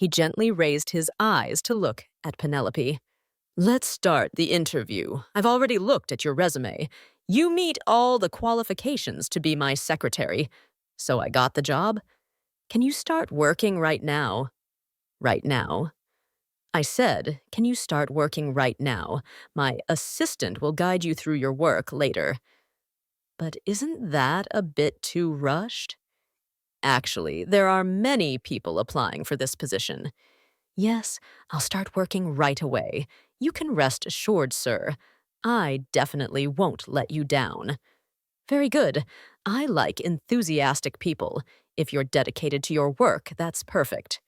He gently raised his eyes to look at Penelope. Let's start the interview. I've already looked at your resume. You meet all the qualifications to be my secretary. So I got the job? Can you start working right now? Right now? I said, can you start working right now? My assistant will guide you through your work later. But isn't that a bit too rushed? Actually, there are many people applying for this position. Yes, I'll start working right away. You can rest assured, sir. I definitely won't let you down. Very good. I like enthusiastic people. If you're dedicated to your work, that's perfect.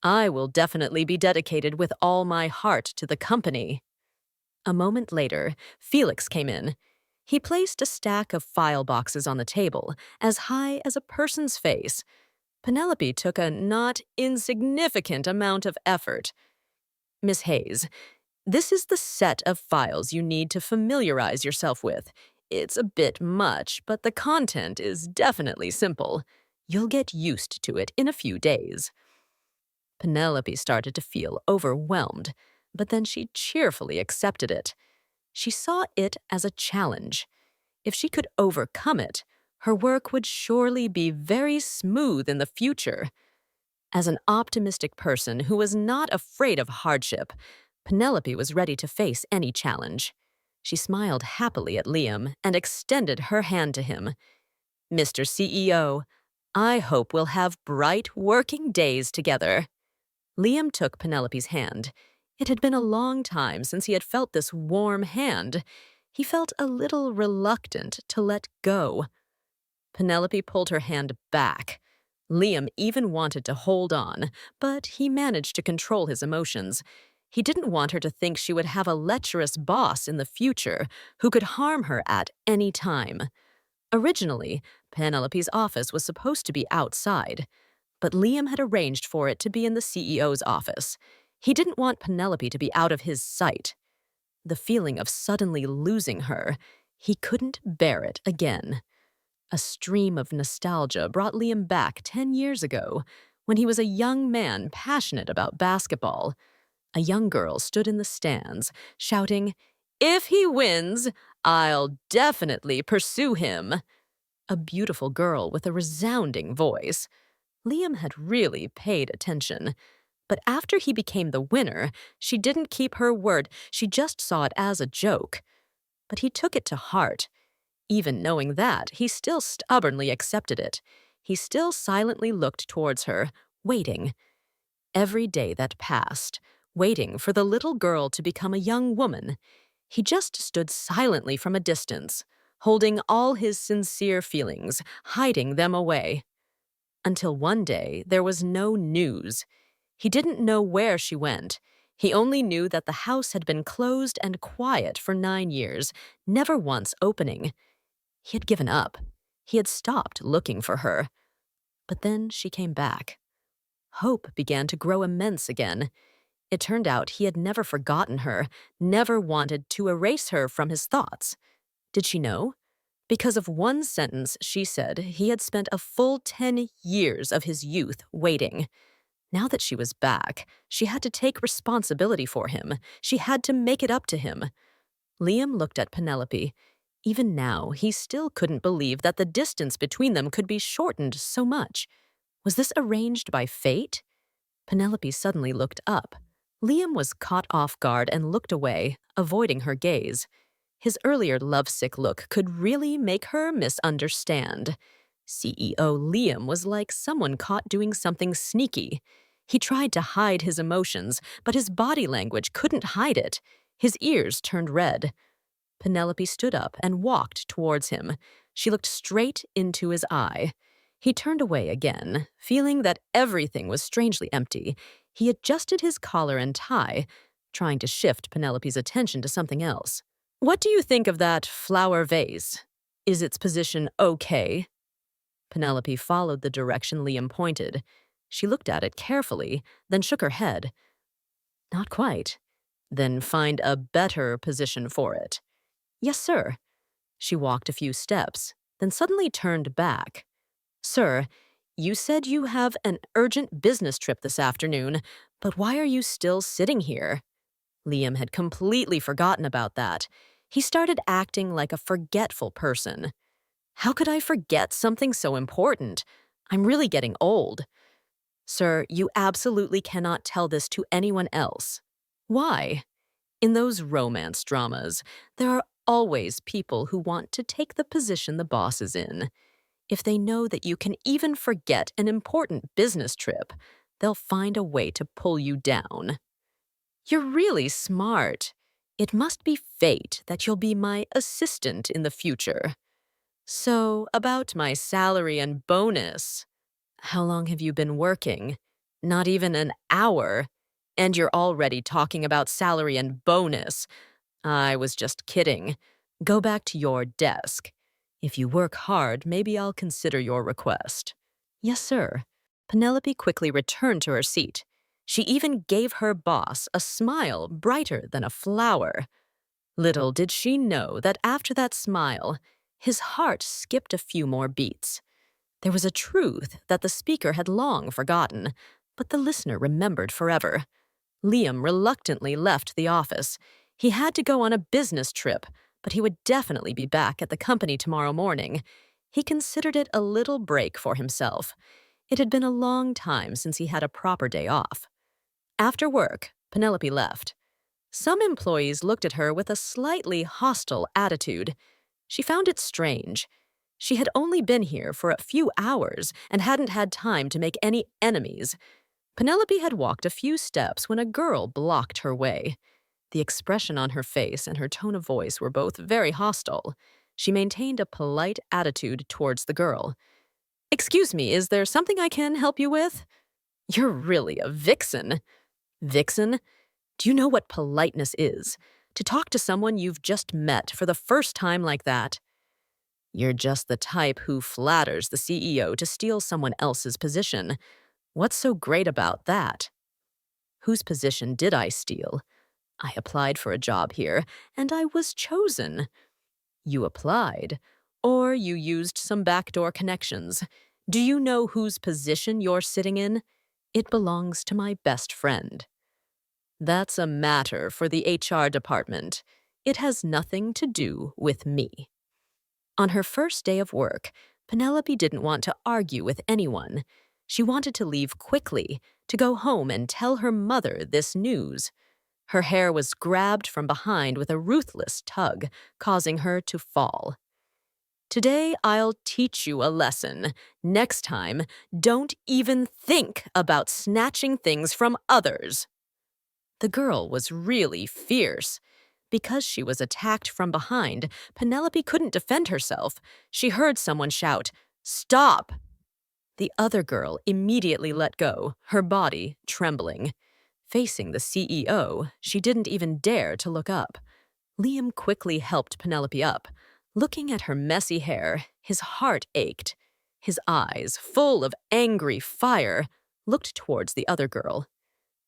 I will definitely be dedicated with all my heart to the company. A moment later, Felix came in. He placed a stack of file boxes on the table, as high as a person's face. Penelope took a not insignificant amount of effort. Miss Hayes, this is the set of files you need to familiarize yourself with. It's a bit much, but the content is definitely simple. You'll get used to it in a few days. Penelope started to feel overwhelmed, but then she cheerfully accepted it. She saw it as a challenge. If she could overcome it, her work would surely be very smooth in the future. As an optimistic person who was not afraid of hardship, Penelope was ready to face any challenge. She smiled happily at Liam and extended her hand to him. Mr. CEO, I hope we'll have bright working days together. Liam took Penelope's hand. It had been a long time since he had felt this warm hand. He felt a little reluctant to let go. Penelope pulled her hand back. Liam even wanted to hold on, but he managed to control his emotions. He didn't want her to think she would have a lecherous boss in the future who could harm her at any time. Originally, Penelope's office was supposed to be outside, but Liam had arranged for it to be in the CEO's office. He didn't want Penelope to be out of his sight. The feeling of suddenly losing her, he couldn't bear it again. A stream of nostalgia brought Liam back 10 years ago, when he was a young man passionate about basketball. A young girl stood in the stands, shouting, "If he wins, I'll definitely pursue him." A beautiful girl with a resounding voice. Liam had really paid attention. But after he became the winner, she didn't keep her word. She just saw it as a joke. But he took it to heart. Even knowing that, he still stubbornly accepted it. He still silently looked towards her, waiting. Every day that passed, waiting for the little girl to become a young woman, he just stood silently from a distance, holding all his sincere feelings, hiding them away. Until one day, there was no news. He didn't know where she went. He only knew that the house had been closed and quiet for 9 years, never once opening. He had given up. He had stopped looking for her. But then she came back. Hope began to grow immense again. It turned out he had never forgotten her, never wanted to erase her from his thoughts. Did she know? Because of one sentence she said, he had spent a full 10 years of his youth waiting. Now that she was back, she had to take responsibility for him. She had to make it up to him. Liam looked at Penelope. Even now, he still couldn't believe that the distance between them could be shortened so much. Was this arranged by fate? Penelope suddenly looked up. Liam was caught off guard and looked away, avoiding her gaze. His earlier lovesick look could really make her misunderstand. CEO Liam was like someone caught doing something sneaky. He tried to hide his emotions, but his body language couldn't hide it. His ears turned red. Penelope stood up and walked towards him. She looked straight into his eye. He turned away again, feeling that everything was strangely empty. He adjusted his collar and tie, trying to shift Penelope's attention to something else. "What do you think of that flower vase? Is its position okay?" Penelope followed the direction Liam pointed. She looked at it carefully, then shook her head. "Not quite." "Then find a better position for it." "Yes, sir." She walked a few steps, then suddenly turned back. "Sir, You said you have an urgent business trip this afternoon, but why are you still sitting here? Liam had completely forgotten about that. He started acting like a forgetful person. How could I forget something so important? I'm really getting old. Sir, you absolutely cannot tell this to anyone else. Why? In those romance dramas, there are always people who want to take the position the boss is in. If they know that you can even forget an important business trip, they'll find a way to pull you down. You're really smart. It must be fate that you'll be my assistant in the future. So, about my salary and bonus. How long have you been working? Not even an hour. And you're already talking about salary and bonus. I was just kidding. Go back to your desk. If you work hard, maybe I'll consider your request. Yes, sir. Penelope quickly returned to her seat. She even gave her boss a smile brighter than a flower. Little did she know that after that smile, his heart skipped a few more beats. There was a truth that the speaker had long forgotten, but the listener remembered forever. Liam reluctantly left the office. He had to go on a business trip, but he would definitely be back at the company tomorrow morning. He considered it a little break for himself. It had been a long time since he had a proper day off. After work, Penelope left. Some employees looked at her with a slightly hostile attitude. She found it strange. She had only been here for a few hours and hadn't had time to make any enemies. Penelope had walked a few steps when a girl blocked her way. The expression on her face and her tone of voice were both very hostile. She maintained a polite attitude towards the girl. "Excuse me, is there something I can help you with?" "You're really a vixen." "Vixen? Do you know what politeness is? To talk to someone you've just met for the first time like that?" "You're just the type who flatters the CEO to steal someone else's position. What's so great about that?" "Whose position did I steal? I applied for a job here, and I was chosen." "You applied? Or you used some backdoor connections? Do you know whose position you're sitting in? It belongs to my best friend." "That's a matter for the HR department. It has nothing to do with me." On her first day of work, Penelope didn't want to argue with anyone. She wanted to leave quickly, to go home and tell her mother this news. Her hair was grabbed from behind with a ruthless tug, causing her to fall. "Today I'll teach you a lesson. Next time, don't even think about snatching things from others." The girl was really fierce. Because she was attacked from behind, Penelope couldn't defend herself. She heard someone shout, "Stop!" The other girl immediately let go, her body trembling. Facing the CEO, she didn't even dare to look up. Liam quickly helped Penelope up. Looking at her messy hair, his heart ached. His eyes, full of angry fire, looked towards the other girl.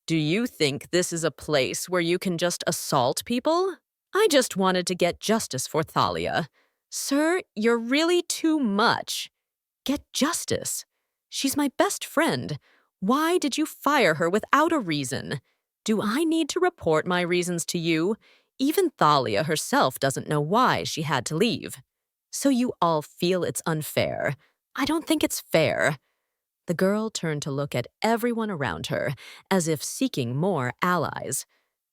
"Do you think this is a place where you can just assault people? I just wanted to get justice for Thalia." "Sir, you're really too much." "Get justice? She's my best friend. Why did you fire her without a reason? Do I need to report my reasons to you? Even Thalia herself doesn't know why she had to leave." "So you all feel it's unfair? I don't think it's fair." The girl turned to look at everyone around her, as if seeking more allies.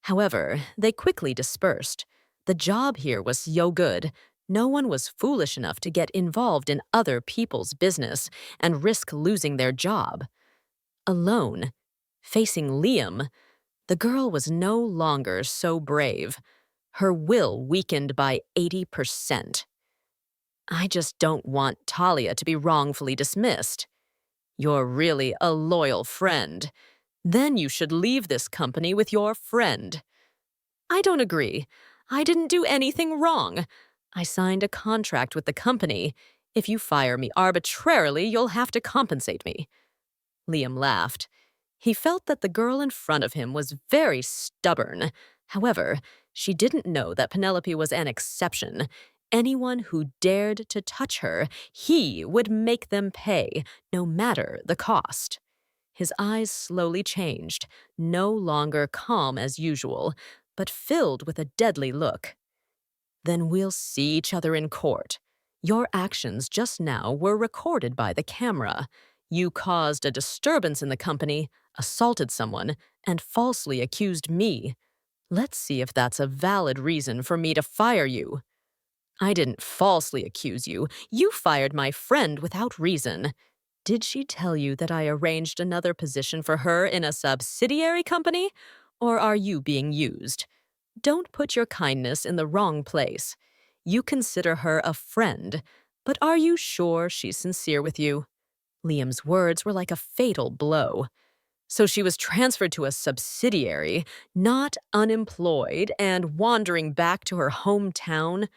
However, they quickly dispersed. The job here was so good. No one was foolish enough to get involved in other people's business and risk losing their job. Alone, facing Liam, the girl was no longer so brave. Her will weakened by 80%. "I just don't want Talia to be wrongfully dismissed." "You're really a loyal friend. Then you should leave this company with your friend." "I don't agree. I didn't do anything wrong. I signed a contract with the company. If you fire me arbitrarily, you'll have to compensate me." Liam laughed. He felt that the girl in front of him was very stubborn. However, she didn't know that Penelope was an exception. Anyone who dared to touch her, he would make them pay, no matter the cost. His eyes slowly changed, no longer calm as usual, but filled with a deadly look. Then we'll see each other in court. Your actions just now were recorded by the camera. You caused a disturbance in the company, assaulted someone, and falsely accused me. Let's see if that's a valid reason for me to fire you. I didn't falsely accuse you. You fired my friend without reason. Did she tell you that I arranged another position for her in a subsidiary company? Or are you being used? Don't put your kindness in the wrong place. You consider her a friend, but are you sure she's sincere with you? Liam's words were like a fatal blow. So she was transferred to a subsidiary, not unemployed and wandering back to her hometown.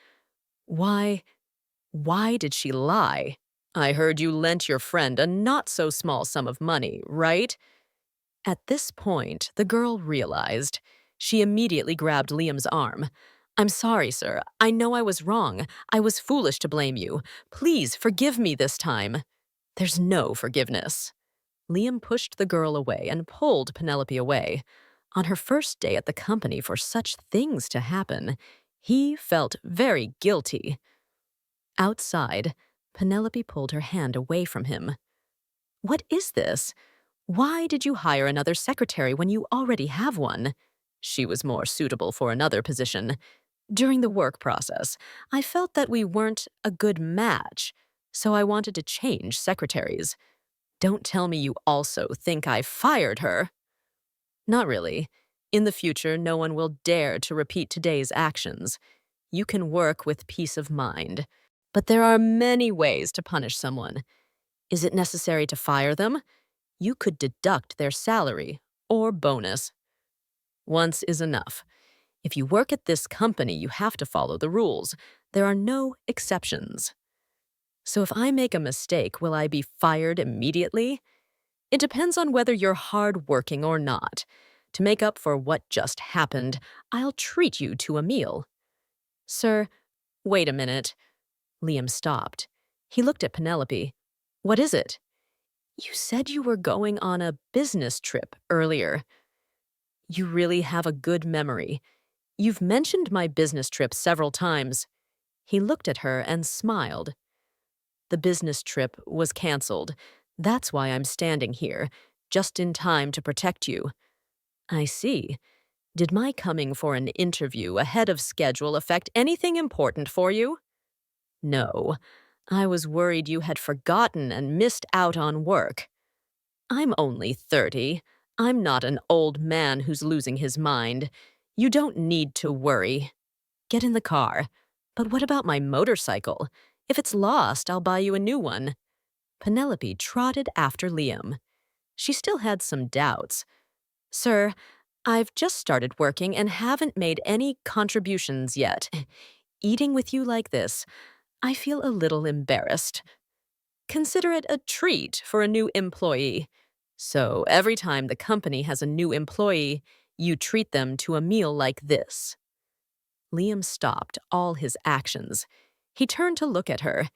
Why, why did she lie? I heard you lent your friend a not-so-small sum of money, right? At this point, the girl realized. She immediately grabbed Liam's arm. I'm sorry, sir. I know I was wrong. I was foolish to blame you. Please forgive me this time. There's no forgiveness. Liam pushed the girl away and pulled Penelope away. On her first day at the company for such things to happen, he felt very guilty. Outside, Penelope pulled her hand away from him. What is this? Why did you hire another secretary when you already have one? She was more suitable for another position. During the work process, I felt that we weren't a good match, so I wanted to change secretaries. Don't tell me you also think I fired her. Not really. In the future, no one will dare to repeat today's actions. You can work with peace of mind. But there are many ways to punish someone. Is it necessary to fire them? You could deduct their salary or bonus. Once is enough. If you work at this company, you have to follow the rules. There are no exceptions. So if I make a mistake, will I be fired immediately? It depends on whether you're hardworking or not. To make up for what just happened, I'll treat you to a meal. Sir, wait a minute. Liam stopped. He looked at Penelope. What is it? You said you were going on a business trip earlier. You really have a good memory. You've mentioned my business trip several times. He looked at her and smiled. The business trip was canceled. That's why I'm standing here, just in time to protect you. I see. Did my coming for an interview ahead of schedule affect anything important for you? No. I was worried you had forgotten and missed out on work. I'm only 30. I'm not an old man who's losing his mind. You don't need to worry. Get in the car. But what about my motorcycle? If it's lost, I'll buy you a new one. Penelope trotted after Liam. She still had some doubts. Sir, I've just started working and haven't made any contributions yet. Eating with you like this, I feel a little embarrassed. Consider it a treat for a new employee. So every time the company has a new employee, you treat them to a meal like this. Liam stopped all his actions. He turned to look at her.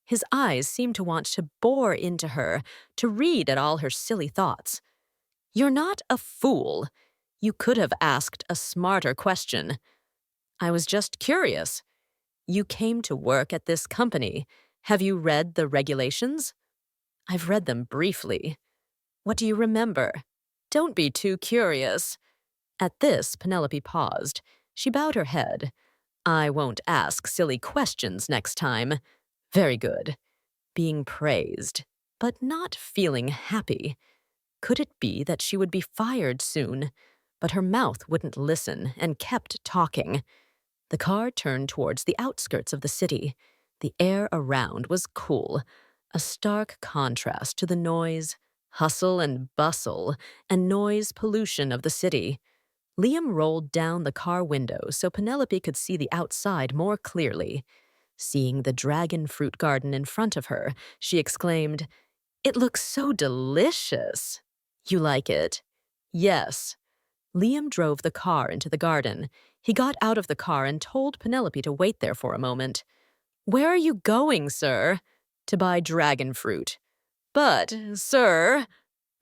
His eyes seemed to want to bore into her, to read at all her silly thoughts. You're not a fool. You could have asked a smarter question. I was just curious. You came to work at this company. Have you read the regulations? I've read them briefly. What do you remember? Don't be too curious. At this, Penelope paused. She bowed her head. I won't ask silly questions next time. Very good. Being praised, but not feeling happy. Could it be that she would be fired soon? But her mouth wouldn't listen and kept talking. The car turned towards the outskirts of the city. The air around was cool, a stark contrast to the noise, hustle and bustle, and noise pollution of the city. Liam rolled down the car window so Penelope could see the outside more clearly. Seeing the dragon fruit garden in front of her, she exclaimed, "It looks so delicious." You like it? Yes. Liam drove the car into the garden. He got out of the car and told Penelope to wait there for a moment. Where are you going, sir? To buy dragon fruit. But, sir,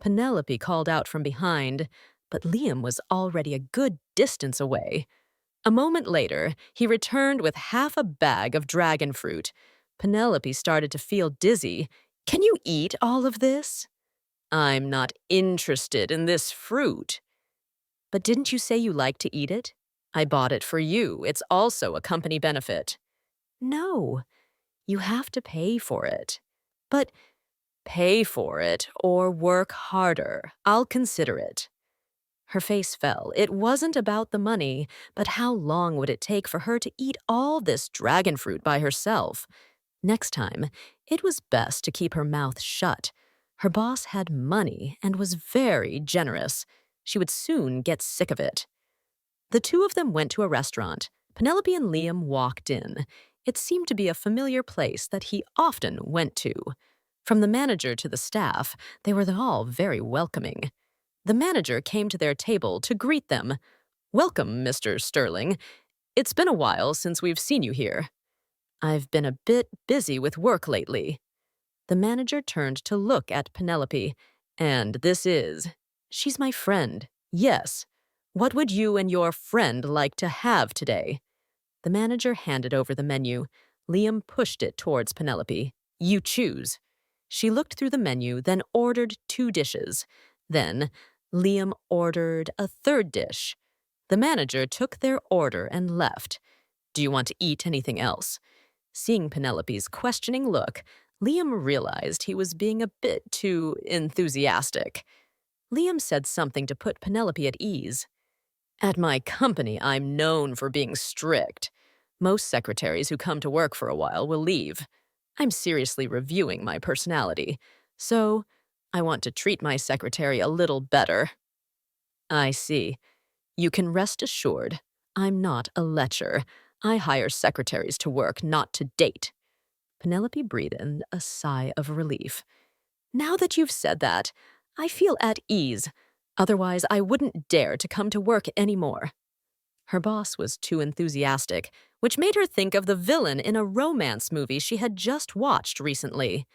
Penelope called out from behind, but Liam was already a good distance away. A moment later, he returned with half a bag of dragon fruit. Penelope started to feel dizzy. Can you eat all of this? I'm not interested in this fruit. But didn't you say you like to eat it? I bought it for you. It's also a company benefit. No, you have to pay for it. But pay for it or work harder. I'll consider it. Her face fell. It wasn't about the money, but how long would it take for her to eat all this dragon fruit by herself? Next time, it was best to keep her mouth shut. Her boss had money and was very generous. She would soon get sick of it. The two of them went to a restaurant. Penelope and Liam walked in. It seemed to be a familiar place that he often went to. From the manager to the staff, they were all very welcoming. The manager came to their table to greet them. Welcome, Mr. Sterling. It's been a while since we've seen you here. I've been a bit busy with work lately. The manager turned to look at Penelope. And this is... She's my friend. Yes. What would you and your friend like to have today? The manager handed over the menu. Liam pushed it towards Penelope. You choose. She looked through the menu, then ordered 2 dishes. Then, Liam ordered a 3rd dish. The manager took their order and left. Do you want to eat anything else? Seeing Penelope's questioning look, Liam realized he was being a bit too enthusiastic. Liam said something to put Penelope at ease. At my company, I'm known for being strict. Most secretaries who come to work for a while will leave. I'm seriously reviewing my personality, so I want to treat my secretary a little better. I see. You can rest assured, I'm not a lecher. I hire secretaries to work, not to date. Penelope breathed in a sigh of relief. Now that you've said that, I feel at ease. Otherwise, I wouldn't dare to come to work anymore. Her boss was too enthusiastic, which made her think of the villain in a romance movie she had just watched recently.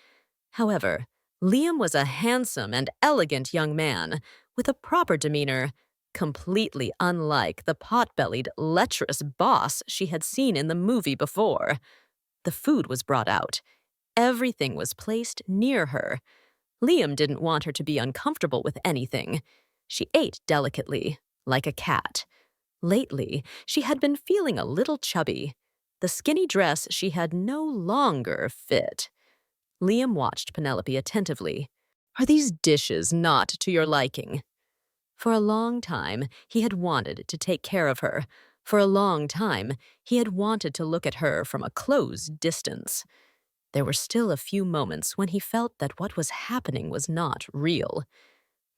However, Liam was a handsome and elegant young man with a proper demeanor, completely unlike the pot-bellied, lecherous boss she had seen in the movie before. The food was brought out. Everything was placed near her. Liam didn't want her to be uncomfortable with anything. She ate delicately, like a cat. Lately, she had been feeling a little chubby. The skinny dress she had no longer fit. Liam watched Penelope attentively. Are these dishes not to your liking? For a long time, he had wanted to take care of her. For a long time, he had wanted to look at her from a close distance. There were still a few moments when he felt that what was happening was not real.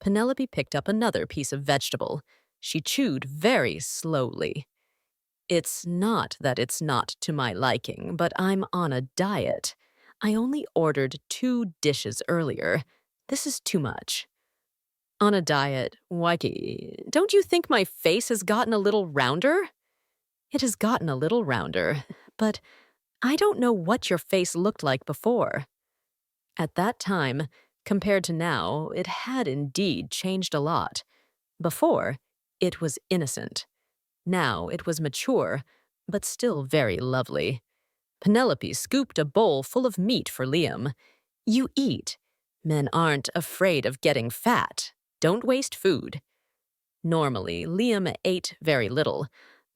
Penelope picked up another piece of vegetable. She chewed very slowly. It's not that it's not to my liking, but I'm on a diet. I only ordered 2 dishes earlier. This is too much. On a diet, Waiki, don't you think my face has gotten a little rounder? It has gotten a little rounder, but I don't know what your face looked like before. At that time, compared to now, it had indeed changed a lot. Before, it was innocent. Now it was mature, but still very lovely. Penelope scooped a bowl full of meat for Liam. You eat. Men aren't afraid of getting fat. Don't waste food. Normally, Liam ate very little,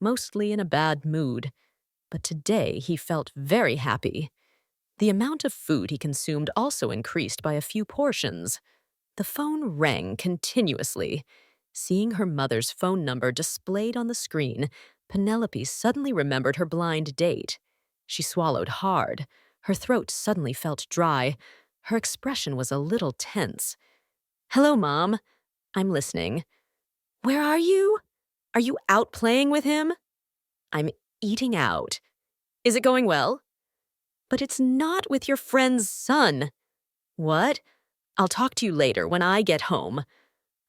mostly in a bad mood. But today he felt very happy. The amount of food he consumed also increased by a few portions. The phone rang continuously. Seeing her mother's phone number displayed on the screen, Penelope suddenly remembered her blind date. She swallowed hard. Her throat suddenly felt dry. Her expression was a little tense. Hello, Mom. I'm listening. Where are you? Are you out playing with him? I'm eating out. Is it going well? But it's not with your friend's son. What? I'll talk to you later when I get home.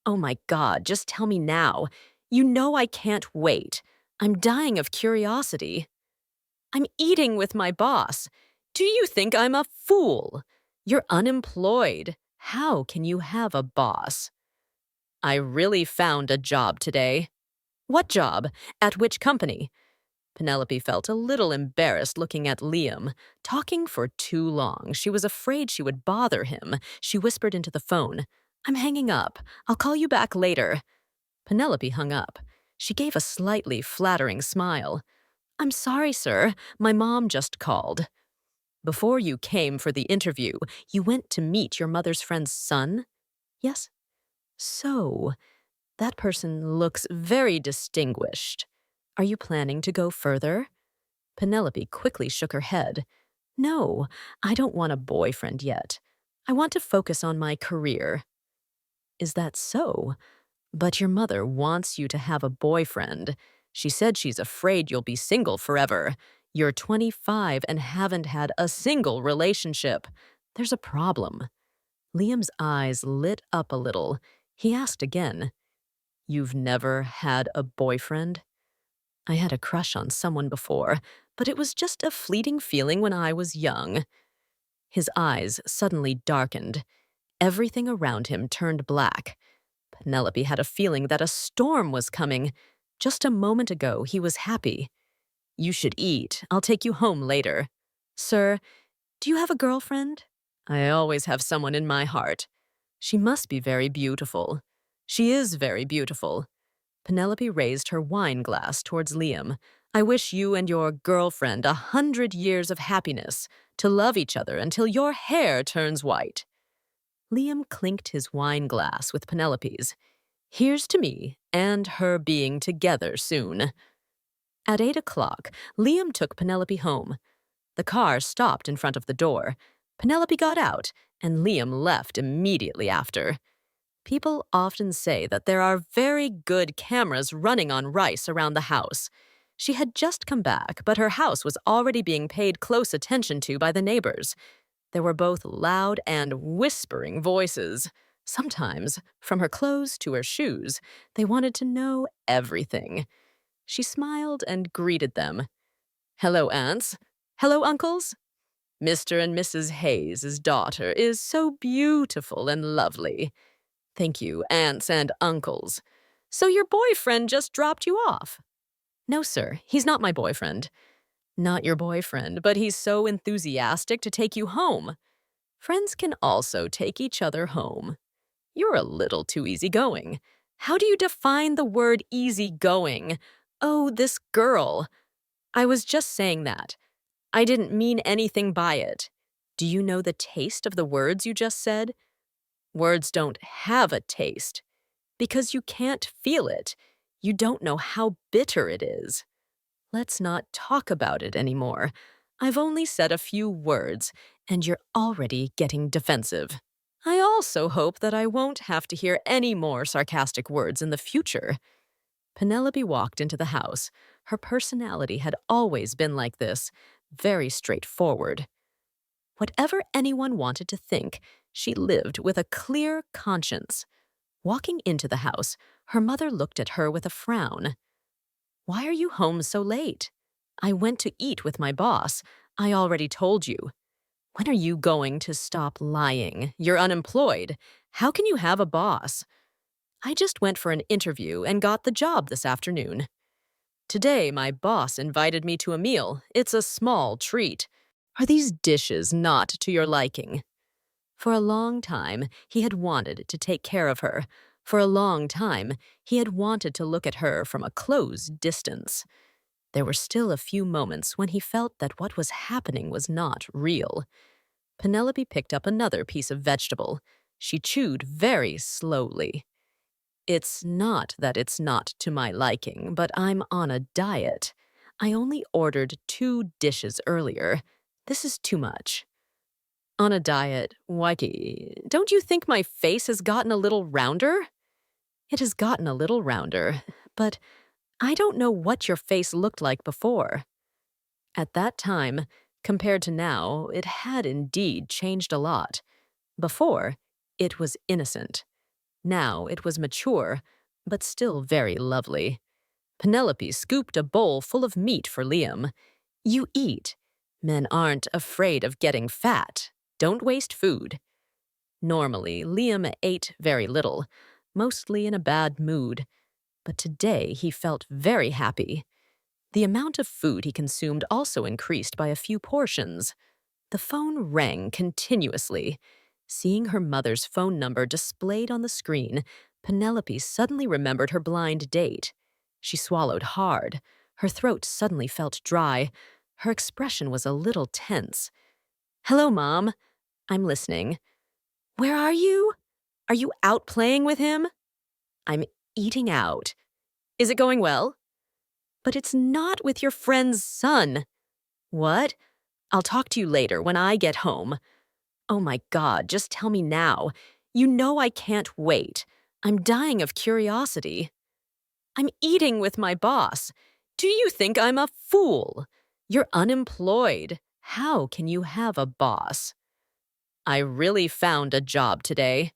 Oh my God, just tell me now. You know I can't wait. I'm dying of curiosity. I'm eating with my boss. Do you think I'm a fool? You're unemployed. How can you have a boss? I really found a job today. What job? At which company? Penelope felt a little embarrassed looking at Liam, talking for too long. She was afraid she would bother him. She whispered into the phone, I'm hanging up. I'll call you back later. Penelope hung up. She gave a slightly flattering smile. I'm sorry, sir. My mom just called. Before you came for the interview, you went to meet your mother's friend's son? Yes. So, that person looks very distinguished. Are you planning to go further? Penelope quickly shook her head. No, I don't want a boyfriend yet. I want to focus on my career. Is that so? But your mother wants you to have a boyfriend. She said she's afraid you'll be single forever. You're 25 and haven't had a single relationship. There's a problem. Liam's eyes lit up a little. He asked again, You've never had a boyfriend? I had a crush on someone before, but it was just a fleeting feeling when I was young. His eyes suddenly darkened. Everything around him turned black. Penelope had a feeling that a storm was coming. Just a moment ago, he was happy. You should eat. I'll take you home later. Sir, do you have a girlfriend? I always have someone in my heart. She must be very beautiful. She is very beautiful. Penelope raised her wine glass towards Liam. I wish you and your girlfriend 100 years of happiness, to love each other until your hair turns white. Liam clinked his wine glass with Penelope's. Here's to me and her being together soon. At 8 o'clock, Liam took Penelope home. The car stopped in front of the door. Penelope got out, and Liam left immediately after. People often say that there are very good cameras running on Rice around the house. She had just come back, but her house was already being paid close attention to by the neighbors. There were both loud and whispering voices. Sometimes, from her clothes to her shoes, they wanted to know everything. She smiled and greeted them. Hello, aunts. Hello, uncles. Mr. and Mrs. Hayes' daughter is so beautiful and lovely. Thank you, aunts and uncles. So your boyfriend just dropped you off? No, sir, he's not my boyfriend. Not your boyfriend, but he's so enthusiastic to take you home. Friends can also take each other home. You're a little too easygoing. How do you define the word easygoing? Oh, this girl. I was just saying that. I didn't mean anything by it. Do you know the taste of the words you just said? Words don't have a taste. Because you can't feel it. You don't know how bitter it is. Let's not talk about it anymore. I've only said a few words, and you're already getting defensive. I also hope that I won't have to hear any more sarcastic words in the future. Penelope walked into the house. Her personality had always been like this, very straightforward. Whatever anyone wanted to think, she lived with a clear conscience. Walking into the house, her mother looked at her with a frown. Why are you home so late? I went to eat with my boss. I already told you. When are you going to stop lying? You're unemployed. How can you have a boss? I just went for an interview and got the job this afternoon. Today, my boss invited me to a meal. It's a small treat. Are these dishes not to your liking? For a long time, he had wanted to take care of her. For a long time, he had wanted to look at her from a close distance. There were still a few moments when he felt that what was happening was not real. Penelope picked up another piece of vegetable. She chewed very slowly. It's not that it's not to my liking, but I'm on a diet. I only ordered 2 dishes earlier. This is too much. On a diet, Waiki, don't you think my face has gotten a little rounder? It has gotten a little rounder, but I don't know what your face looked like before. At that time, compared to now, it had indeed changed a lot. Before, it was innocent. Now it was mature, but still very lovely. Penelope scooped a bowl full of meat for Liam. You eat. Men aren't afraid of getting fat. Don't waste food. Normally, Liam ate very little, mostly in a bad mood, but today he felt very happy. The amount of food he consumed also increased by a few portions. The phone rang continuously. Seeing her mother's phone number displayed on the screen, Penelope suddenly remembered her blind date. She swallowed hard. Her throat suddenly felt dry. Her expression was a little tense. "Hello, Mom. I'm listening. Where are you? Are you out playing with him?" "I'm eating out." "Is it going well?" "But it's not with your friend's son." "What?" "I'll talk to you later when I get home." "Oh my God, just tell me now. You know I can't wait. I'm dying of curiosity." "I'm eating with my boss. Do you think I'm a fool? You're unemployed. How can you have a boss?" "I really found a job today."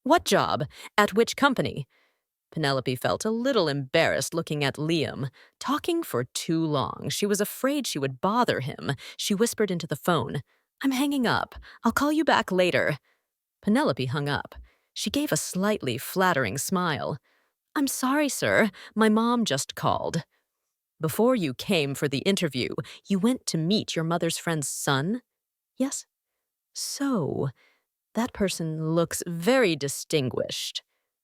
"What job? At which company?" Penelope felt a little embarrassed looking at Liam, talking for too long. She was afraid she would bother him. She whispered into the phone, "I'm hanging up. I'll call you back later." Penelope hung up. She gave a slightly flattering smile. "I'm sorry, sir. My mom just called." "Before you came for the interview, you went to meet your mother's friend's son?" "Yes." "So, that person looks very distinguished.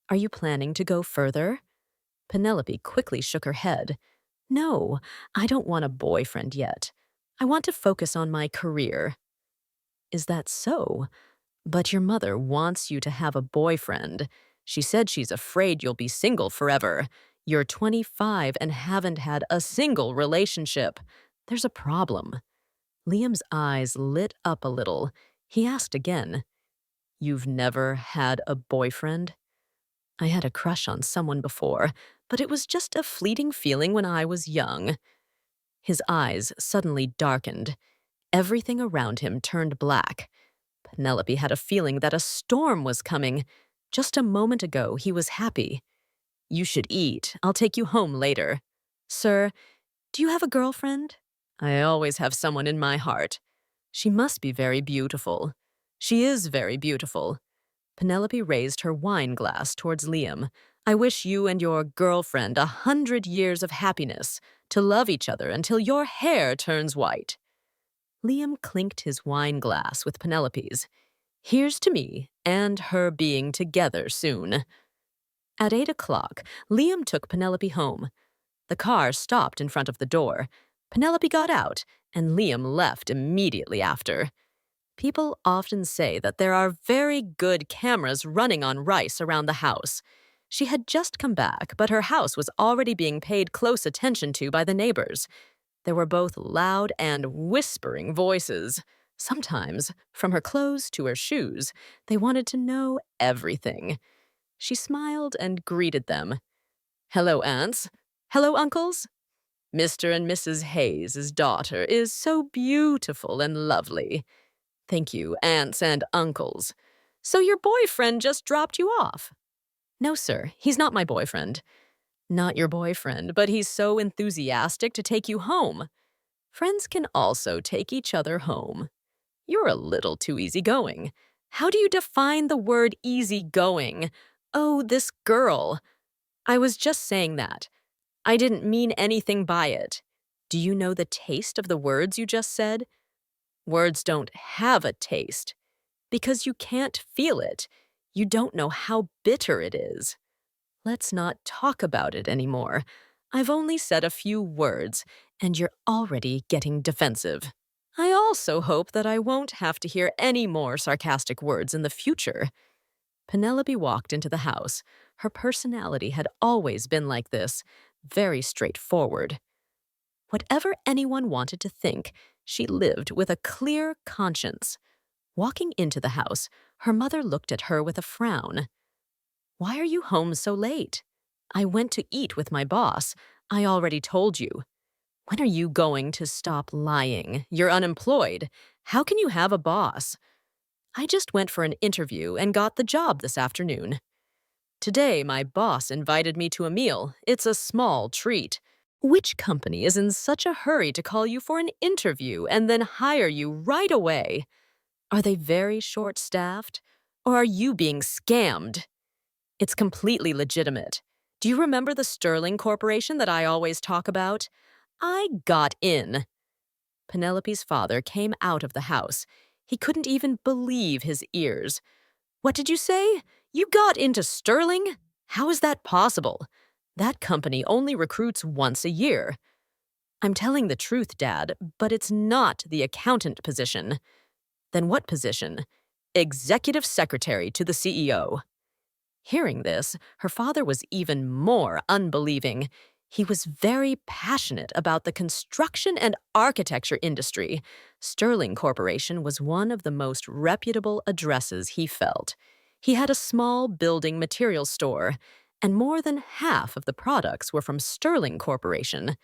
Are you planning to go further?" Penelope quickly shook her head. "No, I don't want a boyfriend yet. I want to focus on my career." "Is that so? But your mother wants you to have a boyfriend. She said she's afraid you'll be single forever. You're 25 and haven't had a single relationship. There's a problem." Liam's eyes lit up a little. He asked again, "You've never had a boyfriend?" "I had a crush on someone before, but it was just a fleeting feeling when I was young." His eyes suddenly darkened. Everything around him turned black. Penelope had a feeling that a storm was coming. Just a moment ago, he was happy. "You should eat. I'll take you home later." "Sir, do you have a girlfriend?" "I always have someone in my heart." "She must be very beautiful." "She is very beautiful." Penelope raised her wine glass towards Liam. "I wish you and your girlfriend 100 years of happiness, to love each other until your hair turns white." Liam clinked his wine glass with Penelope's. "Here's to me and her being together soon." At 8 o'clock, Liam took Penelope home. The car stopped in front of the door. Penelope got out, and Liam left immediately after. People often say that there are very good cameras running on Rice around the house. She had just come back, but her house was already being paid close attention to by the neighbors. There were both loud and whispering voices. Sometimes, from her clothes to her shoes, they wanted to know everything. She smiled and greeted them. "Hello, aunts. Hello, uncles. Mr. and Mrs. Hayes' daughter is so beautiful and lovely." "Thank you, aunts and uncles." "So your boyfriend just dropped you off?" "No, sir, he's not my boyfriend." "Not your boyfriend, but he's so enthusiastic to take you home." "Friends can also take each other home." "You're a little too easygoing." "How do you define the word easygoing?" "Oh, this girl." "I was just saying that. I didn't mean anything by it." "Do you know the taste of the words you just said?" "Words don't have a taste. Because you can't feel it. You don't know how bitter it is." "Let's not talk about it anymore. I've only said a few words, and you're already getting defensive. I also hope that I won't have to hear any more sarcastic words in the future." Penelope walked into the house. Her personality had always been like this, very straightforward. Whatever anyone wanted to think, she lived with a clear conscience. Walking into the house, her mother looked at her with a frown. "Why are you home so late?" "I went to eat with my boss. I already told you." "When are you going to stop lying? You're unemployed. How can you have a boss?" "I just went for an interview and got the job this afternoon." "Today, my boss invited me to a meal. It's a small treat." Which company is in such a hurry to call you for an interview and then hire you right away? Are they very short-staffed? Or are you being scammed? It's completely legitimate. Do you remember the Sterling Corporation that I always talk about? I got in. Penelope's father came out of the house. He couldn't even believe his ears. What did you say? You got into Sterling? How is that possible? That company only recruits once a year. I'm telling the truth, Dad, but it's not the accountant position. Then what position? Executive secretary to the CEO. Hearing this, her father was even more unbelieving. He was very passionate about the construction and architecture industry. Sterling Corporation was one of the most reputable addresses he felt. He had a small building materials store, and more than half of the products were from Sterling Corporation.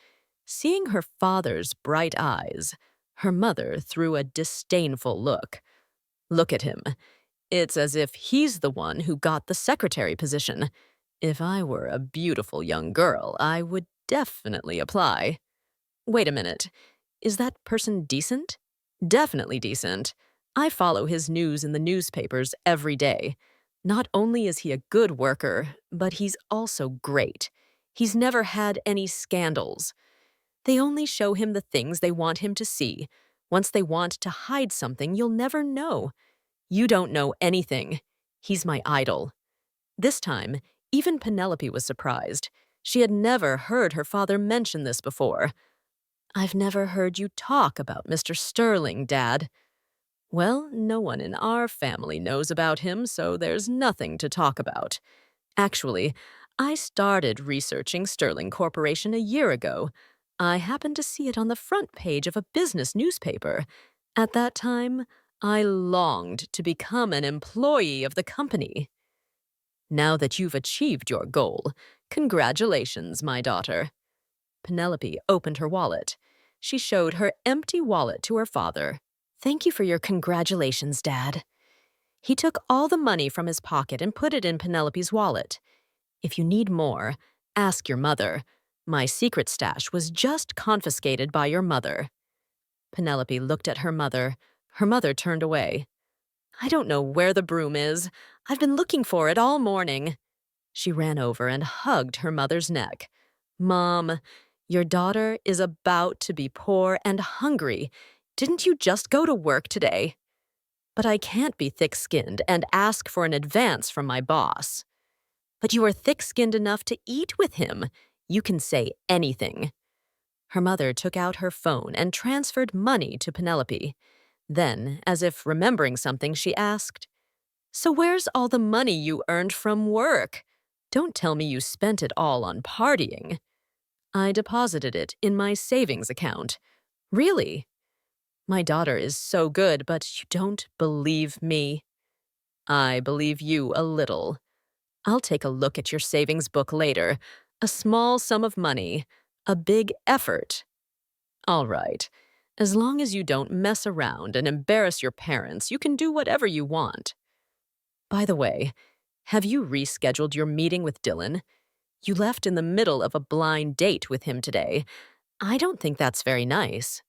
Seeing her father's bright eyes, her mother threw a disdainful look. Look at him. It's as if he's the one who got the secretary position. If I were a beautiful young girl, I would definitely apply. Wait a minute. Is that person decent? Definitely decent. I follow his news in the newspapers every day. Not only is he a good worker, but he's also great. He's never had any scandals. They only show him the things they want him to see. Once they want to hide something, you'll never know. You don't know anything. He's my idol. This time, even Penelope was surprised. She had never heard her father mention this before. I've never heard you talk about Mr. Sterling, Dad. Well, no one in our family knows about him, so there's nothing to talk about. Actually, I started researching Sterling Corporation a year ago. I happened to see it on the front page of a business newspaper. At that time, I longed to become an employee of the company. Now that you've achieved your goal, congratulations, my daughter. Penelope opened her wallet. She showed her empty wallet to her father. Thank you for your congratulations, Dad. He took all the money from his pocket and put it in Penelope's wallet. If you need more, ask your mother. My secret stash was just confiscated by your mother. Penelope looked at her mother. Her mother turned away. I don't know where the broom is. I've been looking for it all morning. She ran over and hugged her mother's neck. Mom, your daughter is about to be poor and hungry. Didn't you just go to work today? But I can't be thick-skinned and ask for an advance from my boss. But you are thick-skinned enough to eat with him. You can say anything. Her mother took out her phone and transferred money to Penelope. Then, as if remembering something, she asked, So where's all the money you earned from work? Don't tell me you spent it all on partying. I deposited it in my savings account. Really? My daughter is so good, but you don't believe me. I believe you a little. I'll take a look at your savings book later. A small sum of money, a big effort. All right. As long as you don't mess around and embarrass your parents, you can do whatever you want. By the way, have you rescheduled your meeting with Dylan? You left in the middle of a blind date with him today. I don't think that's very nice.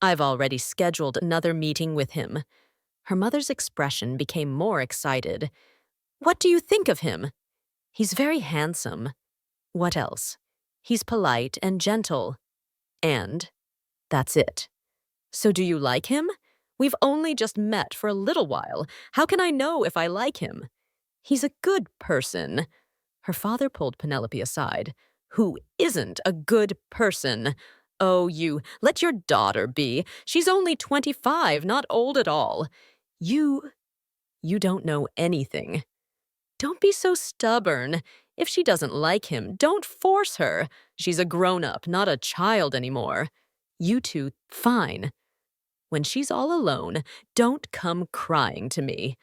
I've already scheduled another meeting with him. Her mother's expression became more excited. What do you think of him? He's very handsome. What else? He's polite and gentle. And that's it. So do you like him? We've only just met for a little while. How can I know if I like him? He's a good person. Her father pulled Penelope aside. Who isn't a good person? Oh, you, let your daughter be. She's only 25, not old at all. You don't know anything. Don't be so stubborn. If she doesn't like him, don't force her. She's a grown-up, not a child anymore. You two, fine. When she's all alone, don't come crying to me.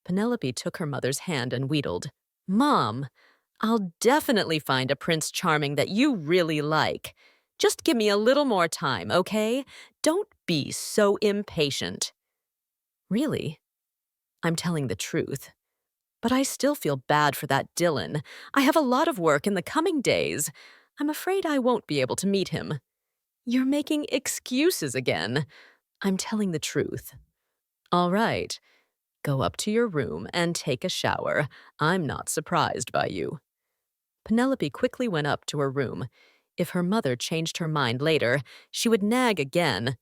Penelope took her mother's hand and wheedled. Mom, I'll definitely find a Prince Charming that you really like. Just give me a little more time, okay? Don't be so impatient. Really? I'm telling the truth. But I still feel bad for that Dylan. I have a lot of work in the coming days. I'm afraid I won't be able to meet him. You're making excuses again. I'm telling the truth. All right, go up to your room and take a shower. I'm not surprised by you. Penelope quickly went up to her room. If her mother changed her mind later, she would nag again.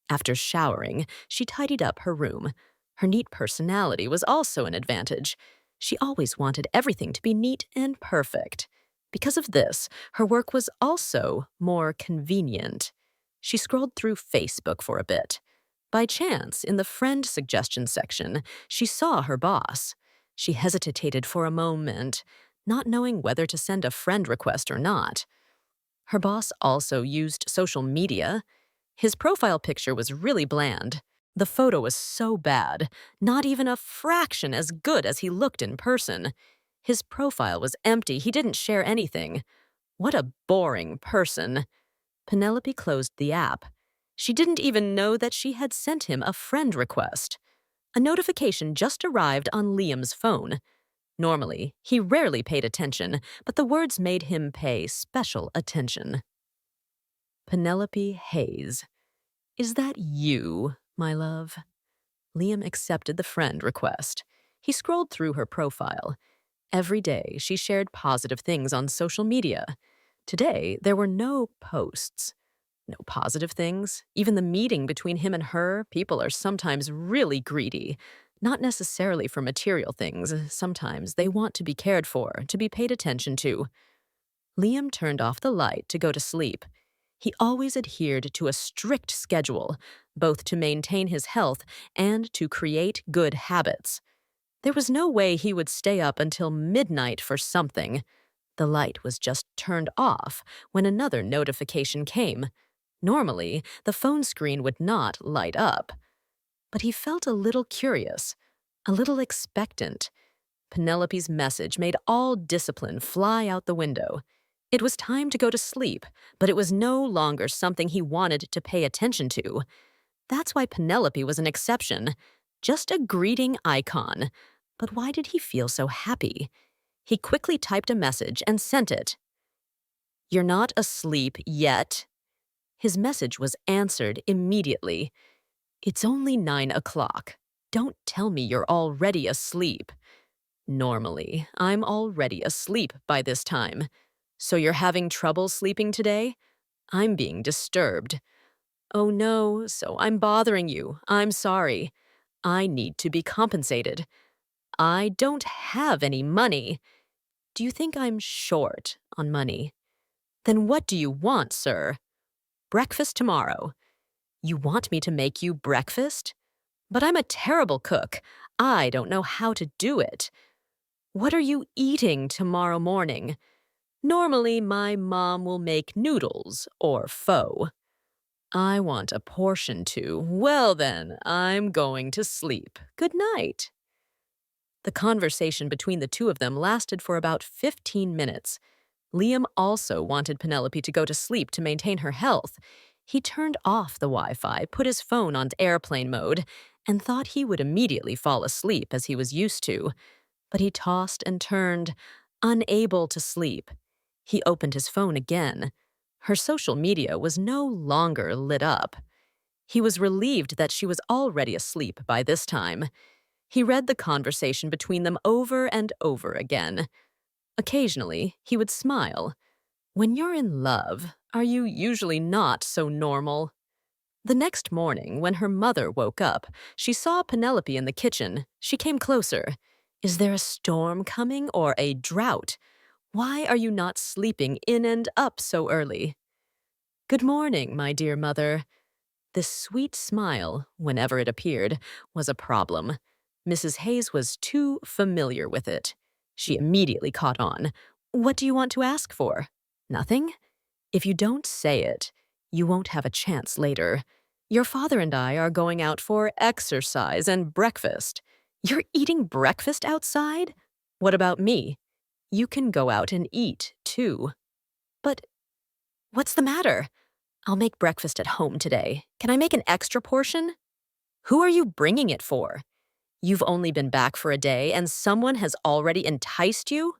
After showering, she tidied up her room. Her neat personality was also an advantage. She always wanted everything to be neat and perfect. Because of this, her work was also more convenient. She scrolled through Facebook for a bit. By chance, in the friend suggestion section, she saw her boss. She hesitated for a moment, not knowing whether to send a friend request or not. Her boss also used social media. His profile picture was really bland. The photo was so bad, not even a fraction as good as he looked in person. His profile was empty, he didn't share anything. What a boring person. Penelope closed the app. She didn't even know that she had sent him a friend request. A notification just arrived on Liam's phone. Normally, he rarely paid attention, but the words made him pay special attention. Penelope Hayes. Is that you, my love? Liam accepted the friend request. He scrolled through her profile. Every day, she shared positive things on social media. Today, there were no posts. No positive things. Even the meeting between him and her, people are sometimes really greedy. Not necessarily for material things. Sometimes they want to be cared for, to be paid attention to. Liam turned off the light to go to sleep. He always adhered to a strict schedule, both to maintain his health and to create good habits. There was no way he would stay up until midnight for something. The light was just turned off when another notification came. Normally, the phone screen would not light up. But he felt a little curious, a little expectant. Penelope's message made all discipline fly out the window. It was time to go to sleep, but it was no longer something he wanted to pay attention to. That's why Penelope was an exception, just a greeting icon. But why did he feel so happy? He quickly typed a message and sent it. "You're not asleep yet?" His message was answered immediately. "It's only 9 o'clock. Don't tell me you're already asleep." "Normally, I'm already asleep by this time. So you're having trouble sleeping today? I'm being disturbed." "Oh no, so I'm bothering you. I'm sorry. I need to be compensated. I don't have any money." "Do you think I'm short on money?" "Then what do you want, sir?" "Breakfast tomorrow." "You want me to make you breakfast?" "But I'm a terrible cook. I don't know how to do it." "What are you eating tomorrow morning?" "Normally, my mom will make noodles or pho." "I want a portion too. Well then, I'm going to sleep. Good night." The conversation between the two of them lasted for about 15 minutes. Liam also wanted Penelope to go to sleep to maintain her health. He turned off the Wi-Fi, put his phone on airplane mode, and thought he would immediately fall asleep as he was used to. But he tossed and turned, unable to sleep. He opened his phone again. Her social media was no longer lit up. He was relieved that she was already asleep by this time. He read the conversation between them over and over again. Occasionally, he would smile. When you're in love, are you usually not so normal? The next morning, when her mother woke up, she saw Penelope in the kitchen. She came closer. "Is there a storm coming or a drought? Why are you not sleeping in and up so early?" "Good morning, my dear mother." This sweet smile, whenever it appeared, was a problem. Mrs. Hayes was too familiar with it. She immediately caught on. "What do you want to ask for?" "Nothing? If you don't say it, you won't have a chance later. Your father and I are going out for exercise and breakfast." "You're eating breakfast outside?" "What about me? You can go out and eat, too." "But what's the matter?" "I'll make breakfast at home today. Can I make an extra portion?" "Who are you bringing it for? You've only been back for a day and someone has already enticed you?"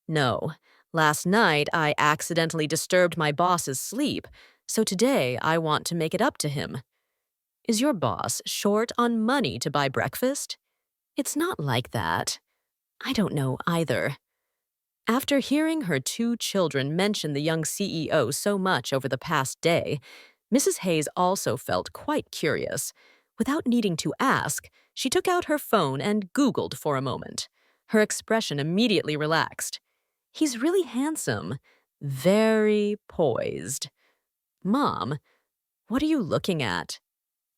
"No, Last night, I accidentally disturbed my boss's sleep, so today I want to make it up to him. Is your boss short on money to buy breakfast? It's not like that. I don't know either. After hearing her two children mention the young CEO so much over the past day, Mrs. Hayes also felt quite curious. Without needing to ask, she took out her phone and Googled for a moment. Her expression immediately relaxed. He's really handsome, very poised. Mom, what are you looking at?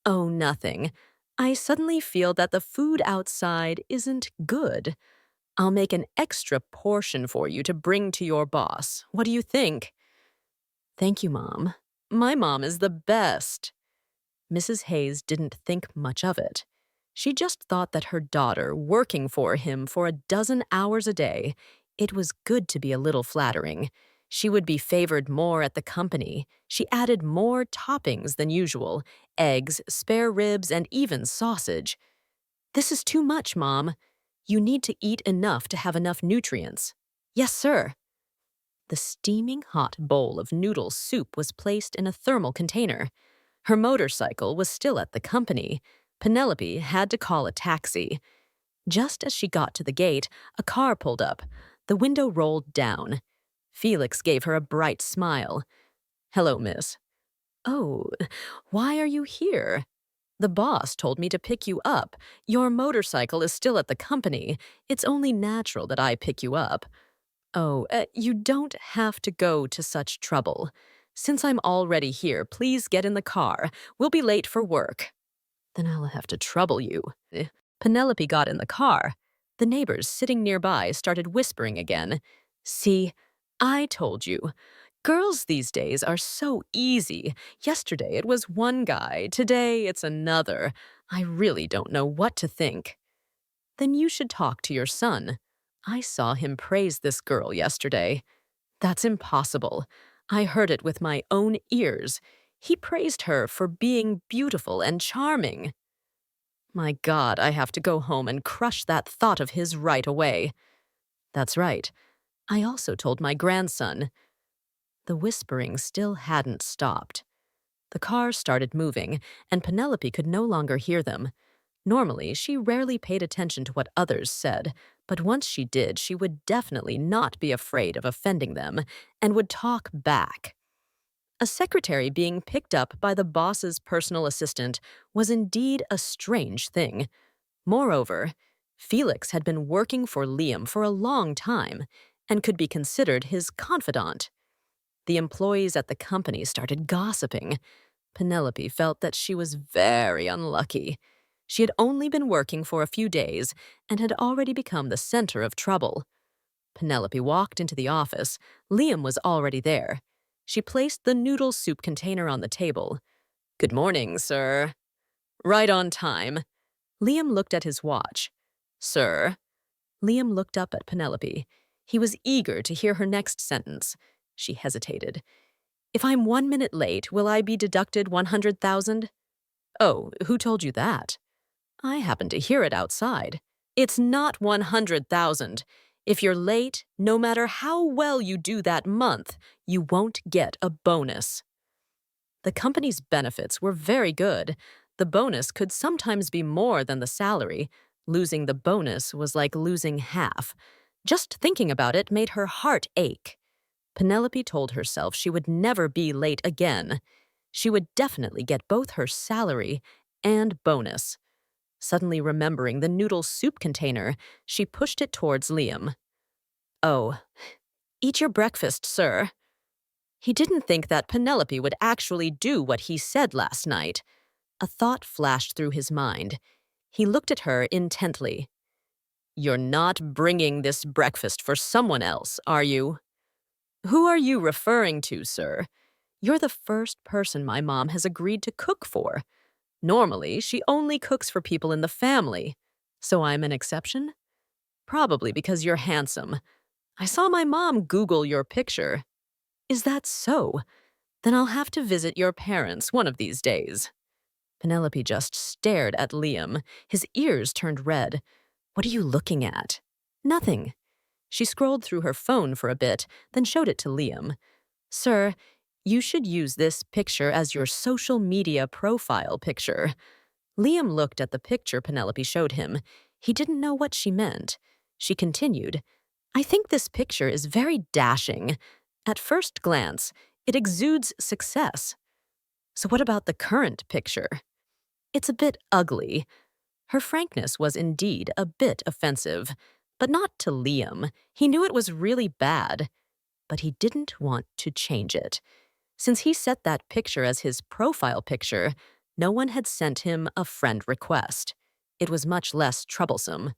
Oh, nothing. I suddenly feel that the food outside isn't good. I'll make an extra portion for you to bring to your boss. What do you think? Thank you, Mom. My mom is the best. Mrs. Hayes didn't think much of it. She just thought that her daughter, working for him for a dozen hours a day, it was good to be a little flattering. She would be favored more at the company. She added more toppings than usual, eggs, spare ribs, and even sausage. This is too much, Mom. You need to eat enough to have enough nutrients. Yes, sir. The steaming hot bowl of noodle soup was placed in a thermal container. Her motorcycle was still at the company. Penelope had to call a taxi. Just as she got to the gate, a car pulled up. The window rolled down. Felix gave her a bright smile. Hello, miss. Oh, why are you here? The boss told me to pick you up. Your motorcycle is still at the company. It's only natural that I pick you up. Oh, you don't have to go to such trouble. Since I'm already here, please get in the car. We'll be late for work. Then I'll have to trouble you. Penelope got in the car. The neighbors sitting nearby started whispering again. See, I told you. Girls these days are so easy. Yesterday it was one guy, today it's another. I really don't know what to think. Then you should talk to your son. I saw him praise this girl yesterday. That's impossible. I heard it with my own ears. He praised her for being beautiful and charming. My God, I have to go home and crush that thought of his right away. That's right. I also told my grandson. The whispering still hadn't stopped. The car started moving, and Penelope could no longer hear them. Normally, she rarely paid attention to what others said, but once she did, she would definitely not be afraid of offending them and would talk back. A secretary being picked up by the boss's personal assistant was indeed a strange thing. Moreover, Felix had been working for Liam for a long time and could be considered his confidant. The employees at the company started gossiping. Penelope felt that she was very unlucky. She had only been working for a few days and had already become the center of trouble. Penelope walked into the office. Liam was already there. She placed the noodle soup container on the table. Good morning, sir. Right on time. Liam looked at his watch. Sir. Liam looked up at Penelope. He was eager to hear her next sentence. She hesitated. If I'm 1 minute late, will I be deducted 100,000? Oh, who told you that? I happened to hear it outside. It's not 100,000. If you're late, no matter how well you do that month, you won't get a bonus. The company's benefits were very good. The bonus could sometimes be more than the salary. Losing the bonus was like losing half. Just thinking about it made her heart ache. Penelope told herself she would never be late again. She would definitely get both her salary and bonus. Suddenly remembering the noodle soup container, she pushed it towards Liam. Oh, eat your breakfast, sir. He didn't think that Penelope would actually do what he said last night. A thought flashed through his mind. He looked at her intently. You're not bringing this breakfast for someone else, are you? Who are you referring to, sir? You're the first person my mom has agreed to cook for. Normally, she only cooks for people in the family. So I'm an exception? Probably because you're handsome. I saw my mom Google your picture. Is that so? Then I'll have to visit your parents one of these days. Penelope just stared at Liam. His ears turned red. What are you looking at? Nothing. She scrolled through her phone for a bit, then showed it to Liam. Sir, you should use this picture as your social media profile picture. Liam looked at the picture Penelope showed him. He didn't know what she meant. She continued, I think this picture is very dashing. At first glance, it exudes success. So what about the current picture? It's a bit ugly. Her frankness was indeed a bit offensive, but not to Liam. He knew it was really bad, but he didn't want to change it. Since he set that picture as his profile picture, no one had sent him a friend request. It was much less troublesome.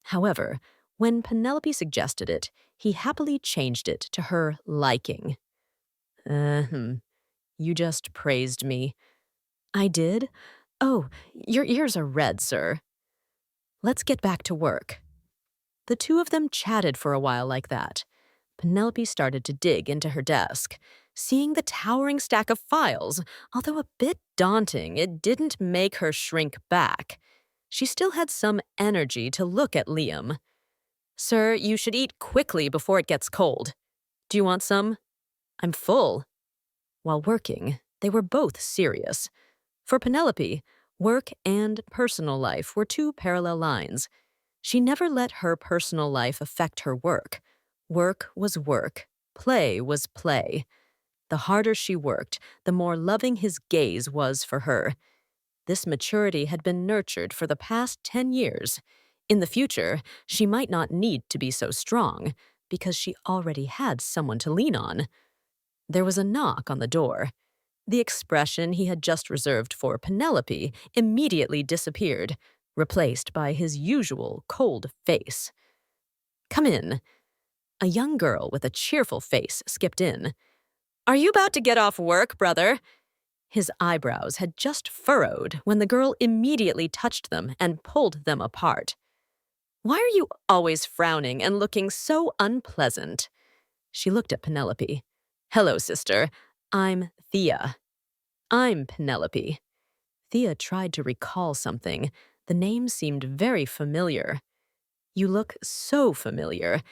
However, when Penelope suggested it, he happily changed it to her liking. You just praised me. I did? Oh, your ears are red, sir. Let's get back to work. The two of them chatted for a while like that. Penelope started to dig into her desk. Seeing the towering stack of files, although a bit daunting, it didn't make her shrink back. She still had some energy to look at Liam. Sir, you should eat quickly before it gets cold. Do you want some? I'm full. While working, they were both serious. For Penelope, work and personal life were two parallel lines. She never let her personal life affect her work. Work was work. Play was play. The harder she worked, the more loving his gaze was for her. This maturity had been nurtured for the past 10 years. In the future, she might not need to be so strong, because she already had someone to lean on. There was a knock on the door. The expression he had just reserved for Penelope immediately disappeared, replaced by his usual cold face. Come in. A young girl with a cheerful face skipped in. Are you about to get off work, brother? His eyebrows had just furrowed when the girl immediately touched them and pulled them apart. Why are you always frowning and looking so unpleasant? She looked at Penelope. Hello, sister. I'm Thea. I'm Penelope. Thea tried to recall something. The name seemed very familiar. You look so familiar.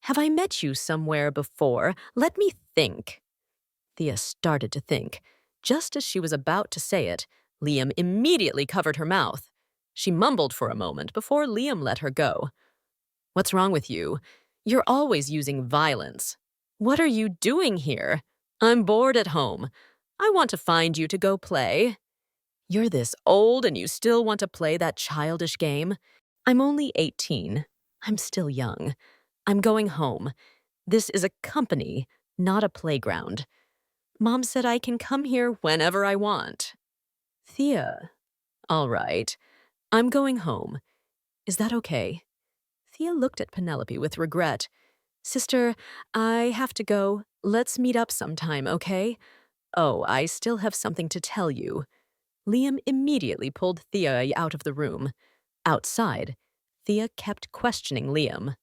Have I met you somewhere before? Let me think. Thea started to think. Just as she was about to say it, Liam immediately covered her mouth. She mumbled for a moment before Liam let her go. What's wrong with you? You're always using violence. What are you doing here? I'm bored at home. I want to find you to go play. You're this old and you still want to play that childish game? I'm only 18. I'm still young. I'm going home. This is a company, not a playground. Mom said I can come here whenever I want. Thea. All right. I'm going home. Is that okay? Thea looked at Penelope with regret. Sister, I have to go. Let's meet up sometime, okay? Oh, I still have something to tell you. Liam immediately pulled Thea out of the room. Outside, Thea kept questioning Liam.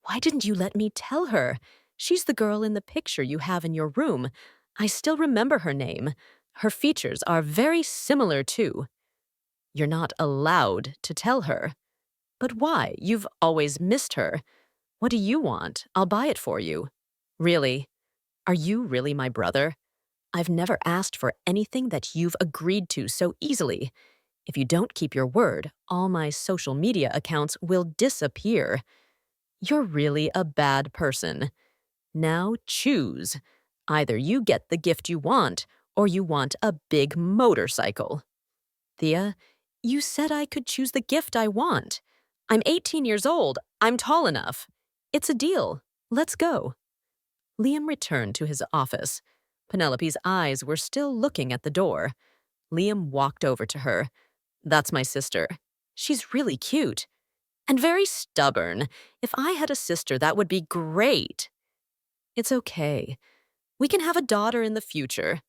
Why didn't you let me tell her? She's the girl in the picture you have in your room. I still remember her name. Her features are very similar, too. You're not allowed to tell her. But why? You've always missed her. What do you want? I'll buy it for you. Really? Are you really my brother? I've never asked for anything that you've agreed to so easily. If you don't keep your word, all my social media accounts will disappear. You're really a bad person. Now choose. Either you get the gift you want, or you want a big motorcycle. Thea, you said I could choose the gift I want. I'm 18 years old. I'm tall enough. It's a deal. Let's go. Liam returned to his office. Penelope's eyes were still looking at the door. Liam walked over to her. That's my sister. She's really cute. And very stubborn. If I had a sister, that would be great. It's okay. We can have a daughter in the future.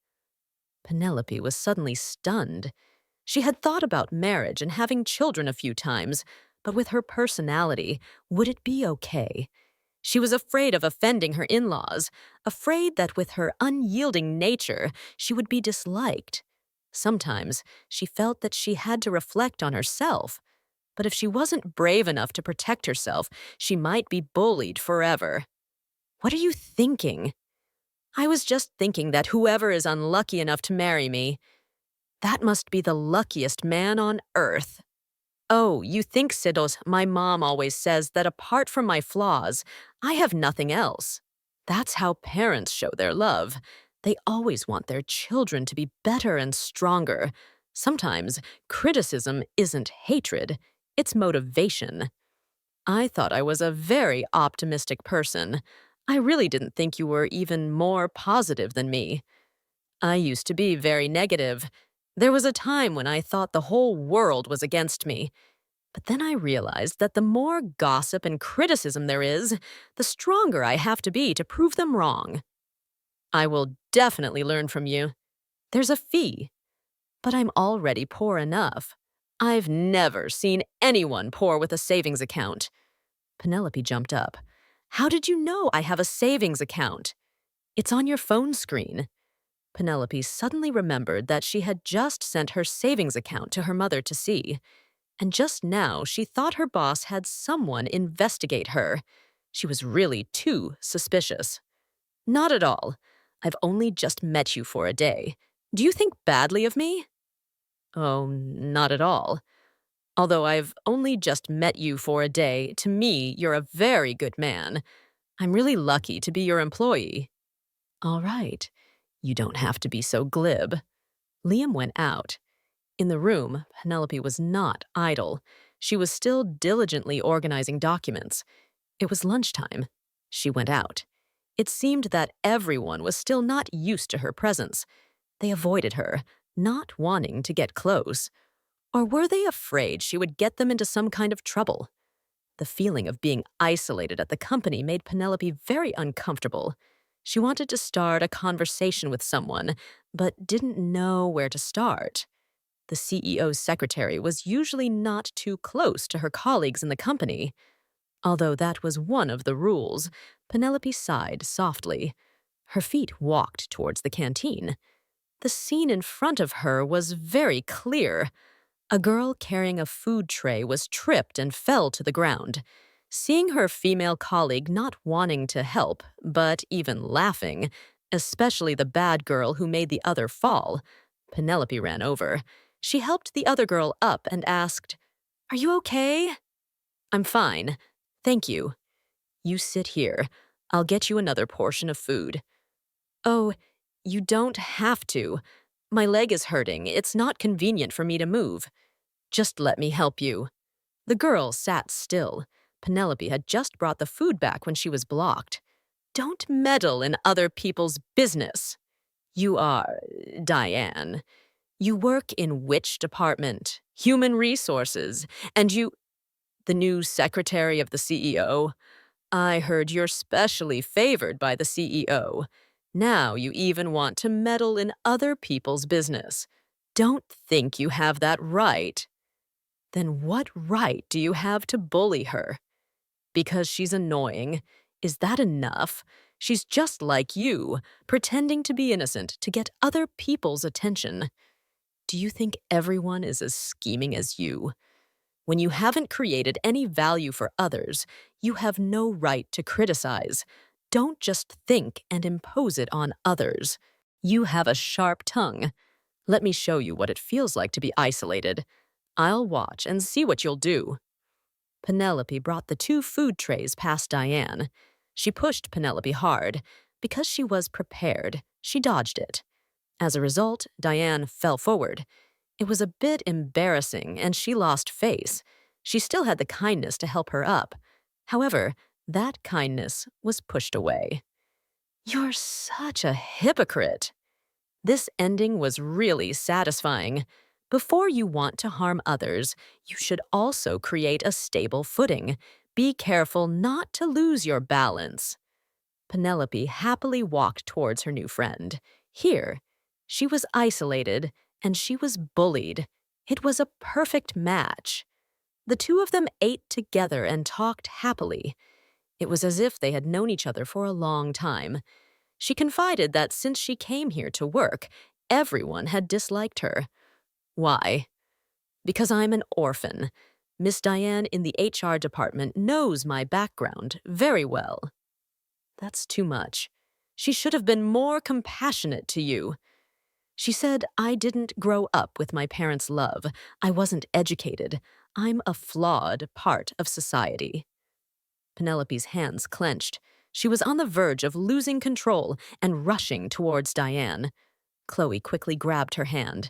Penelope was suddenly stunned. She had thought about marriage and having children a few times, but with her personality, would it be okay? She was afraid of offending her in-laws, afraid that with her unyielding nature, she would be disliked. Sometimes she felt that she had to reflect on herself. But if she wasn't brave enough to protect herself, she might be bullied forever. What are you thinking? I was just thinking that whoever is unlucky enough to marry me, that must be the luckiest man on earth. Oh, you think, Sidos, my mom always says that apart from my flaws, I have nothing else. That's how parents show their love. They always want their children to be better and stronger. Sometimes criticism isn't hatred, it's motivation. I thought I was a very optimistic person. I really didn't think you were even more positive than me. I used to be very negative. There was a time when I thought the whole world was against me. But then I realized that the more gossip and criticism there is, the stronger I have to be to prove them wrong. I will definitely learn from you. There's a fee, but I'm already poor enough. I've never seen anyone poor with a savings account. Penelope jumped up. How did you know I have a savings account? It's on your phone screen. Penelope suddenly remembered that she had just sent her savings account to her mother to see. And just now she thought her boss had someone investigate her. She was really too suspicious. Not at all. I've only just met you for a day. Do you think badly of me? Oh, not at all. Although I've only just met you for a day, to me, you're a very good man. I'm really lucky to be your employee. All right. You don't have to be so glib. Liam went out. In the room, Penelope was not idle. She was still diligently organizing documents. It was lunchtime. She went out. It seemed that everyone was still not used to her presence. They avoided her, not wanting to get close. Or were they afraid she would get them into some kind of trouble? The feeling of being isolated at the company made Penelope very uncomfortable. She wanted to start a conversation with someone, but didn't know where to start. The CEO's secretary was usually not too close to her colleagues in the company. Although that was one of the rules, Penelope sighed softly. Her feet walked towards the canteen. The scene in front of her was very clear. A girl carrying a food tray was tripped and fell to the ground. Seeing her female colleague not wanting to help, but even laughing, especially the bad girl who made the other fall, Penelope ran over. She helped the other girl up and asked, "Are you okay?" "I'm fine. Thank you." "You sit here. I'll get you another portion of food." "Oh, you don't have to. My leg is hurting. It's not convenient for me to move. Just let me help you." The girl sat still. Penelope had just brought the food back when she was blocked. "Don't meddle in other people's business." "You are Diane. You work in which department? Human resources. And you, the new secretary of the CEO? I heard you're specially favored by the CEO. Now you even want to meddle in other people's business. Don't think you have that right." "Then what right do you have to bully her?" "Because she's annoying. Is that enough? She's just like you, pretending to be innocent to get other people's attention. Do you think everyone is as scheming as you? When you haven't created any value for others, you have no right to criticize. Don't just think and impose it on others. You have a sharp tongue. Let me show you what it feels like to be isolated. I'll watch and see what you'll do." Penelope brought the 2 food trays past Diane. She pushed Penelope hard. Because she was prepared, she dodged it. As a result, Diane fell forward. It was a bit embarrassing, and she lost face. She still had the kindness to help her up. However, that kindness was pushed away. "You're such a hypocrite." This ending was really satisfying. Before you want to harm others, you should also create a stable footing. Be careful not to lose your balance. Penelope happily walked towards her new friend. Here, she was isolated, and she was bullied. It was a perfect match. The 2 of them ate together and talked happily. It was as if they had known each other for a long time. She confided that since she came here to work, everyone had disliked her. "Why?" "Because I'm an orphan. Miss Diane in the HR department knows my background very well. That's too much. She should have been more compassionate to you. She said I didn't grow up with my parents' love. I wasn't educated. I'm a flawed part of society. Penelope's hands clenched. She was on the verge of losing control and rushing towards Diane. Chloe quickly grabbed her hand.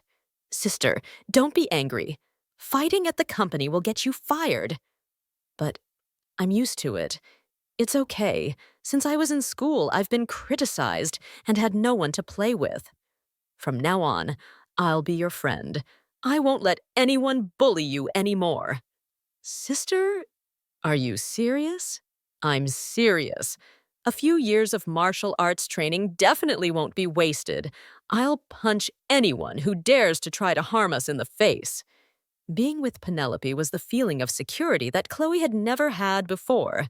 Sister, don't be angry. Fighting at the company will get you fired. But I'm used to it. It's okay. Since I was in school, I've been criticized and had no one to play with. From now on, I'll be your friend. I won't let anyone bully you anymore. Sister, are you serious? I'm serious. A few years of martial arts training definitely won't be wasted. I'll punch anyone who dares to try to harm us in the face. Being with Penelope was the feeling of security that Chloe had never had before.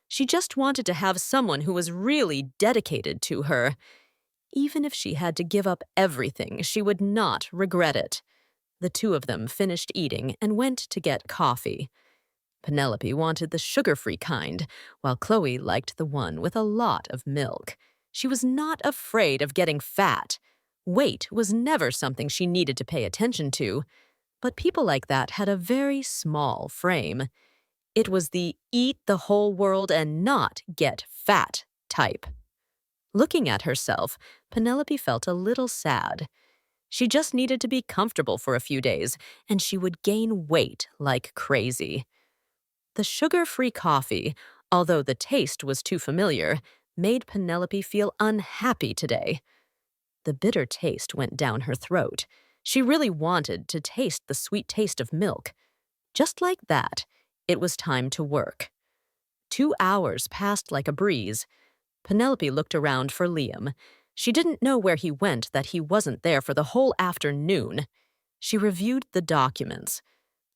She just wanted to have someone who was really dedicated to her. Even if she had to give up everything, she would not regret it. The two of them finished eating and went to get coffee. Penelope wanted the sugar-free kind, while Chloe liked the one with a lot of milk. She was not afraid of getting fat. Weight was never something she needed to pay attention to, but people like that had a very small frame. It was the eat the whole world and not get fat type. Looking at herself, Penelope felt a little sad. She just needed to be comfortable for a few days, and she would gain weight like crazy. The sugar-free coffee, although the taste was too familiar, made Penelope feel unhappy today. The bitter taste went down her throat. She really wanted to taste the sweet taste of milk. Just like that, it was time to work. 2 hours passed like a breeze. Penelope looked around for Liam. She didn't know where he went that he wasn't there for the whole afternoon. She reviewed the documents.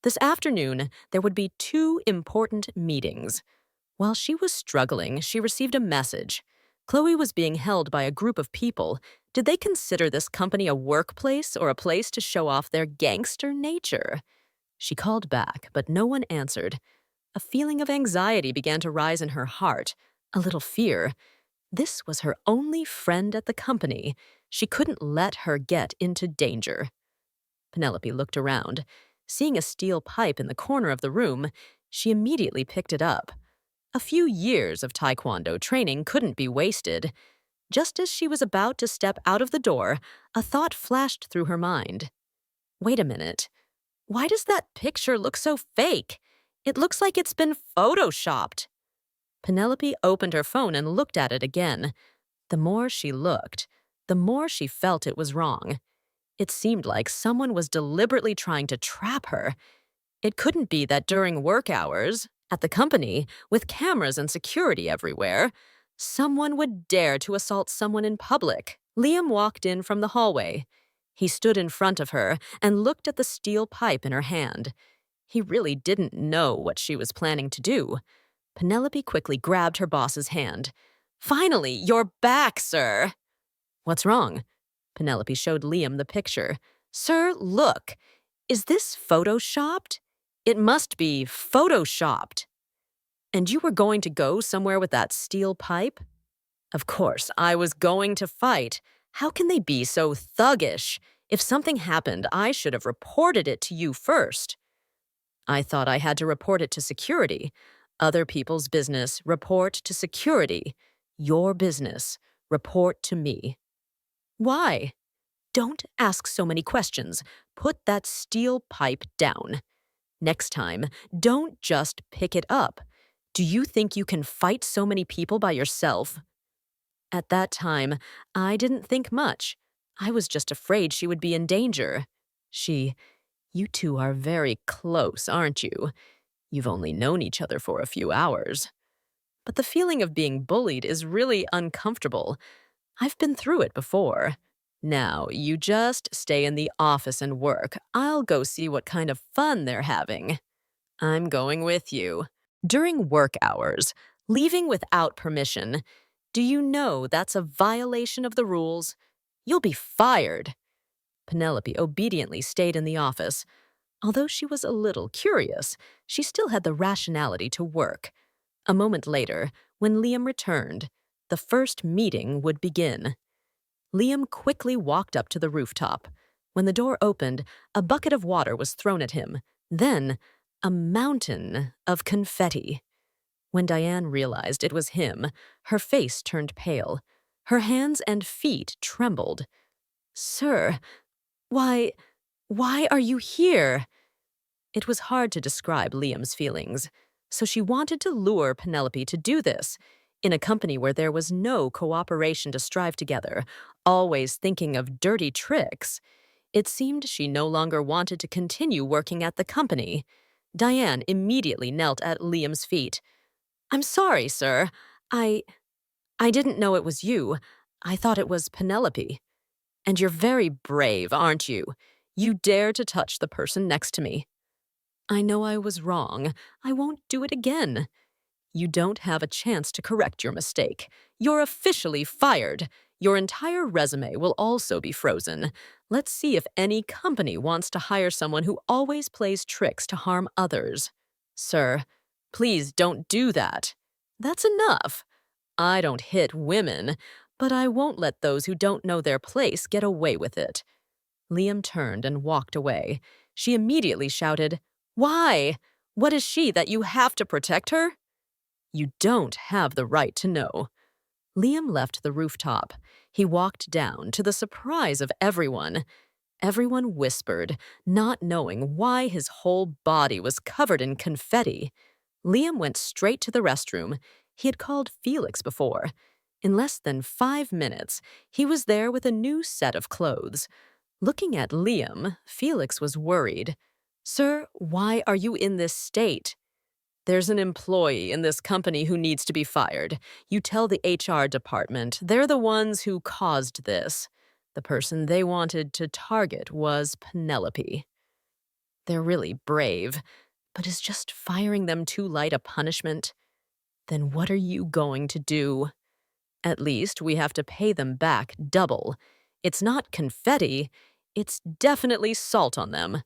This afternoon, there would be 2 important meetings. While she was struggling, she received a message. Chloe was being held by a group of people. Did they consider this company a workplace or a place to show off their gangster nature? She called back, but no one answered. A feeling of anxiety began to rise in her heart, a little fear. This was her only friend at the company. She couldn't let her get into danger. Penelope looked around. Seeing a steel pipe in the corner of the room, she immediately picked it up. A few years of taekwondo training couldn't be wasted. Just as she was about to step out of the door, a thought flashed through her mind. Wait a minute. Why does that picture look so fake? It looks like it's been photoshopped. Penelope opened her phone and looked at it again. The more she looked, the more she felt it was wrong. It seemed like someone was deliberately trying to trap her. It couldn't be that during work hours, at the company, with cameras and security everywhere, someone would dare to assault someone in public. Liam walked in from the hallway. He stood in front of her and looked at the steel pipe in her hand. He really didn't know what she was planning to do. Penelope quickly grabbed her boss's hand. "Finally, you're back, sir!" "What's wrong?" Penelope showed Liam the picture. "Sir, look. Is this photoshopped? It must be photoshopped." "And you were going to go somewhere with that steel pipe?" "Of course, I was going to fight. How can they be so thuggish? If something happened, I should have reported it to you first." "I thought I had to report it to security. Other people's business, report to security. Your business, report to me." "Why?" "Don't ask so many questions. Put that steel pipe down. Next time, don't just pick it up. Do you think you can fight so many people by yourself?" At that time, I didn't think much. I was just afraid she would be in danger. You two are very close, aren't you? You've only known each other for a few hours. But the feeling of being bullied is really uncomfortable. I've been through it before. Now, you just stay in the office and work. I'll go see what kind of fun they're having. I'm going with you. During work hours, leaving without permission, do you know that's a violation of the rules? You'll be fired. Penelope obediently stayed in the office. Although she was a little curious, she still had the rationality to work. A moment later, when Liam returned, the first meeting would begin. Liam quickly walked up to the rooftop. When the door opened, a bucket of water was thrown at him. Then, a mountain of confetti. When Diane realized it was him, her face turned pale. Her hands and feet trembled. "Sir, why, why are you here?" It was hard to describe Liam's feelings, so she wanted to lure Penelope to do this. In a company where there was no cooperation to strive together, always thinking of dirty tricks, it seemed she no longer wanted to continue working at the company. Diane immediately knelt at Liam's feet. "I'm sorry, sir. I I didn't know it was you. I thought it was Penelope. And you're very brave, aren't you? You dare to touch the person next to me." "I know I was wrong. I won't do it again." "You don't have a chance to correct your mistake. You're officially fired. Your entire resume will also be frozen. Let's see if any company wants to hire someone who always plays tricks to harm others." "Sir, please don't do that." "That's enough. I don't hit women, but I won't let those who don't know their place get away with it." Liam turned and walked away. She immediately shouted, "Why? What is she that you have to protect her?" "You don't have the right to know." Liam left the rooftop. He walked down to the surprise of everyone. Everyone whispered, not knowing why his whole body was covered in confetti. Liam went straight to the restroom. He had called Felix before. In less than 5 minutes, he was there with a new set of clothes. Looking at Liam, Felix was worried. "Sir, why are you in this state?" "There's an employee in this company who needs to be fired. You tell the HR department. They're the ones who caused this." The person they wanted to target was Penelope. "They're really brave, but is just firing them too light a punishment? Then what are you going to do?" "At least we have to pay them back double. It's not confetti, it's definitely salt on them."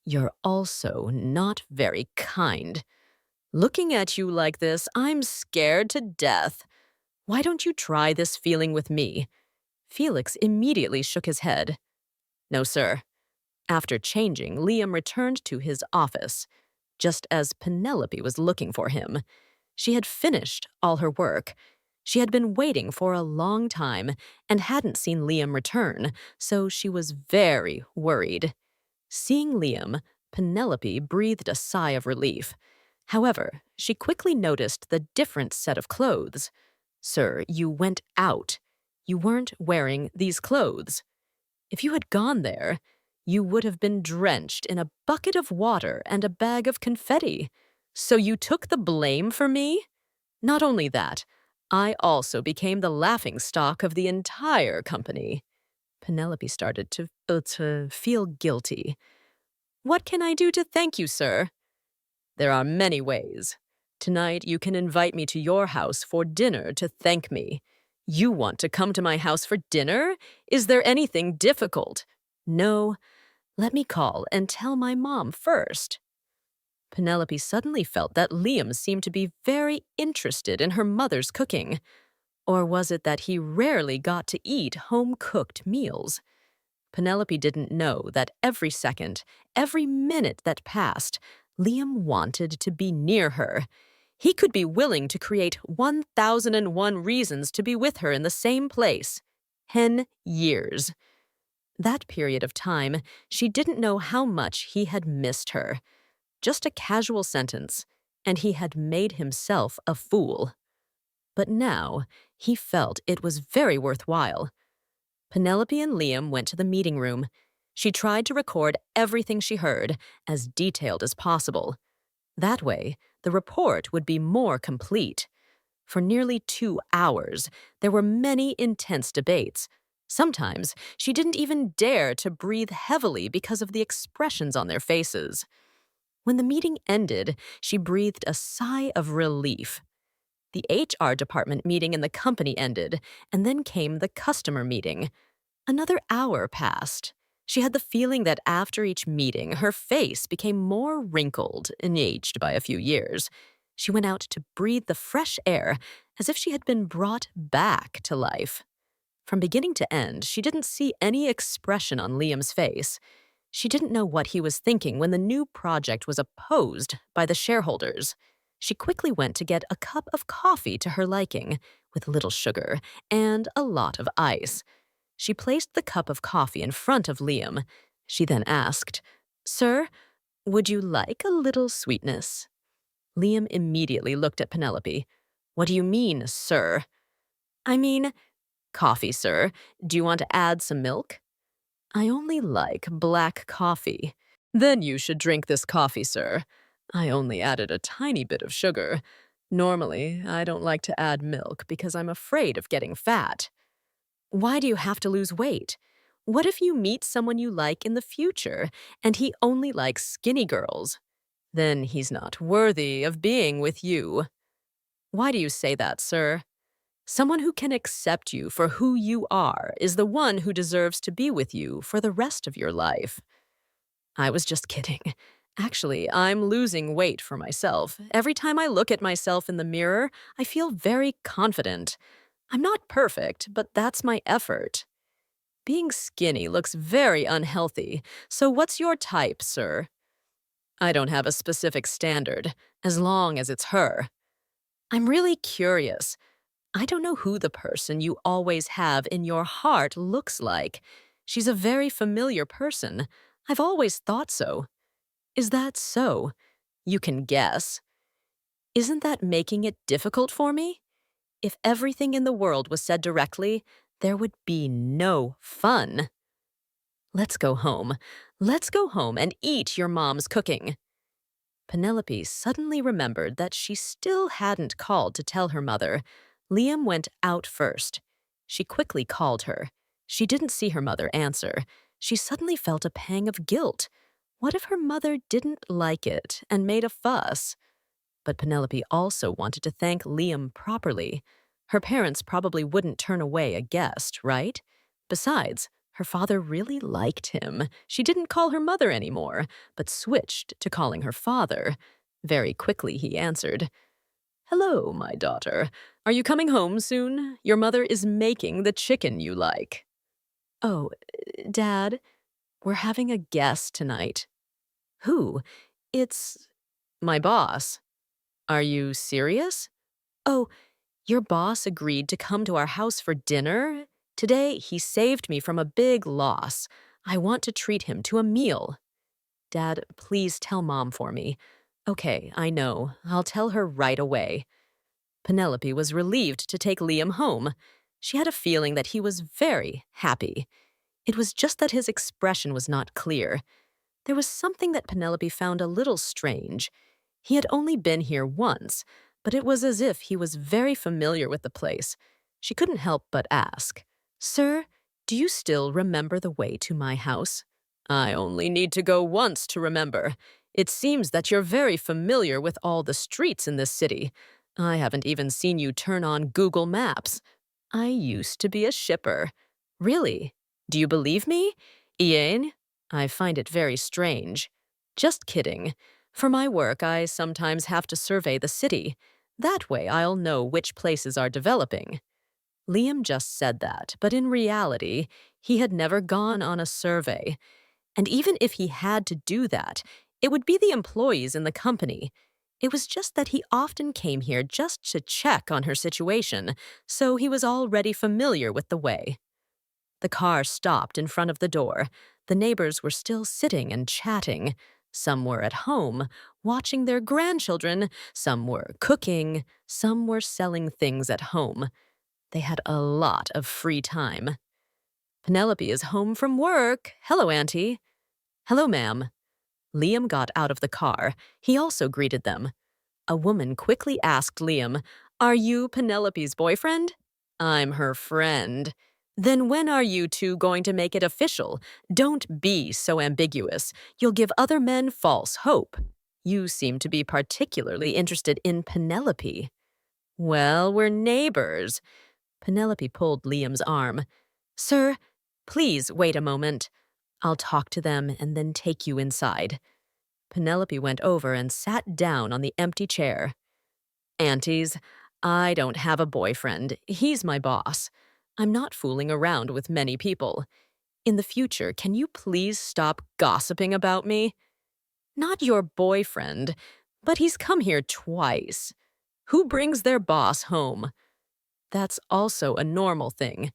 "You're also not very kind. Looking at you like this, I'm scared to death. Why don't you try this feeling with me?" Felix immediately shook his head. "No, sir." After changing, Liam returned to his office, just as Penelope was looking for him. She had finished all her work. She had been waiting for a long time and hadn't seen Liam return, so she was very worried. Seeing Liam, Penelope breathed a sigh of relief. However, she quickly noticed the different set of clothes. "Sir, you went out. You weren't wearing these clothes. If you had gone there, you would have been drenched in a bucket of water and a bag of confetti. So you took the blame for me? Not only that, I also became the laughingstock of the entire company." Penelope started to feel guilty. "What can I do to thank you, sir?" "There are many ways. Tonight you can invite me to your house for dinner to thank me." "You want to come to my house for dinner? Is there anything difficult?" "No. Let me call and tell my mom first." Penelope suddenly felt that Liam seemed to be very interested in her mother's cooking. Or was it that he rarely got to eat home-cooked meals? Penelope didn't know that every second, every minute that passed, Liam wanted to be near her. He could be willing to create 1,001 reasons to be with her in the same place. 10 years. That period of time, she didn't know how much he had missed her. Just a casual sentence, and he had made himself a fool. But now, he felt it was very worthwhile. Penelope and Liam went to the meeting room. She tried to record everything she heard, as detailed as possible. That way, the report would be more complete. For nearly 2 hours, there were many intense debates. Sometimes, she didn't even dare to breathe heavily because of the expressions on their faces. When the meeting ended, she breathed a sigh of relief. The HR department meeting in the company ended, and then came the customer meeting. Another hour passed. She had the feeling that after each meeting, her face became more wrinkled and aged by a few years. She went out to breathe the fresh air as if she had been brought back to life. From beginning to end, she didn't see any expression on Liam's face. She didn't know what he was thinking when the new project was opposed by the shareholders. She quickly went to get a cup of coffee to her liking, with little sugar and a lot of ice. She placed the cup of coffee in front of Liam. She then asked, "Sir, would you like a little sweetness?" Liam immediately looked at Penelope. "What do you mean, sir?" "I mean, coffee, sir. Do you want to add some milk?" "I only like black coffee." "Then you should drink this coffee, sir. I only added a tiny bit of sugar. Normally, I don't like to add milk because I'm afraid of getting fat." "Why do you have to lose weight? What if you meet someone you like in the future and he only likes skinny girls? Then he's not worthy of being with you." "Why do you say that, sir?" "Someone who can accept you for who you are is the one who deserves to be with you for the rest of your life." I was just kidding. Actually, I'm losing weight for myself. Every time I look at myself in the mirror, I feel very confident. I'm not perfect, but that's my effort. Being skinny looks very unhealthy, so what's your type, sir? I don't have a specific standard, as long as it's her. I'm really curious. I don't know who the person you always have in your heart looks like. She's a very familiar person. I've always thought so. Is that so? You can guess. Isn't that making it difficult for me? If everything in the world was said directly, there would be no fun. Let's go home. Let's go home and eat your mom's cooking. Penelope suddenly remembered that she still hadn't called to tell her mother. Liam went out first. She quickly called her. She didn't see her mother answer. She suddenly felt a pang of guilt. What if her mother didn't like it and made a fuss? But Penelope also wanted to thank Liam properly. Her parents probably wouldn't turn away a guest, right? Besides, her father really liked him. She didn't call her mother anymore, but switched to calling her father. Very quickly he answered, "Hello, my daughter. Are you coming home soon? Your mother is making the chicken you like." "Oh, Dad, we're having a guest tonight." "Who?" "It's my boss." "Are you serious?" "Oh, your boss agreed to come to our house for dinner? Today, he saved me from a big loss. I want to treat him to a meal." "Dad, please tell Mom for me." "Okay, I know. I'll tell her right away." Penelope was relieved to take Liam home. She had a feeling that he was very happy. It was just that his expression was not clear. There was something that Penelope found a little strange. He had only been here once, but it was as if he was very familiar with the place. She couldn't help but ask, "Sir, do you still remember the way to my house?" "I only need to go once to remember. It seems that you're very familiar with all the streets in this city. I haven't even seen you turn on Google Maps. I used to be a shipper." "Really? Do you believe me?" "Ian, I find it very strange." "Just kidding. For my work, I sometimes have to survey the city. That way I'll know which places are developing." Liam just said that, but in reality, he had never gone on a survey. And even if he had to do that, it would be the employees in the company. It was just that he often came here just to check on her situation, so he was already familiar with the way. The car stopped in front of the door. The neighbors were still sitting and chatting. Some were at home, watching their grandchildren. Some were cooking. Some were selling things at home. They had a lot of free time. "Penelope is home from work. Hello, Auntie." "Hello, ma'am." Liam got out of the car. He also greeted them. A woman quickly asked Liam, "Are you Penelope's boyfriend?" "I'm her friend." "Then when are you two going to make it official? Don't be so ambiguous. You'll give other men false hope. You seem to be particularly interested in Penelope." "Well, we're neighbors." Penelope pulled Liam's arm. "Sir, please wait a moment. I'll talk to them and then take you inside. Penelope went over and sat down on the empty chair. Aunties, I don't have a boyfriend. He's my boss. I'm not fooling around with many people. In the future, can you please stop gossiping about me? Not your boyfriend, but he's come here twice. Who brings their boss home? That's also a normal thing.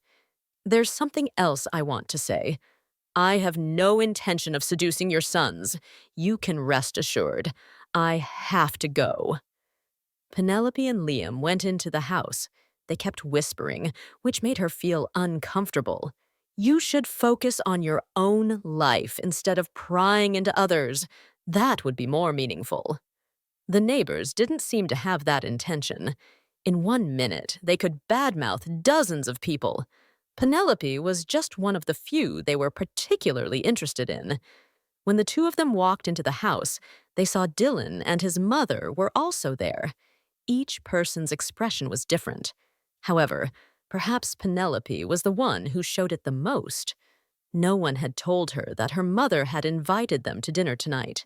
There's something else I want to say. I have no intention of seducing your sons. You can rest assured. I have to go. Penelope and Liam went into the house. They kept whispering, which made her feel uncomfortable. You should focus on your own life instead of prying into others. That would be more meaningful. The neighbors didn't seem to have that intention. In 1 minute, they could badmouth dozens of people. Penelope was just one of the few they were particularly interested in. When the two of them walked into the house, they saw Dylan and his mother were also there. Each person's expression was different. However, perhaps Penelope was the one who showed it the most. No one had told her that her mother had invited them to dinner tonight.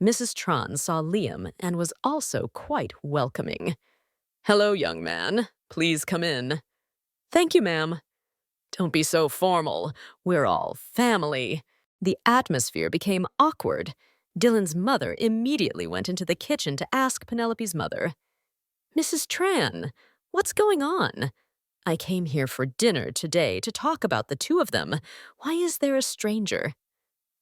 Mrs. Tron saw Liam and was also quite welcoming. "Hello, young man. Please come in." "Thank you, ma'am." "Don't be so formal. We're all family." The atmosphere became awkward. Dylan's mother immediately went into the kitchen to ask Penelope's mother, "Mrs. Tran, what's going on? I came here for dinner today to talk about the two of them. Why is there a stranger?"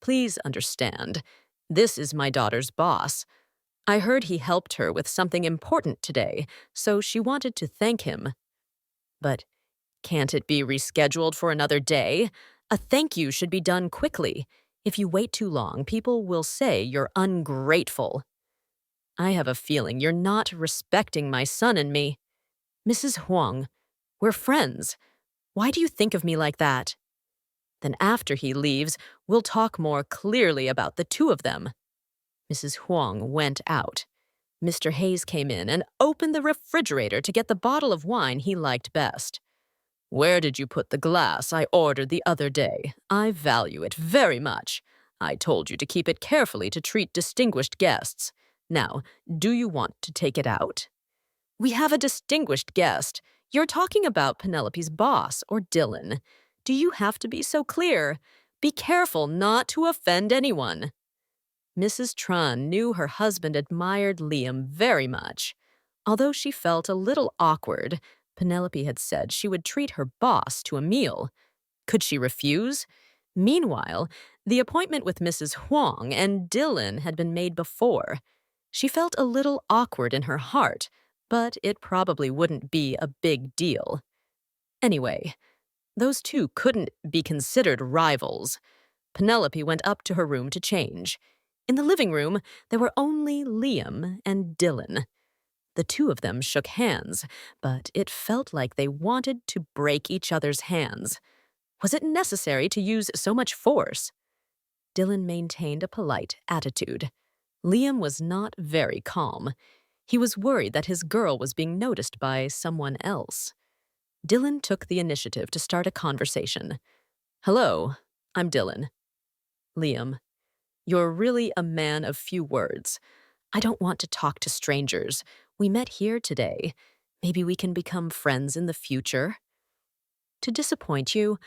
"Please understand, this is my daughter's boss. I heard he helped her with something important today, so she wanted to thank him." "But can't it be rescheduled for another day? A thank you should be done quickly. If you wait too long, people will say you're ungrateful." "I have a feeling you're not respecting my son and me." "Mrs. Huang, we're friends. Why do you think of me like that?" "Then after he leaves, we'll talk more clearly about the two of them." Mrs. Huang went out. Mr. Hayes came in and opened the refrigerator to get the bottle of wine he liked best. "Where did you put the glass I ordered the other day? I value it very much. I told you to keep it carefully to treat distinguished guests. Now, do you want to take it out?" "We have a distinguished guest. You're talking about Penelope's boss, or Dylan. Do you have to be so clear? Be careful not to offend anyone." Mrs. Tran knew her husband admired Liam very much. Although she felt a little awkward, Penelope had said she would treat her boss to a meal. Could she refuse? Meanwhile, the appointment with Mrs. Huang and Dylan had been made before. She felt a little awkward in her heart, but it probably wouldn't be a big deal. Anyway, those two couldn't be considered rivals. Penelope went up to her room to change. In the living room, there were only Liam and Dylan. The two of them shook hands, but it felt like they wanted to break each other's hands. Was it necessary to use so much force? Dylan maintained a polite attitude. Liam was not very calm. He was worried that his girl was being noticed by someone else. Dylan took the initiative to start a conversation. "Hello, I'm Dylan." "Liam, you're really a man of few words. I don't want to talk to strangers. We met here today. Maybe we can become friends in the future." "To disappoint you,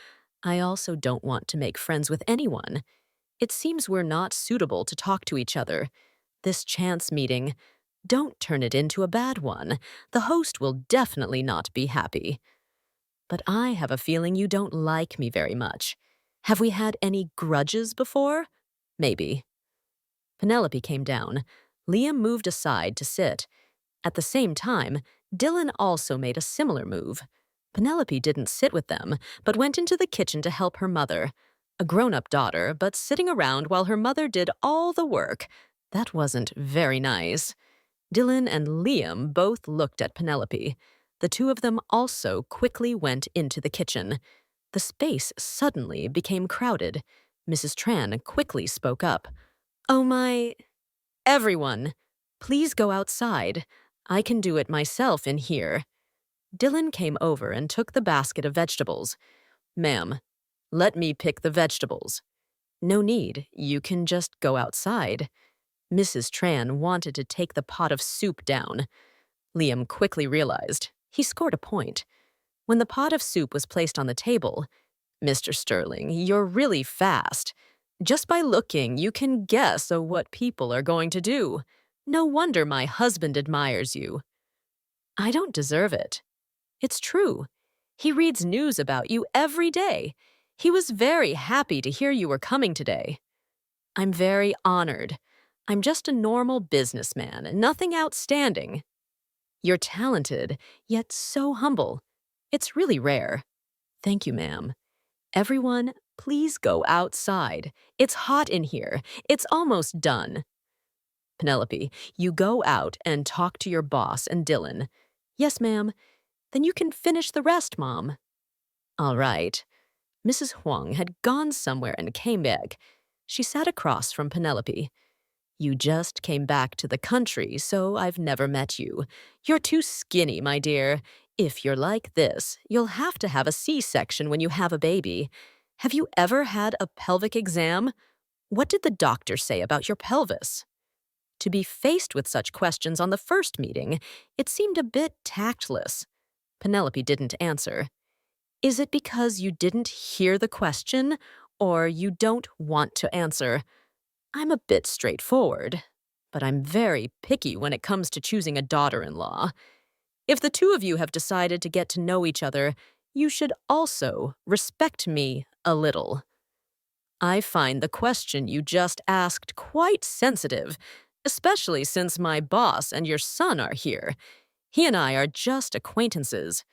I also don't want to make friends with anyone. It seems we're not suitable to talk to each other. This chance meeting, don't turn it into a bad one. The host will definitely not be happy." "But I have a feeling you don't like me very much. Have we had any grudges before?" "Maybe." Penelope came down. Liam moved aside to sit. At the same time, Dylan also made a similar move. Penelope didn't sit with them, but went into the kitchen to help her mother. A grown-up daughter, but sitting around while her mother did all the work. That wasn't very nice. Dylan and Liam both looked at Penelope. The two of them also quickly went into the kitchen. The space suddenly became crowded. Mrs. Tran quickly spoke up. "Oh my... Everyone, please go outside. I can do it myself in here." Dylan came over and took the basket of vegetables. "Ma'am, let me pick the vegetables." No need, you can just go outside. Mrs. Tran wanted to take the pot of soup down. Liam quickly realized he scored a point. When the pot of soup was placed on the table, Mr. Sterling, you're really fast. Just by looking, you can guess what people are going to do. No wonder my husband admires you. I don't deserve it. It's true. He reads news about you every day. He was very happy to hear you were coming today. I'm very honored. I'm just a normal businessman, nothing outstanding. You're talented, yet so humble. It's really rare. Thank you, ma'am. Everyone, please go outside. It's hot in here. It's almost done. Penelope, you go out and talk to your boss and Dylan. Yes, ma'am. Then you can finish the rest, Mom. All right. Mrs. Huang had gone somewhere and came back. She sat across from Penelope. You just came back to the country, so I've never met you. You're too skinny, my dear. If you're like this, you'll have to have a C-section when you have a baby. Have you ever had a pelvic exam? What did the doctor say about your pelvis? To be faced with such questions on the first meeting, it seemed a bit tactless. Penelope didn't answer. Is it because you didn't hear the question, or you don't want to answer? I'm a bit straightforward, but I'm very picky when it comes to choosing a daughter-in-law. If the two of you have decided to get to know each other, you should also respect me a little. I find the question you just asked quite sensitive, especially since my boss and your son are here. He and I are just acquaintances.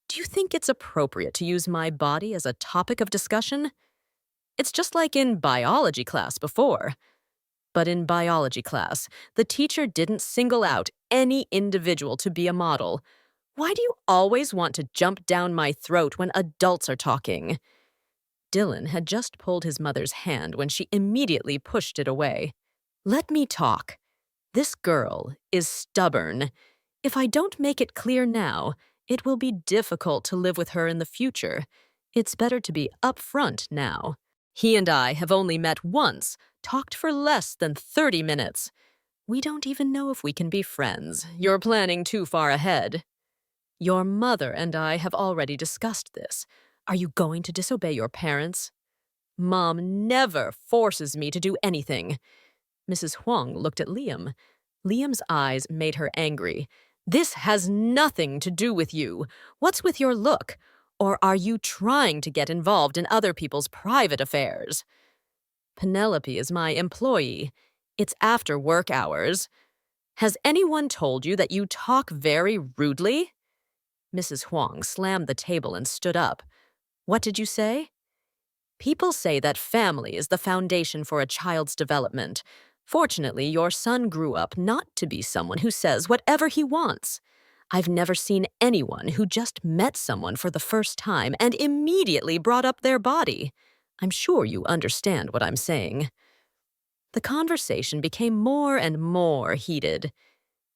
Do you think it's appropriate to use my body as a topic of discussion? It's just like in biology class before. But in biology class, the teacher didn't single out any individual to be a model. Why do you always want to jump down my throat when adults are talking? Dylan had just pulled his mother's hand when she immediately pushed it away. Let me talk. This girl is stubborn. If I don't make it clear now, it will be difficult to live with her in the future. It's better to be upfront now. He and I have only met once, talked for less than 30 minutes. We don't even know if we can be friends. You're planning too far ahead. Your mother and I have already discussed this. Are you going to disobey your parents? Mom never forces me to do anything. Mrs. Huang looked at Liam. Liam's eyes made her angry. This has nothing to do with you. What's with your look? Or are you trying to get involved in other people's private affairs? Penelope is my employee. It's after work hours. Has anyone told you that you talk very rudely? Mrs. Huang slammed the table and stood up. What did you say? People say that family is the foundation for a child's development. Fortunately, your son grew up not to be someone who says whatever he wants. I've never seen anyone who just met someone for the first time and immediately brought up their body. I'm sure you understand what I'm saying. The conversation became more and more heated.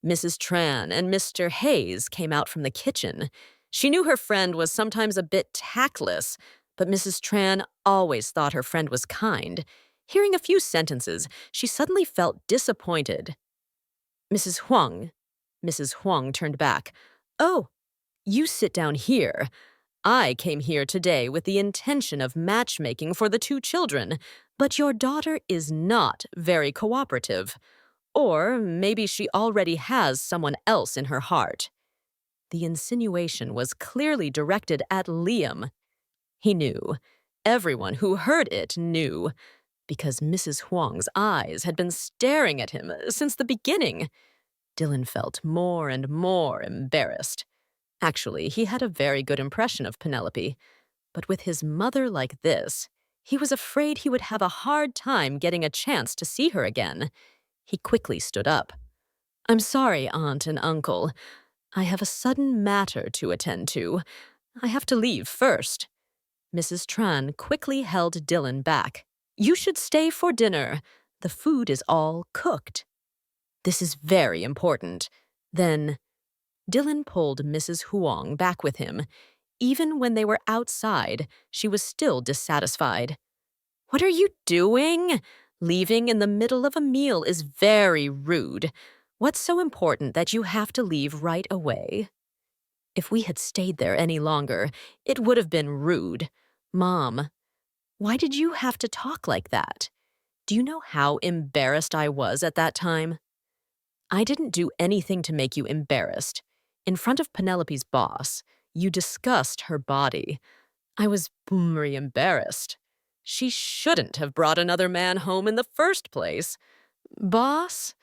Mrs. Tran and Mr. Hayes came out from the kitchen. She knew her friend was sometimes a bit tactless, but Mrs. Tran always thought her friend was kind. Hearing a few sentences, she suddenly felt disappointed. Mrs. Huang turned back. Oh, you sit down here. I came here today with the intention of matchmaking for the two children, but your daughter is not very cooperative. Or maybe she already has someone else in her heart. The insinuation was clearly directed at Liam. He knew. Everyone who heard it knew, because Mrs. Huang's eyes had been staring at him since the beginning. Dylan felt more and more embarrassed. Actually, he had a very good impression of Penelope, but with his mother like this, he was afraid he would have a hard time getting a chance to see her again. He quickly stood up. I'm sorry, Aunt and Uncle. I have a sudden matter to attend to. I have to leave first. Mrs. Tran quickly held Dylan back. You should stay for dinner. The food is all cooked. This is very important. Then, Dylan pulled Mrs. Huang back with him. Even when they were outside, she was still dissatisfied. What are you doing? Leaving in the middle of a meal is very rude. What's so important that you have to leave right away? If we had stayed there any longer, it would have been rude. Mom, why did you have to talk like that? Do you know how embarrassed I was at that time? I didn't do anything to make you embarrassed. In front of Penelope's boss, you discussed her body. I was very embarrassed. She shouldn't have brought another man home in the first place. Boss?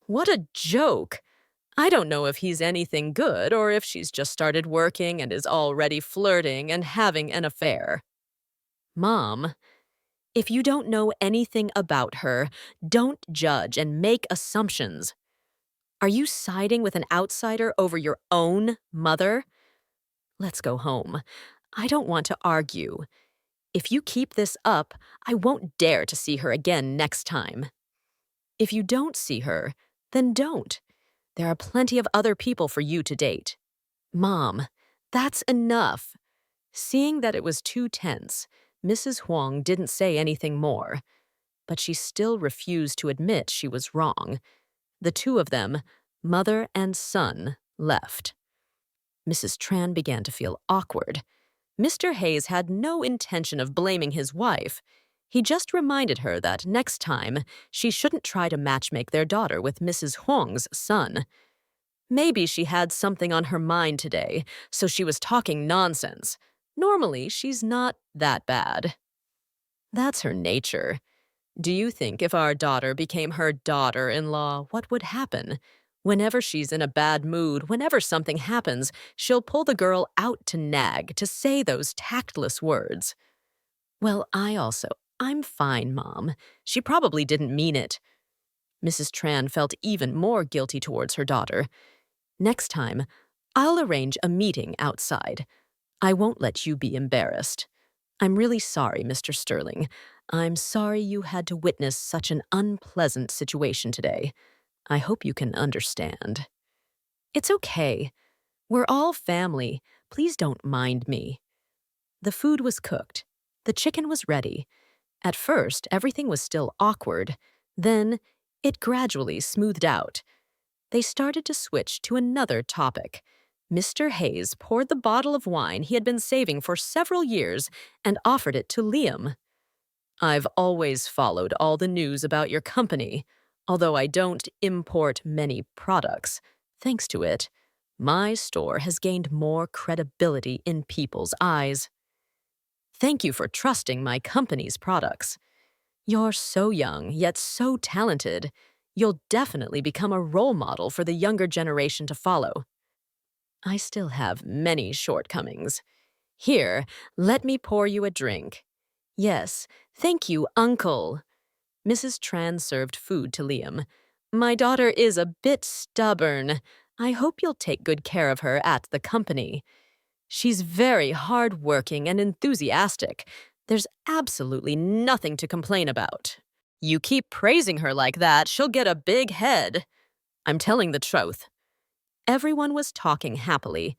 What a joke. I don't know if he's anything good or if she's just started working and is already flirting and having an affair. Mom, if you don't know anything about her, don't judge and make assumptions. Are you siding with an outsider over your own mother? Let's go home. I don't want to argue. If you keep this up, I won't dare to see her again next time. If you don't see her, then don't. There are plenty of other people for you to date. Mom, that's enough. Seeing that it was too tense, Mrs. Huang didn't say anything more, but she still refused to admit she was wrong. The two of them, mother and son, left. Mrs. Tran began to feel awkward. Mr. Hayes had no intention of blaming his wife. He just reminded her that next time she shouldn't try to matchmake their daughter with Mrs. Huang's son. Maybe she had something on her mind today, so she was talking nonsense. Normally, she's not that bad. That's her nature. Do you think if our daughter became her daughter-in-law, what would happen? Whenever she's in a bad mood, whenever something happens, she'll pull the girl out to nag, to say those tactless words. Well, I'm fine, Mom. She probably didn't mean it. Mrs. Tran felt even more guilty towards her daughter. Next time, I'll arrange a meeting outside. I won't let you be embarrassed. I'm really sorry, Mr. Sterling. I'm sorry you had to witness such an unpleasant situation today. I hope you can understand. It's okay. We're all family. Please don't mind me. The food was cooked. The chicken was ready. At first, everything was still awkward. Then, it gradually smoothed out. They started to switch to another topic. Mr. Hayes poured the bottle of wine he had been saving for several years and offered it to Liam. I've always followed all the news about your company. Although I don't import many products, thanks to it, my store has gained more credibility in people's eyes. Thank you for trusting my company's products. You're so young, yet so talented. You'll definitely become a role model for the younger generation to follow. I still have many shortcomings. Here, let me pour you a drink. Yes, thank you, Uncle. Mrs. Tran served food to Liam. My daughter is a bit stubborn. I hope you'll take good care of her at the company. She's very hard-working and enthusiastic. There's absolutely nothing to complain about. You keep praising her like that, she'll get a big head. I'm telling the truth. Everyone was talking happily.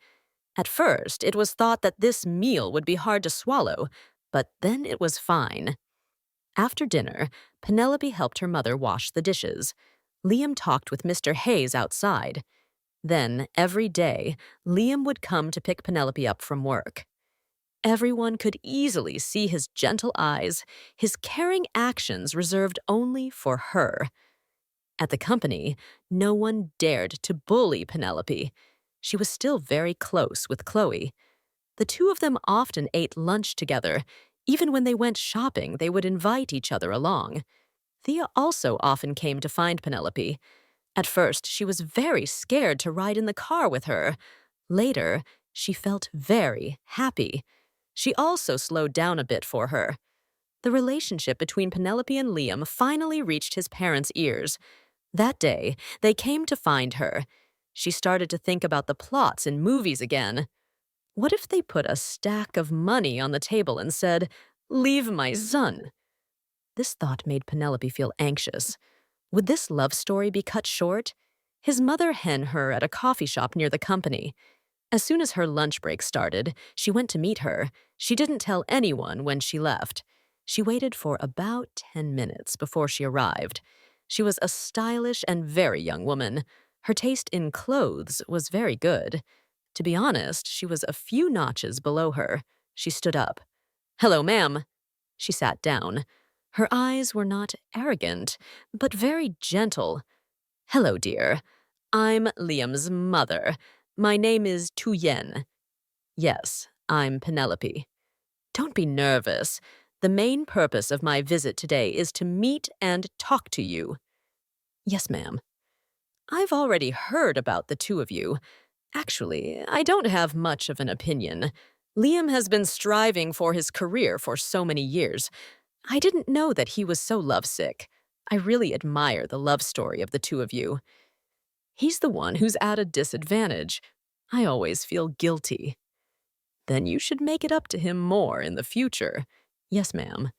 At first, it was thought that this meal would be hard to swallow, but then it was fine. After dinner, Penelope helped her mother wash the dishes. Liam talked with Mr. Hayes outside. Then, every day, Liam would come to pick Penelope up from work. Everyone could easily see his gentle eyes, his caring actions reserved only for her. At the company, no one dared to bully Penelope. She was still very close with Chloe. The two of them often ate lunch together. Even when they went shopping, they would invite each other along. Thea also often came to find Penelope. At first, she was very scared to ride in the car with her. Later, she felt very happy. She also slowed down a bit for her. The relationship between Penelope and Liam finally reached his parents' ears. That day, they came to find her. She started to think about the plots in movies again. What if they put a stack of money on the table and said, "Leave my son"? This thought made Penelope feel anxious. Would this love story be cut short? His mother hen her at a coffee shop near the company. As soon as her lunch break started, she went to meet her. She didn't tell anyone when she left. She waited for about 10 minutes before she arrived. She was a stylish and very young woman. Her taste in clothes was very good. To be honest, she was a few notches below her. She stood up. "Hello, ma'am." She sat down. Her eyes were not arrogant, but very gentle. "Hello, dear. I'm Liam's mother. My name is Tu Yen. Yes, I'm Penelope. Don't be nervous. The main purpose of my visit today is to meet and talk to you." "Yes, ma'am." "I've already heard about the two of you. Actually, I don't have much of an opinion. Liam has been striving for his career for so many years. I didn't know that he was so lovesick. I really admire the love story of the two of you. He's the one who's at a disadvantage. I always feel guilty." "Then you should make it up to him more in the future." "Yes, ma'am."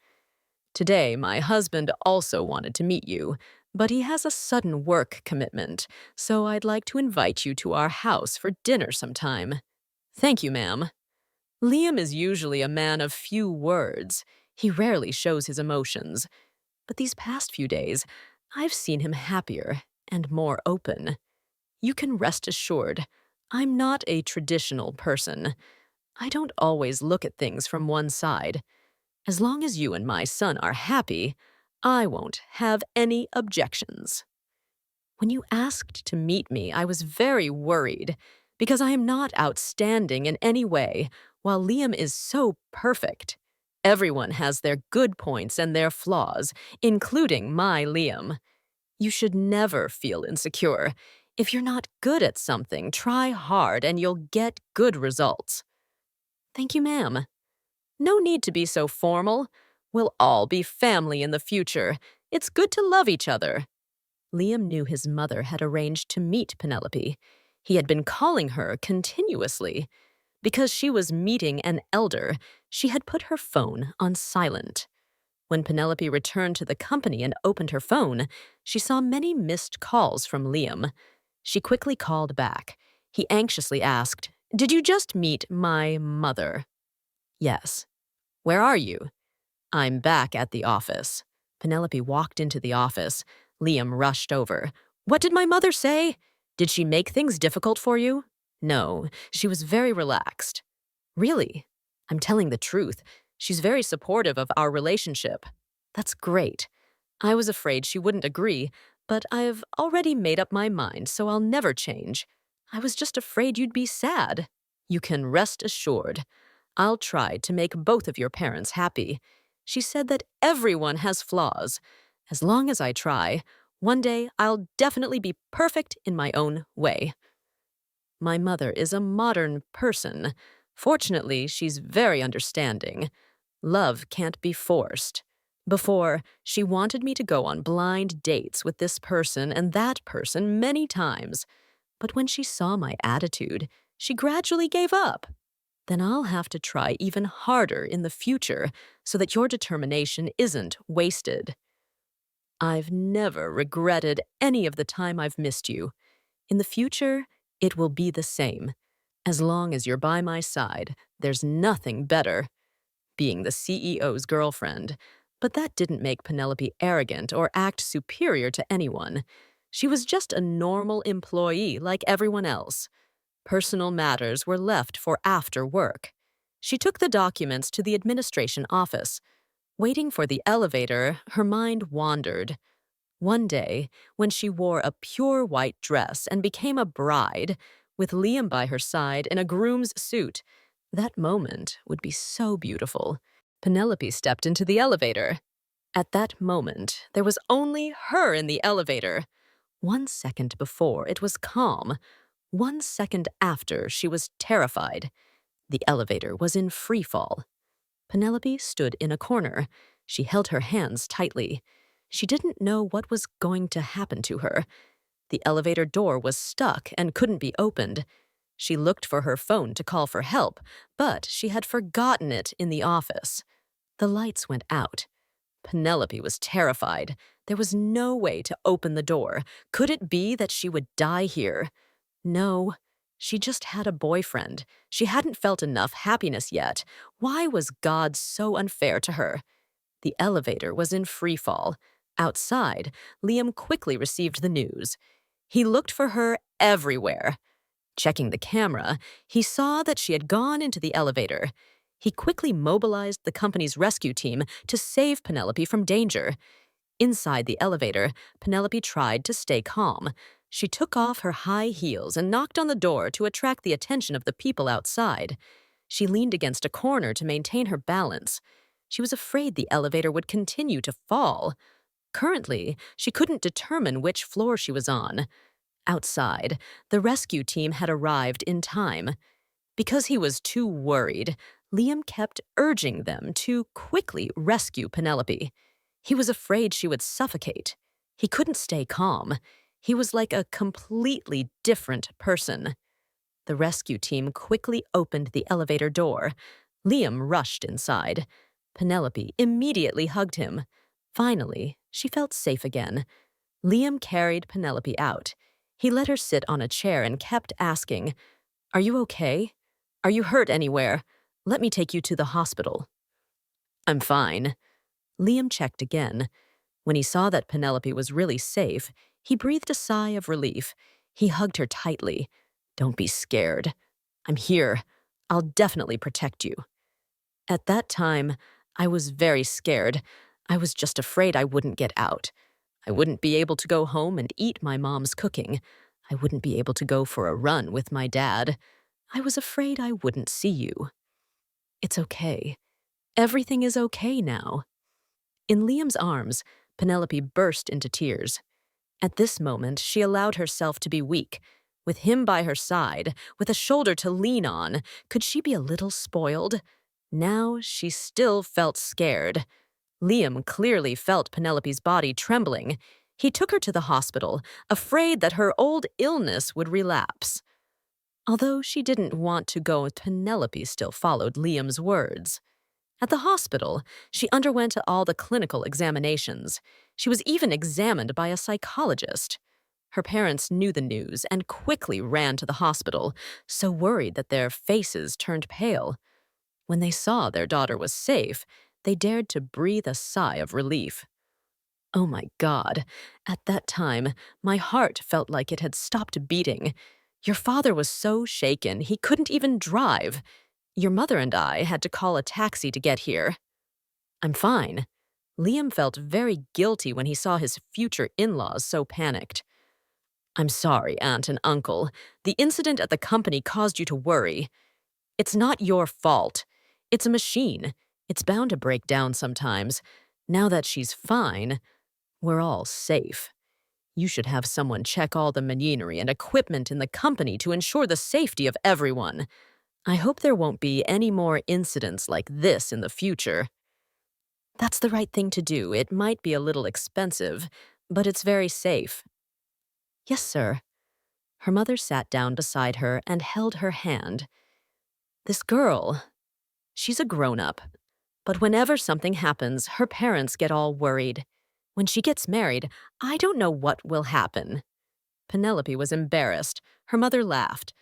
"Today, my husband also wanted to meet you, but he has a sudden work commitment, so I'd like to invite you to our house for dinner sometime." "Thank you, ma'am." Liam is usually a man of few words. He rarely shows his emotions. But these past few days, I've seen him happier and more open. You can rest assured, I'm not a traditional person. I don't always look at things from one side. As long as you and my son are happy, I won't have any objections. When you asked to meet me, I was very worried because I am not outstanding in any way, while Liam is so perfect. Everyone has their good points and their flaws, including my Liam. You should never feel insecure. If you're not good at something, try hard and you'll get good results. Thank you, ma'am. No need to be so formal. We'll all be family in the future. It's good to love each other. Liam knew his mother had arranged to meet Penelope. He had been calling her continuously. Because she was meeting an elder, she had put her phone on silent. When Penelope returned to the company and opened her phone, she saw many missed calls from Liam. She quickly called back. He anxiously asked, "Did you just meet my mother?" "Yes." "Where are you?" "I'm back at the office." Penelope walked into the office. Liam rushed over. "What did my mother say? Did she make things difficult for you?" "No, she was very relaxed." "Really?" "I'm telling the truth. She's very supportive of our relationship." "That's great. I was afraid she wouldn't agree, but I've already made up my mind, so I'll never change. I was just afraid you'd be sad." "You can rest assured. I'll try to make both of your parents happy." She said that everyone has flaws. As long as I try, one day I'll definitely be perfect in my own way. My mother is a modern person. Fortunately, she's very understanding. Love can't be forced. Before, she wanted me to go on blind dates with this person and that person many times. But when she saw my attitude, she gradually gave up. Then I'll have to try even harder in the future so that your determination isn't wasted. I've never regretted any of the time I've missed you. In the future, it will be the same. As long as you're by my side, there's nothing better. Being the CEO's girlfriend. But that didn't make Penelope arrogant or act superior to anyone. She was just a normal employee like everyone else. Personal matters were left for after work. She took the documents to the administration office. Waiting for the elevator, her mind wandered. One day, when she wore a pure white dress and became a bride, with Liam by her side in a groom's suit, that moment would be so beautiful. Penelope stepped into the elevator. At that moment, there was only her in the elevator. 1 second before, it was calm. 1 second after, she was terrified. The elevator was in free fall. Penelope stood in a corner. She held her hands tightly. She didn't know what was going to happen to her. The elevator door was stuck and couldn't be opened. She looked for her phone to call for help, but she had forgotten it in the office. The lights went out. Penelope was terrified. There was no way to open the door. Could it be that she would die here? No. She just had a boyfriend. She hadn't felt enough happiness yet. Why was God so unfair to her? The elevator was in free fall. Outside, Liam quickly received the news. He looked for her everywhere. Checking the camera, he saw that she had gone into the elevator. He quickly mobilized the company's rescue team to save Penelope from danger. Inside the elevator, Penelope tried to stay calm. She took off her high heels and knocked on the door to attract the attention of the people outside. She leaned against a corner to maintain her balance. She was afraid the elevator would continue to fall. Currently, she couldn't determine which floor she was on. Outside, the rescue team had arrived in time. Because he was too worried, Liam kept urging them to quickly rescue Penelope. He was afraid she would suffocate. He couldn't stay calm. He was like a completely different person. The rescue team quickly opened the elevator door. Liam rushed inside. Penelope immediately hugged him. Finally, she felt safe again. Liam carried Penelope out. He let her sit on a chair and kept asking, "Are you okay? Are you hurt anywhere? Let me take you to the hospital." "I'm fine." Liam checked again. When he saw that Penelope was really safe, he breathed a sigh of relief. He hugged her tightly. "Don't be scared. I'm here. I'll definitely protect you." At that time, I was very scared. I was just afraid I wouldn't get out. I wouldn't be able to go home and eat my mom's cooking. I wouldn't be able to go for a run with my dad. I was afraid I wouldn't see you. It's okay. Everything is okay now. In Liam's arms, Penelope burst into tears. At this moment, she allowed herself to be weak. With him by her side, with a shoulder to lean on, could she be a little spoiled? Now she still felt scared. Liam clearly felt Penelope's body trembling. He took her to the hospital, afraid that her old illness would relapse. Although she didn't want to go, Penelope still followed Liam's words. At the hospital, she underwent all the clinical examinations. She was even examined by a psychologist. Her parents knew the news and quickly ran to the hospital, so worried that their faces turned pale. When they saw their daughter was safe, they dared to breathe a sigh of relief. Oh my God, at that time, my heart felt like it had stopped beating. Your father was so shaken he couldn't even drive. Your mother and I had to call a taxi to get here. I'm fine. Liam felt very guilty when he saw his future in-laws so panicked. I'm sorry, Aunt and Uncle. The incident at the company caused you to worry. It's not your fault. It's a machine. It's bound to break down sometimes. Now that she's fine, we're all safe. You should have someone check all the machinery and equipment in the company to ensure the safety of everyone. I hope there won't be any more incidents like this in the future. That's the right thing to do. It might be a little expensive, but it's very safe. Yes, sir. Her mother sat down beside her and held her hand. This girl, she's a grown-up. But whenever something happens, her parents get all worried. When she gets married, I don't know what will happen. Penelope was embarrassed. Her mother laughed.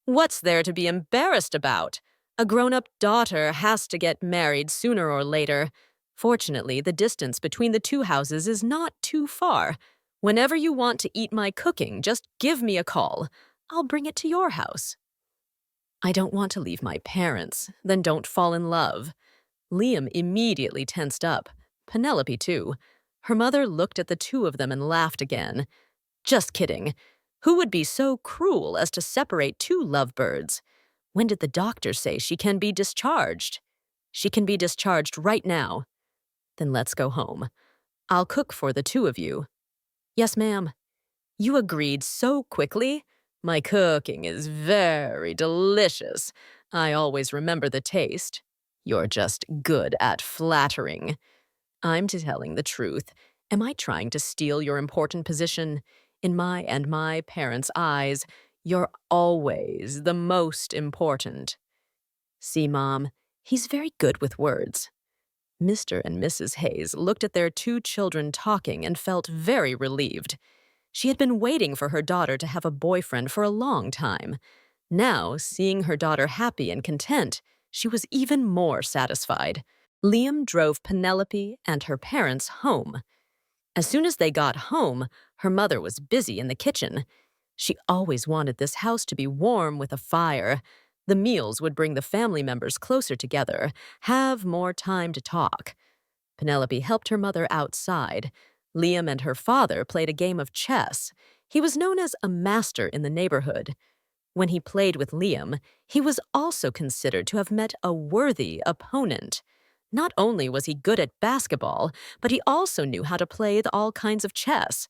What's there to be embarrassed about? A grown-up daughter has to get married sooner or later. Fortunately, the distance between the two houses is not too far. Whenever you want to eat my cooking, just give me a call. I'll bring it to your house. I don't want to leave my parents. Then don't fall in love. Liam immediately tensed up. Penelope, too. Her mother looked at the two of them and laughed again. Just kidding. Who would be so cruel as to separate two lovebirds? When did the doctor say she can be discharged? She can be discharged right now. Then let's go home. I'll cook for the two of you. Yes, ma'am. You agreed so quickly. My cooking is very delicious. I always remember the taste. You're just good at flattering. I'm telling the truth. Am I trying to steal your important position? In my and my parents' eyes, you're always the most important. See, Mom, he's very good with words. Mr. and Mrs. Hayes looked at their two children talking and felt very relieved. She had been waiting for her daughter to have a boyfriend for a long time. Now, seeing her daughter happy and content, she was even more satisfied. Liam drove Penelope and her parents home. As soon as they got home, her mother was busy in the kitchen. She always wanted this house to be warm with a fire. The meals would bring the family members closer together, have more time to talk. Penelope helped her mother outside. Liam and her father played a game of chess. He was known as a master in the neighborhood. When he played with Liam, he was also considered to have met a worthy opponent. Not only was he good at basketball, but he also knew how to play all kinds of chess.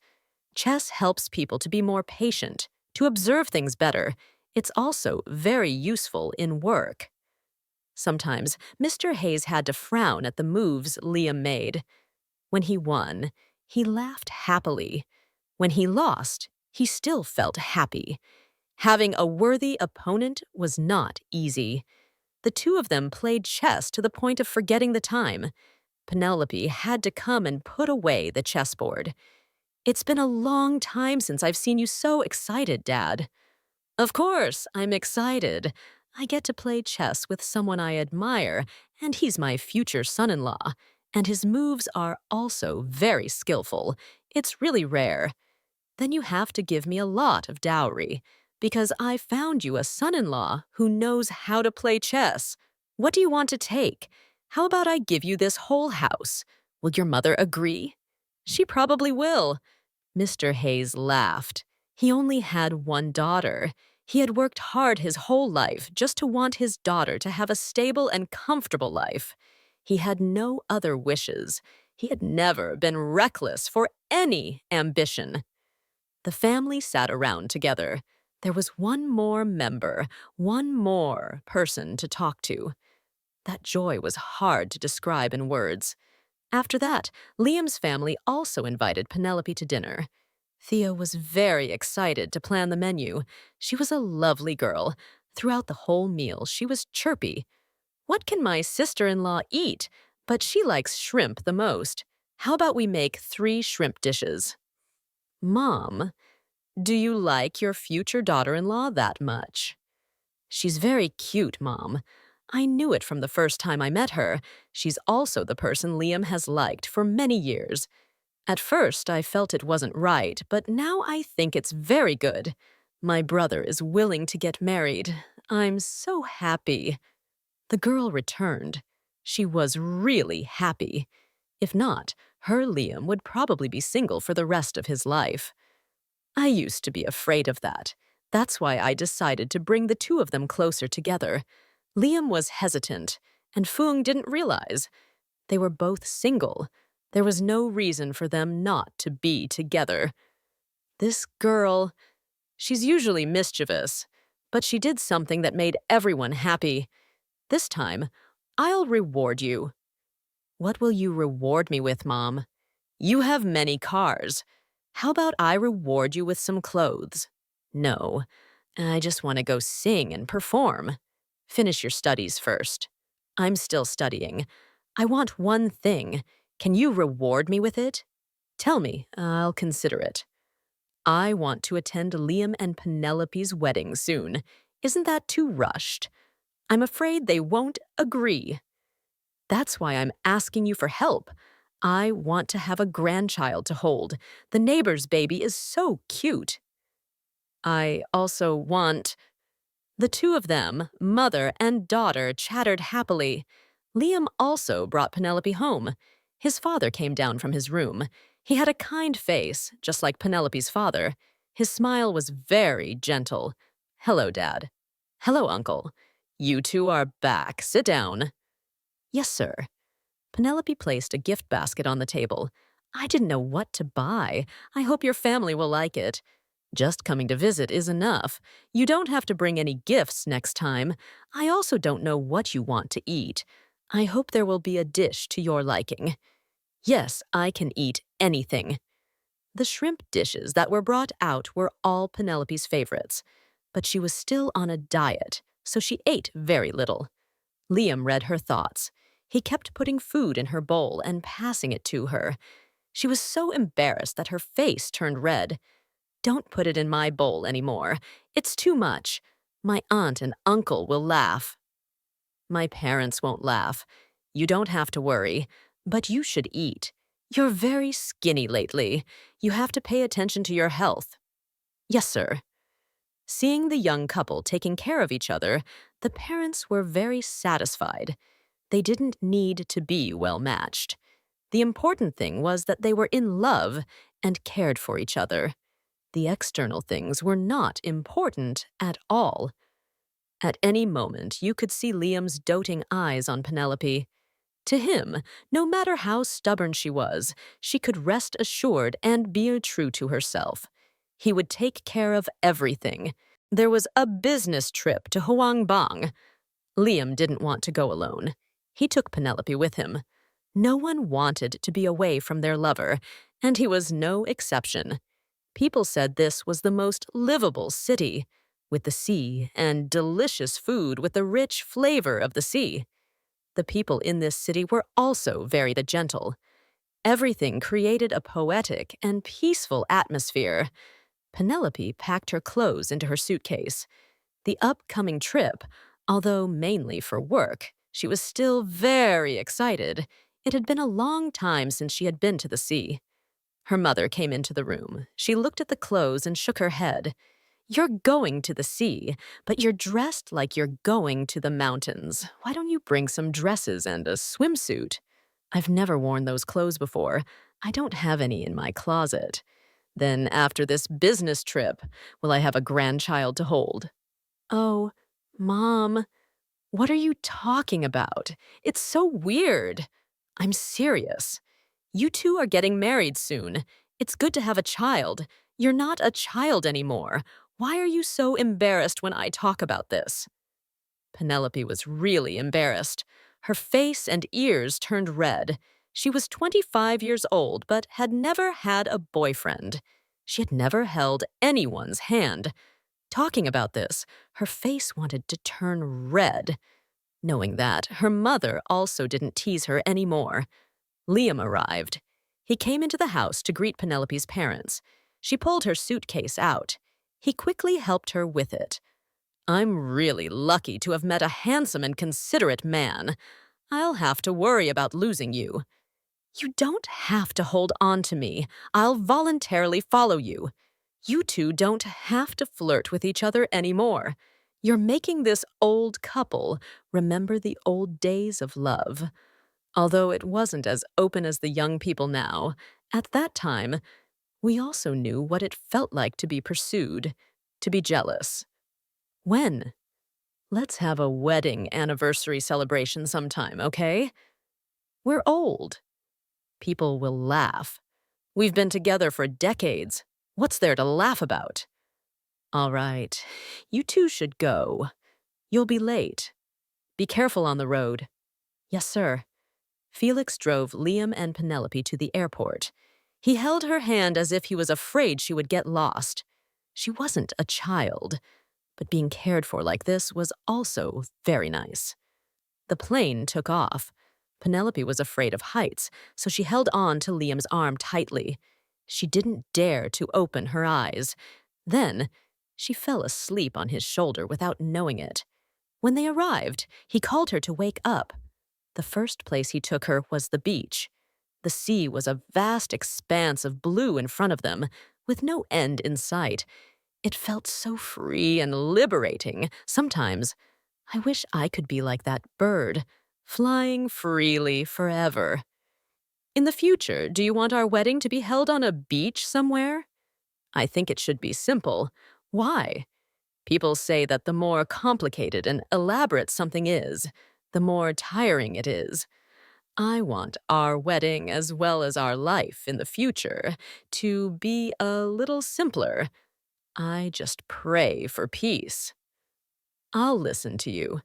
Chess helps people to be more patient, to observe things better. It's also very useful in work. Sometimes, Mr. Hayes had to frown at the moves Liam made. When he won, he laughed happily. When he lost, he still felt happy. Having a worthy opponent was not easy. The two of them played chess to the point of forgetting the time. Penelope had to come and put away the chessboard. "It's been a long time since I've seen you so excited, Dad." "Of course, I'm excited. I get to play chess with someone I admire, and he's my future son-in-law. And his moves are also very skillful. It's really rare. Then you have to give me a lot of dowry, because I found you a son-in-law who knows how to play chess. What do you want to take? How about I give you this whole house? Will your mother agree?" "She probably will." Mr. Hayes laughed. He only had one daughter. He had worked hard his whole life just to want his daughter to have a stable and comfortable life. He had no other wishes. He had never been reckless for any ambition. The family sat around together. There was one more member, one more person to talk to. That joy was hard to describe in words. After that, Liam's family also invited Penelope to dinner. Thea was very excited to plan the menu. She was a lovely girl. Throughout the whole meal, she was chirpy. "What can my sister-in-law eat? But she likes shrimp the most. How about we make 3 shrimp dishes?" "Mom, do you like your future daughter-in-law that much?" "She's very cute, Mom. I knew it from the first time I met her. She's also the person Liam has liked for many years. At first, I felt it wasn't right, but now I think it's very good. My brother is willing to get married. I'm so happy." The girl returned. She was really happy. If not, her Liam would probably be single for the rest of his life. I used to be afraid of that. That's why I decided to bring the two of them closer together. Liam was hesitant, and Fung didn't realize. They were both single. There was no reason for them not to be together. This girl, she's usually mischievous, but she did something that made everyone happy. This time, I'll reward you. What will you reward me with, Mom? You have many cars. How about I reward you with some clothes? No, I just want to go sing and perform. Finish your studies first. I'm still studying. I want one thing. Can you reward me with it? Tell me, I'll consider it. I want to attend Liam and Penelope's wedding soon. Isn't that too rushed? I'm afraid they won't agree. That's why I'm asking you for help. I want to have a grandchild to hold. The neighbor's baby is so cute. I also want... The two of them, mother and daughter, chattered happily. Liam also brought Penelope home. His father came down from his room. He had a kind face, just like Penelope's father. His smile was very gentle. "Hello, Dad." "Hello, Uncle. You two are back. Sit down." "Yes, sir." Penelope placed a gift basket on the table. "I didn't know what to buy. I hope your family will like it. Just coming to visit is enough. You don't have to bring any gifts next time. I also don't know what you want to eat. I hope there will be a dish to your liking." "Yes, I can eat anything." The shrimp dishes that were brought out were all Penelope's favorites, but she was still on a diet, so she ate very little. Liam read her thoughts. He kept putting food in her bowl and passing it to her. She was so embarrassed that her face turned red. "Don't put it in my bowl anymore. It's too much. My aunt and uncle will laugh." "My parents won't laugh. You don't have to worry, but you should eat. You're very skinny lately. You have to pay attention to your health. Yes, sir. Seeing the young couple taking care of each other, the parents were very satisfied. They didn't need to be well matched. The important thing was that they were in love and cared for each other. The external things were not important at all. At any moment, you could see Liam's doting eyes on Penelope. To him, no matter how stubborn she was, she could rest assured and be true to herself. He would take care of everything. There was a business trip to Huang Bang. Liam didn't want to go alone. He took Penelope with him. No one wanted to be away from their lover, and he was no exception. People said this was the most livable city, with the sea and delicious food with the rich flavor of the sea. The people in this city were also very gentle. Everything created a poetic and peaceful atmosphere. Penelope packed her clothes into her suitcase. The upcoming trip, although mainly for work, she was still very excited. It had been a long time since she had been to the sea. Her mother came into the room. She looked at the clothes and shook her head. You're going to the sea, but you're dressed like you're going to the mountains. Why don't you bring some dresses and a swimsuit? I've never worn those clothes before. I don't have any in my closet. Then after this business trip, will I have a grandchild to hold? Oh, Mom, what are you talking about? It's so weird. I'm serious. You two are getting married soon. It's good to have a child. You're not a child anymore. Why are you so embarrassed when I talk about this? Penelope was really embarrassed. Her face and ears turned red. She was 25 years old, but had never had a boyfriend. She had never held anyone's hand. Talking about this, her face wanted to turn red. Knowing that, her mother also didn't tease her anymore. Liam arrived. He came into the house to greet Penelope's parents. She pulled her suitcase out. He quickly helped her with it. I'm really lucky to have met a handsome and considerate man. I'll have to worry about losing you. You don't have to hold on to me. I'll voluntarily follow you. You two don't have to flirt with each other anymore. You're making this old couple remember the old days of love. Although it wasn't as open as the young people now, at that time, we also knew what it felt like to be pursued, to be jealous. When? Let's have a wedding anniversary celebration sometime, okay? We're old. People will laugh. We've been together for decades. What's there to laugh about? All right, you two should go. You'll be late. Be careful on the road. Yes, sir. Felix drove Liam and Penelope to the airport. He held her hand as if he was afraid she would get lost. She wasn't a child, but being cared for like this was also very nice. The plane took off. Penelope was afraid of heights, so she held on to Liam's arm tightly. She didn't dare to open her eyes. Then, she fell asleep on his shoulder without knowing it. When they arrived, he called her to wake up. The first place he took her was the beach. The sea was a vast expanse of blue in front of them, with no end in sight. It felt so free and liberating. Sometimes, I wish I could be like that bird, flying freely forever. In the future, do you want our wedding to be held on a beach somewhere? I think it should be simple. Why? People say that the more complicated and elaborate something is, the more tiring it is. I want our wedding, as well as our life in the future, to be a little simpler. I just pray for peace. I'll listen to you.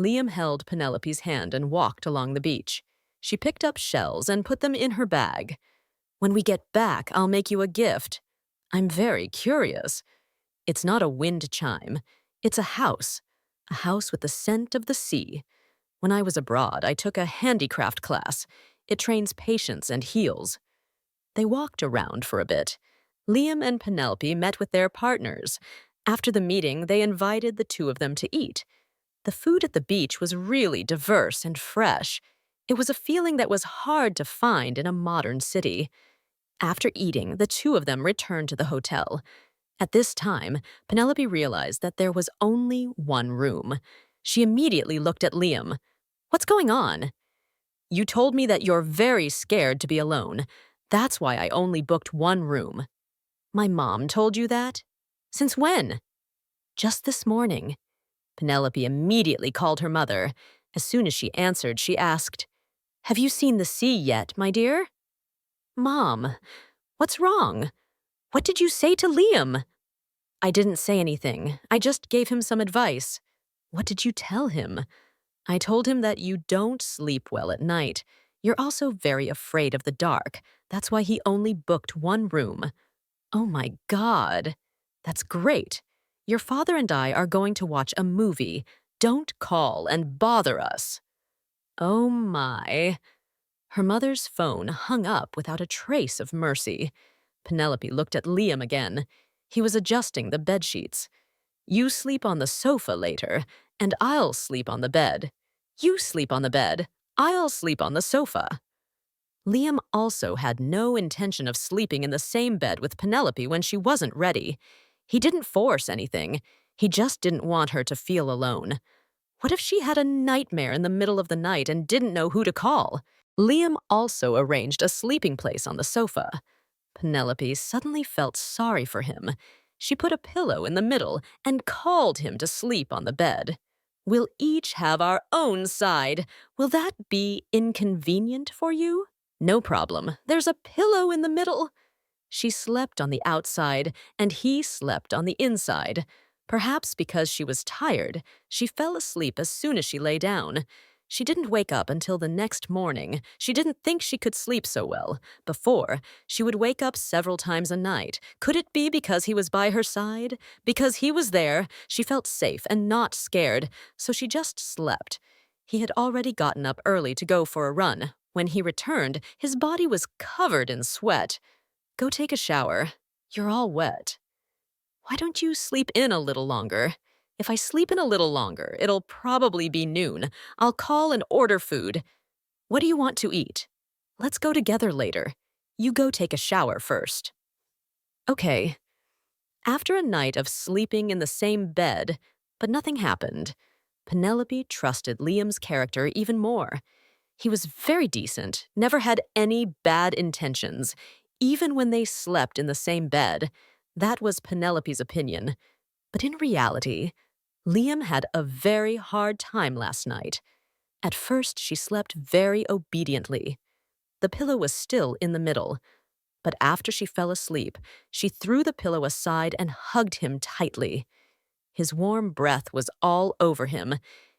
Liam held Penelope's hand and walked along the beach. She picked up shells and put them in her bag. When we get back, I'll make you a gift. I'm very curious. It's not a wind chime. It's a house with the scent of the sea. When I was abroad, I took a handicraft class. It trains patience and heals. They walked around for a bit. Liam and Penelope met with their partners. After the meeting, they invited the two of them to eat. The food at the beach was really diverse and fresh. It was a feeling that was hard to find in a modern city. After eating, the two of them returned to the hotel. At this time, Penelope realized that there was only one room. She immediately looked at Liam. "What's going on?" "You told me that you're very scared to be alone. That's why I only booked one room." "My mom told you that?" "Since when?" "Just this morning." Penelope immediately called her mother. As soon as she answered, she asked, "Have you seen the sea yet, my dear?" "Mom, what's wrong? What did you say to Liam?" "I didn't say anything. I just gave him some advice." "What did you tell him?" "I told him that you don't sleep well at night. You're also very afraid of the dark. That's why he only booked one room." "Oh my God. That's great. Your father and I are going to watch a movie. Don't call and bother us." "Oh my." Her mother's phone hung up without a trace of mercy. Penelope looked at Liam again. He was adjusting the bedsheets. "You sleep on the sofa later, and I'll sleep on the bed. You sleep on the bed, I'll sleep on the sofa." Liam also had no intention of sleeping in the same bed with Penelope when she wasn't ready. He didn't force anything. He just didn't want her to feel alone. What if she had a nightmare in the middle of the night and didn't know who to call? Liam also arranged a sleeping place on the sofa. Penelope suddenly felt sorry for him. She put a pillow in the middle and called him to sleep on the bed. "We'll each have our own side. Will that be inconvenient for you?" "No problem. There's a pillow in the middle." She slept on the outside, and he slept on the inside. Perhaps because she was tired, she fell asleep as soon as she lay down. She didn't wake up until the next morning. She didn't think she could sleep so well. Before, she would wake up several times a night. Could it be because he was by her side? Because he was there, she felt safe and not scared, so she just slept. He had already gotten up early to go for a run. When he returned, his body was covered in sweat. "Go take a shower. You're all wet." "Why don't you sleep in a little longer?" "If I sleep in a little longer, it'll probably be noon. I'll call and order food." "What do you want to eat?" "Let's go together later. You go take a shower first." "Okay." After a night of sleeping in the same bed, but nothing happened, Penelope trusted Liam's character even more. He was very decent, never had any bad intentions, even when they slept in the same bed. That was Penelope's opinion. But in reality, Liam had a very hard time last night. At first, she slept very obediently. The pillow was still in the middle. But after she fell asleep, she threw the pillow aside and hugged him tightly. His warm breath was all over him.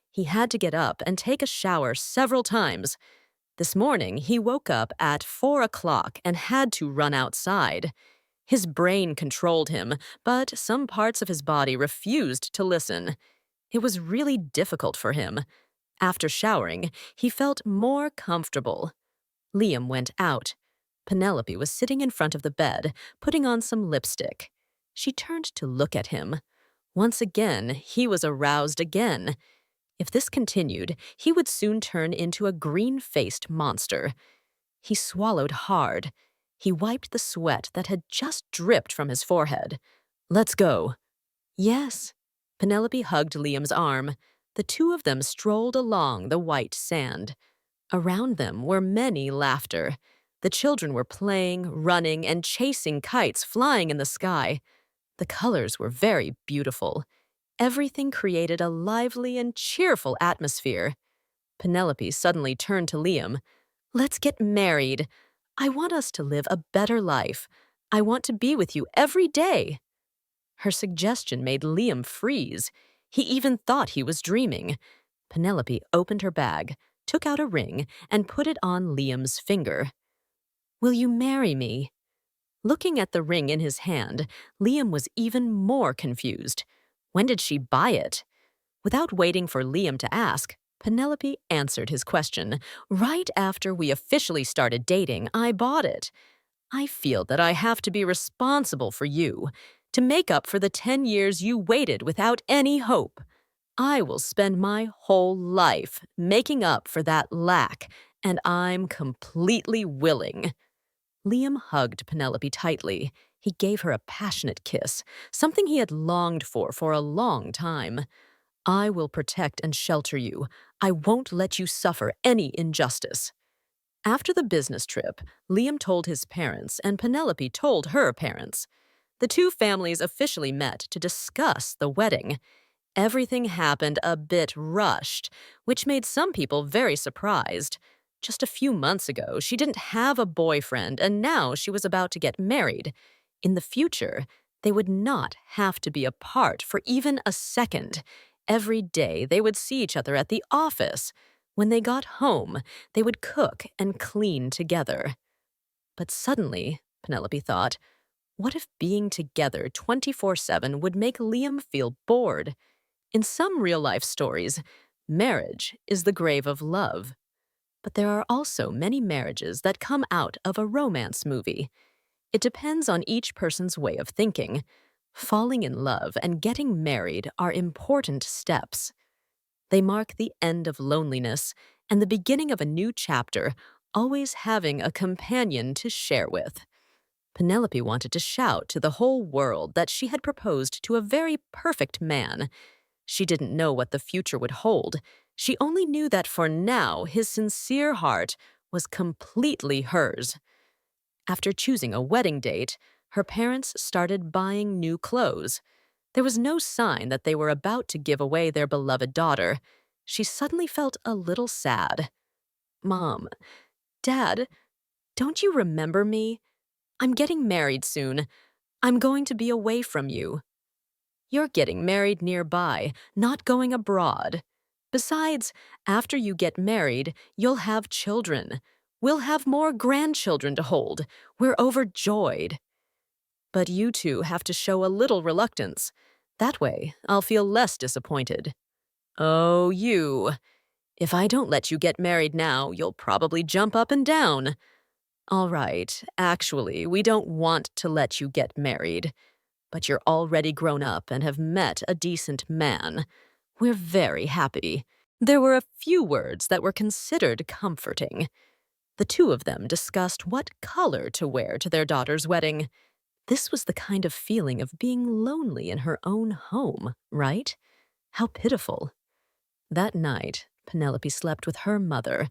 He had to get up and take a shower several times. This morning, he woke up at 4 o'clock and had to run outside. His brain controlled him, but some parts of his body refused to listen. It was really difficult for him. After showering, he felt more comfortable. Liam went out. Penelope was sitting in front of the bed, putting on some lipstick. She turned to look at him. Once again, he was aroused again. If this continued, he would soon turn into a green-faced monster. He swallowed hard. He wiped the sweat that had just dripped from his forehead. "Let's go." "Yes." Penelope hugged Liam's arm. The two of them strolled along the white sand. Around them were many laughter. The children were playing, running, and chasing kites flying in the sky. The colors were very beautiful. Everything created a lively and cheerful atmosphere. Penelope suddenly turned to Liam. "Let's get married. I want us to live a better life. I want to be with you every day." Her suggestion made Liam freeze. He even thought he was dreaming. Penelope opened her bag, took out a ring, and put it on Liam's finger. "Will you marry me?" Looking at the ring in his hand, Liam was even more confused. When did she buy it? Without waiting for Liam to ask, Penelope answered his question. "Right after we officially started dating, I bought it. I feel that I have to be responsible for you, to make up for the 10 years you waited without any hope. I will spend my whole life making up for that lack and I'm completely willing." Liam hugged Penelope tightly. He gave her a passionate kiss, something he had longed for a long time. "I will protect and shelter you. I won't let you suffer any injustice." After the business trip, Liam told his parents and Penelope told her parents. The two families officially met to discuss the wedding. Everything happened a bit rushed, which made some people very surprised. Just a few months ago, she didn't have a boyfriend, and now she was about to get married. In the future, they would not have to be apart for even a second. Every day, they would see each other at the office. When they got home, they would cook and clean together. But suddenly, Penelope thought, what if being together 24/7 would make Liam feel bored? In some real-life stories, marriage is the grave of love. But there are also many marriages that come out of a romance movie. It depends on each person's way of thinking. Falling in love and getting married are important steps. They mark the end of loneliness and the beginning of a new chapter, always having a companion to share with. Penelope wanted to shout to the whole world that she had proposed to a very perfect man. She didn't know what the future would hold. She only knew that for now, his sincere heart was completely hers. After choosing a wedding date, her parents started buying new clothes. There was no sign that they were about to give away their beloved daughter. She suddenly felt a little sad. "Mom, Dad, don't you remember me? I'm getting married soon. I'm going to be away from you." "You're getting married nearby, not going abroad. Besides, after you get married, you'll have children. We'll have more grandchildren to hold. We're overjoyed." "But you two have to show a little reluctance. That way, I'll feel less disappointed." "Oh, you. If I don't let you get married now, you'll probably jump up and down." "All right, actually, we don't want to let you get married. But you're already grown up and have met a decent man. We're very happy." There were a few words that were considered comforting. The two of them discussed what color to wear to their daughter's wedding. This was the kind of feeling of being lonely in her own home, right? How pitiful. That night, Penelope slept with her mother.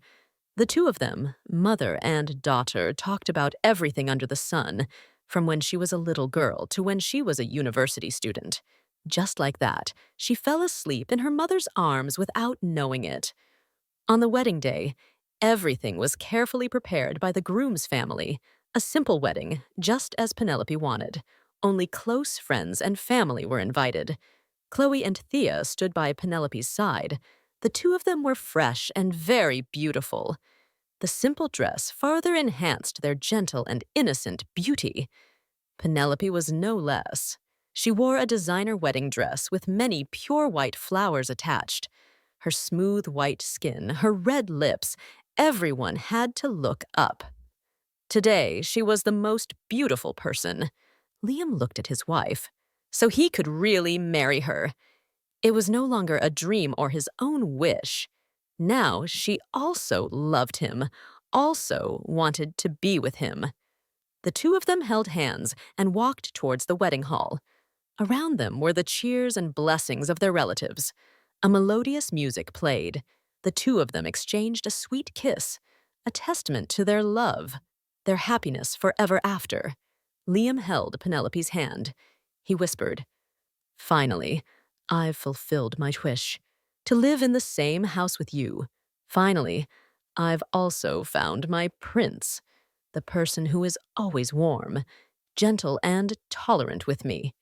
The two of them, mother and daughter, talked about everything under the sun, from when she was a little girl to when she was a university student. Just like that, she fell asleep in her mother's arms without knowing it. On the wedding day, everything was carefully prepared by the groom's family. A simple wedding, just as Penelope wanted. Only close friends and family were invited. Chloe and Thea stood by Penelope's side. The two of them were fresh and very beautiful. The simple dress further enhanced their gentle and innocent beauty. Penelope was no less. She wore a designer wedding dress with many pure white flowers attached. Her smooth white skin, her red lips, everyone had to look up. Today, she was the most beautiful person. Liam looked at his wife. So he could really marry her. It was no longer a dream or his own wish. Now she also loved him, also wanted to be with him. The two of them held hands and walked towards the wedding hall. Around them were the cheers and blessings of their relatives. A melodious music played. The two of them exchanged a sweet kiss, a testament to their love, their happiness forever after. Liam held Penelope's hand. He whispered, "Finally, I've fulfilled my wish, to live in the same house with you. Finally, I've also found my prince, the person who is always warm, gentle, and tolerant with me.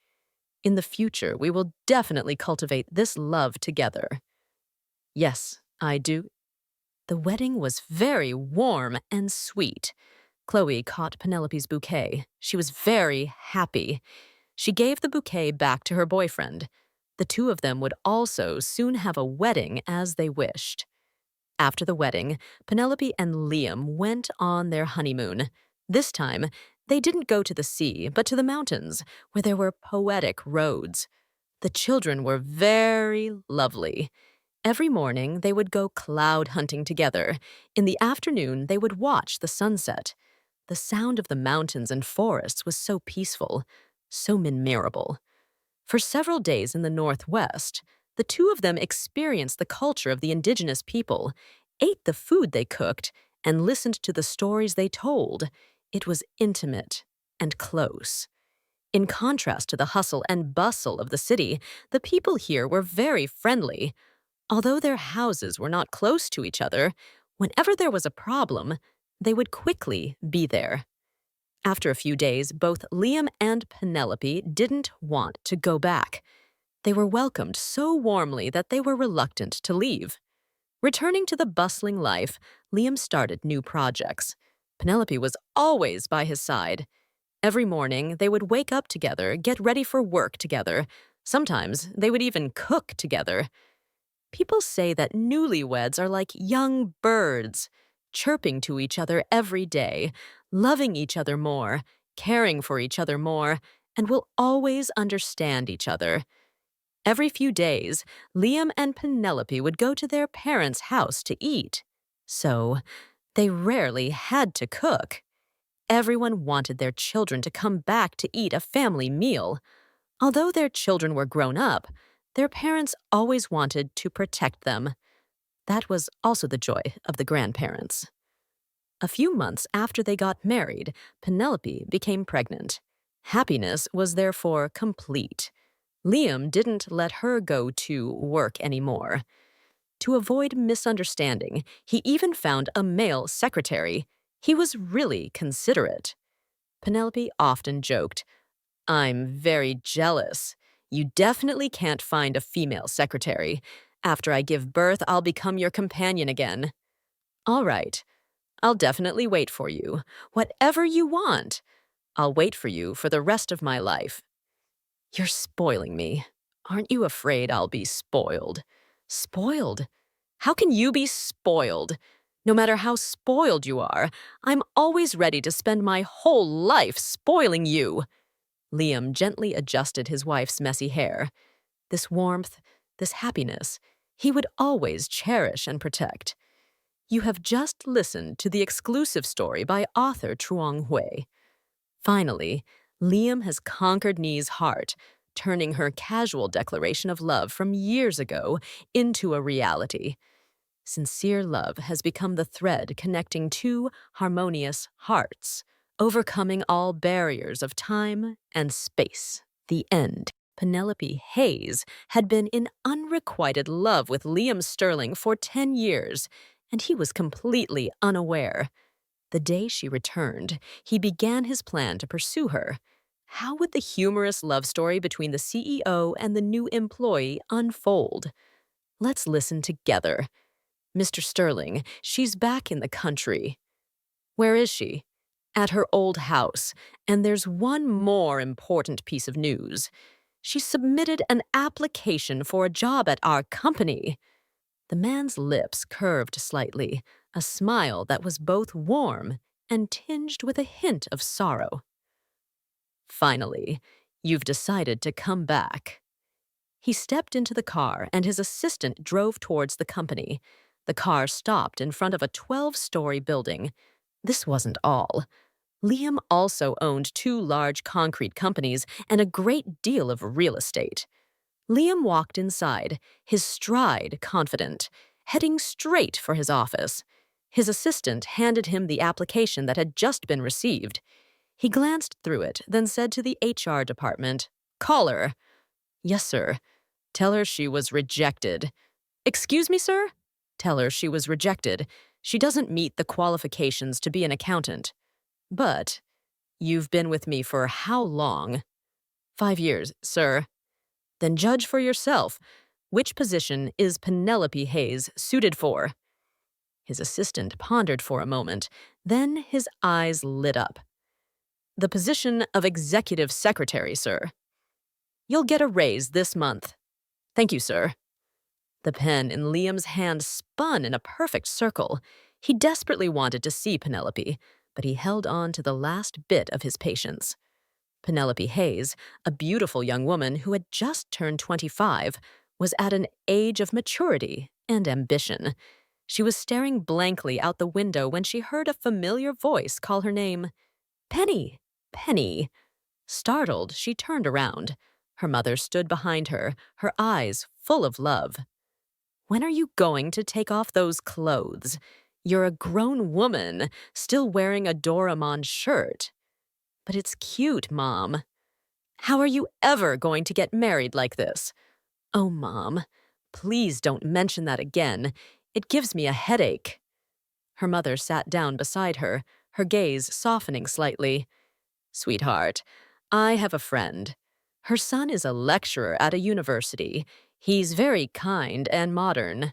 In the future, we will definitely cultivate this love together." "Yes, I do." The wedding was very warm and sweet. Chloe caught Penelope's bouquet. She was very happy. She gave the bouquet back to her boyfriend. The two of them would also soon have a wedding as they wished. After the wedding, Penelope and Liam went on their honeymoon. This time, they didn't go to the sea, but to the mountains, where there were poetic roads. The children were very lovely. Every morning, they would go cloud hunting together. In the afternoon, they would watch the sunset. The sound of the mountains and forests was so peaceful, so memorable. For several days in the Northwest, the two of them experienced the culture of the indigenous people, ate the food they cooked, and listened to the stories they told. It was intimate and close. In contrast to the hustle and bustle of the city, the people here were very friendly. Although their houses were not close to each other, whenever there was a problem, they would quickly be there. After a few days, both Liam and Penelope didn't want to go back. They were welcomed so warmly that they were reluctant to leave. Returning to the bustling life, Liam started new projects. Penelope was always by his side. Every morning, they would wake up together, get ready for work together. Sometimes, they would even cook together. People say that newlyweds are like young birds, chirping to each other every day, loving each other more, caring for each other more, and will always understand each other. Every few days, Liam and Penelope would go to their parents' house to eat. So, they rarely had to cook. Everyone wanted their children to come back to eat a family meal. Although their children were grown up, their parents always wanted to protect them. That was also the joy of the grandparents. A few months after they got married, Penelope became pregnant. Happiness was therefore complete. Liam didn't let her go to work anymore. To avoid misunderstanding, he even found a male secretary. He was really considerate. Penelope often joked, "I'm very jealous. You definitely can't find a female secretary. After I give birth, I'll become your companion again." "All right. I'll definitely wait for you. Whatever you want. I'll wait for you for the rest of my life." "You're spoiling me. Aren't you afraid I'll be spoiled?" "Spoiled? How can you be spoiled? No matter how spoiled you are, I'm always ready to spend my whole life spoiling you." Liam gently adjusted his wife's messy hair. This warmth, this happiness, he would always cherish and protect. You have just listened to the exclusive story by author Truong Hui. Finally, Liam has conquered Nee's heart, turning her casual declaration of love from years ago into a reality. Sincere love has become the thread connecting two harmonious hearts, overcoming all barriers of time and space. The end. Penelope Hayes had been in unrequited love with Liam Sterling for 10 years, and he was completely unaware. The day she returned, he began his plan to pursue her. How would the humorous love story between the CEO and the new employee unfold? Let's listen together. "Mr. Sterling, she's back in the country." "Where is she?" "At her old house. And there's one more important piece of news. She submitted an application for a job at our company." The man's lips curved slightly, a smile that was both warm and tinged with a hint of sorrow. "Finally, you've decided to come back." He stepped into the car and his assistant drove towards the company. The car stopped in front of a 12-story building. This wasn't all. Liam also owned 2 large concrete companies and a great deal of real estate. Liam walked inside, his stride confident, heading straight for his office. His assistant handed him the application that had just been received. He glanced through it, then said to the HR department, "Call her." "Yes, sir." "Tell her she was rejected." "Excuse me, sir?" "Tell her she was rejected. She doesn't meet the qualifications to be an accountant." "But you've been with me for how long?" "5 years, sir." "Then judge for yourself. Which position is Penelope Hayes suited for?" His assistant pondered for a moment. Then his eyes lit up. "The position of executive secretary, sir." "You'll get a raise this month." "Thank you, sir." The pen in Liam's hand spun in a perfect circle. He desperately wanted to see Penelope, but he held on to the last bit of his patience. Penelope Hayes, a beautiful young woman who had just turned 25, was at an age of maturity and ambition. She was staring blankly out the window when she heard a familiar voice call her name. Penny! Penny! Startled, she turned around. Her mother stood behind her, her eyes full of love. When are you going to take off those clothes? You're a grown woman, still wearing a Doraemon shirt. But it's cute, Mom. How are you ever going to get married like this? Oh, Mom, please don't mention that again. It gives me a headache. Her mother sat down beside her, her gaze softening slightly. Sweetheart, I have a friend. Her son is a lecturer at a university. He's very kind and modern.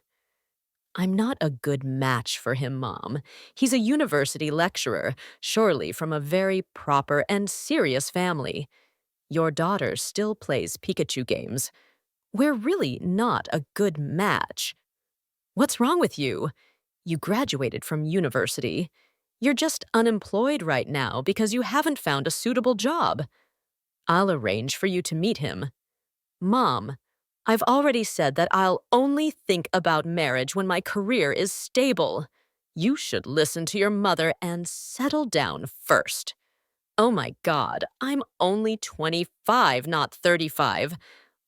I'm not a good match for him, Mom. He's a university lecturer, surely from a very proper and serious family. Your daughter still plays Pikachu games. We're really not a good match. What's wrong with you? You graduated from university. You're just unemployed right now because you haven't found a suitable job. I'll arrange for you to meet him. Mom, I've already said that I'll only think about marriage when my career is stable. You should listen to your mother and settle down first. Oh my God, I'm only 25, not 35.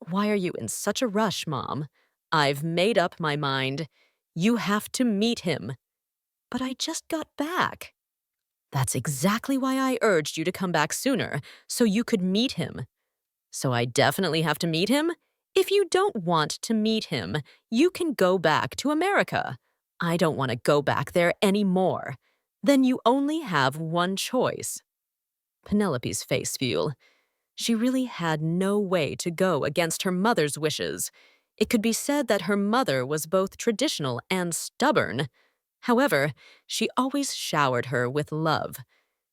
Why are you in such a rush, Mom? I've made up my mind. You have to meet him. But I just got back. That's exactly why I urged you to come back sooner, so you could meet him. So I definitely have to meet him? If you don't want to meet him, you can go back to America. I don't want to go back there anymore. Then you only have one choice. Penelope's face fell. She really had no way to go against her mother's wishes. It could be said that her mother was both traditional and stubborn. However, she always showered her with love.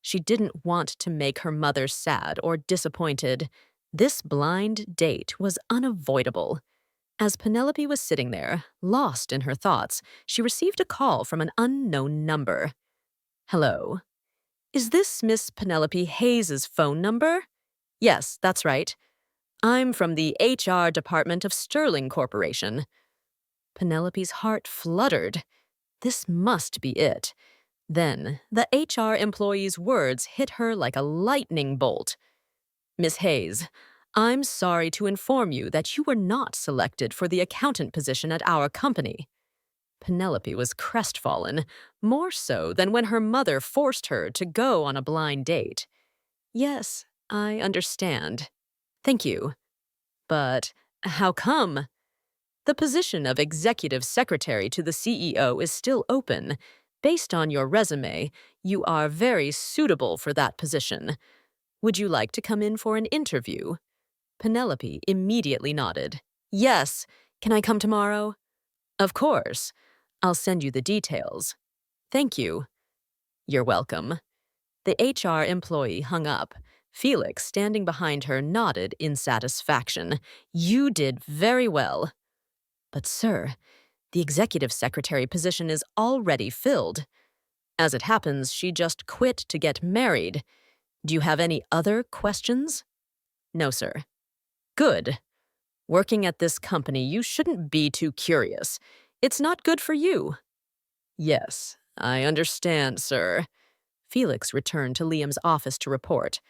She didn't want to make her mother sad or disappointed. This blind date was unavoidable. As Penelope was sitting there, lost in her thoughts, she received a call from an unknown number. Hello. Is this Miss Penelope Hayes's phone number? Yes, that's right. I'm from the HR department of Sterling Corporation. Penelope's heart fluttered. This must be it. Then, the HR employee's words hit her like a lightning bolt. Miss Hayes, I'm sorry to inform you that you were not selected for the accountant position at our company. Penelope was crestfallen, more so than when her mother forced her to go on a blind date. Yes, I understand. Thank you. But how come? The position of executive secretary to the CEO is still open. Based on your resume, you are very suitable for that position. Would you like to come in for an interview? Penelope immediately nodded. Yes. Can I come tomorrow? Of course. I'll send you the details. Thank you. You're welcome. The HR employee hung up. Felix, standing behind her, nodded in satisfaction. You did very well. But, sir, the executive secretary position is already filled. As it happens, she just quit to get married. Do you have any other questions? No, sir. Good. Working at this company, you shouldn't be too curious. It's not good for you. Yes, I understand, sir. Felix returned to Liam's office to report.